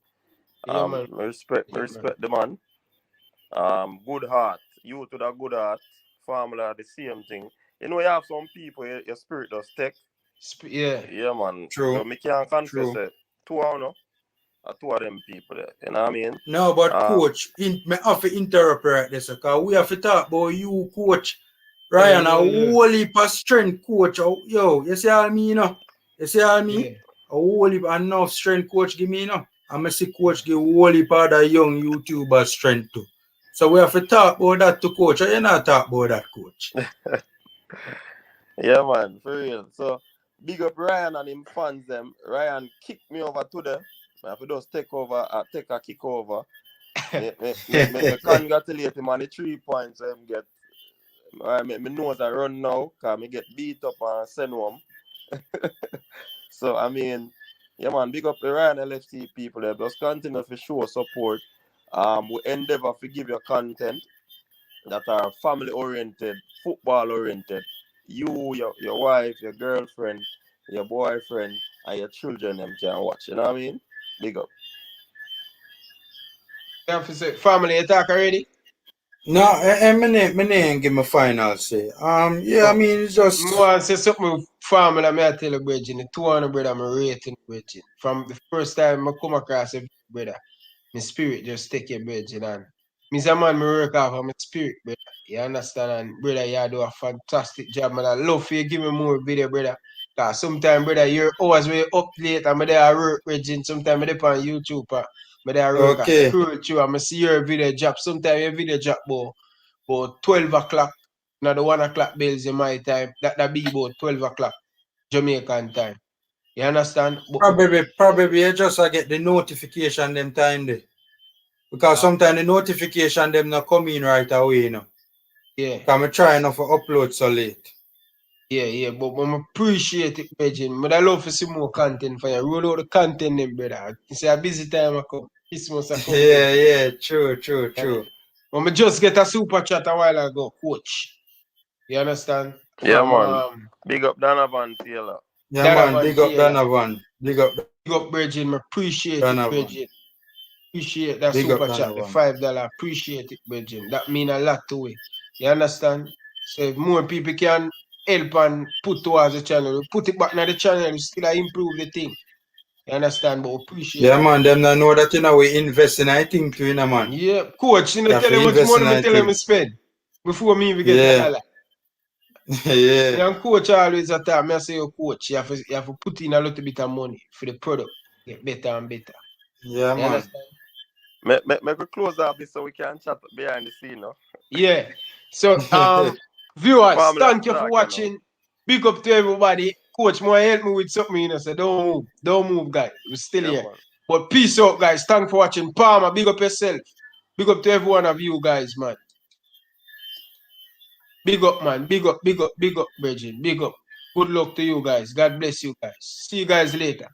Respect the man. Good heart. You with a good heart. Formula, the same thing. You know, you have some people, your spirit does take. Yeah, man. True. So me can't confess it. Two of them people there. You know what I mean? No, but coach, me have to interrupt right there, because we have to talk about you, coach. Ryan, a whole heap of strength, coach. Yo, you see what I mean, you know? You see what I mean? A whole heap enough strength, coach, give me, you know? I'm going to see coach give a whole heap of the young YouTuber strength too. So we have to talk about that to coach. Or you not talk about that, coach? Yeah, man, for real. So, big up Ryan and him fans them. Ryan kicked me over today. I have to just take a kick over. Me congratulate him on the 3 points him get. Me knows I run now, because me get beat up and send home. So, I mean, yeah, man, big up the Ryan LFC people there. Just continue to show support. We endeavor to give you content that are family oriented, football oriented. You, your wife, your girlfriend, your boyfriend, and your children them can watch. You know what I mean? Big up. You have to say, family attack already? No, my name give me final say. Yeah, I mean, it's just... I want to say something with family, I tell you, Bridget. The 200 brother, I'm rating Bridget. From the first time I come across a brother, my spirit just take your Bridget. And me say, man, me work off of my spirit, brother. You understand? And brother, you do a fantastic job, man. I love for you give me more video, brother. Because sometimes, brother, you're always way up late and I there work, Bridget. Sometimes I on YouTube, I there work, I scroll through and I see your video drop. Sometimes your video drop, about 12 o'clock. Now the 1 o'clock bells in my time. That be about 12 o'clock Jamaican time. You understand? Probably you just get the notification them time there. Because sometimes the notification them not come in right away, you know. Yeah. Because I'm trying to upload so late. Yeah, but I appreciate it, Regine. But I love to see more content for you. Roll out the content them, brother. It's a busy time I come. Christmas I come. Yeah, true. I just get a super chat a while ago, coach. You understand? Yeah, man. Big up Donovan Taylor. Yeah, man. Big up Donovan. Big up Bridget. I appreciate it, Bridget. Appreciate that big super chat, the $5. Appreciate it, Bridget. That mean a lot to it. You understand? So if more people can help and put towards the channel, put it back in the channel, we still improve the thing. You understand? But we appreciate it. Yeah, man, them not know that, you know, we invest in I think too, you know, man. Yeah, coach, you know, tell him how much money I tell him to spend before me even get a dollar. Yeah. And coach always at time, I say, coach, you have to put in a little bit of money for the product, get better and better. Yeah, you man. Understand? Make we close up this so we can chat behind the scene, no? Yeah. So, viewers, thank you for watching. Big up to everybody. Coach, more help me with something, you know. So don't move, guys. We're still here. Man. But peace out, guys. Thanks for watching. Palmer, big up yourself. Big up to every one of you guys, man. Big up, man. Big up, Bridget. Big up. Good luck to you guys. God bless you guys. See you guys later.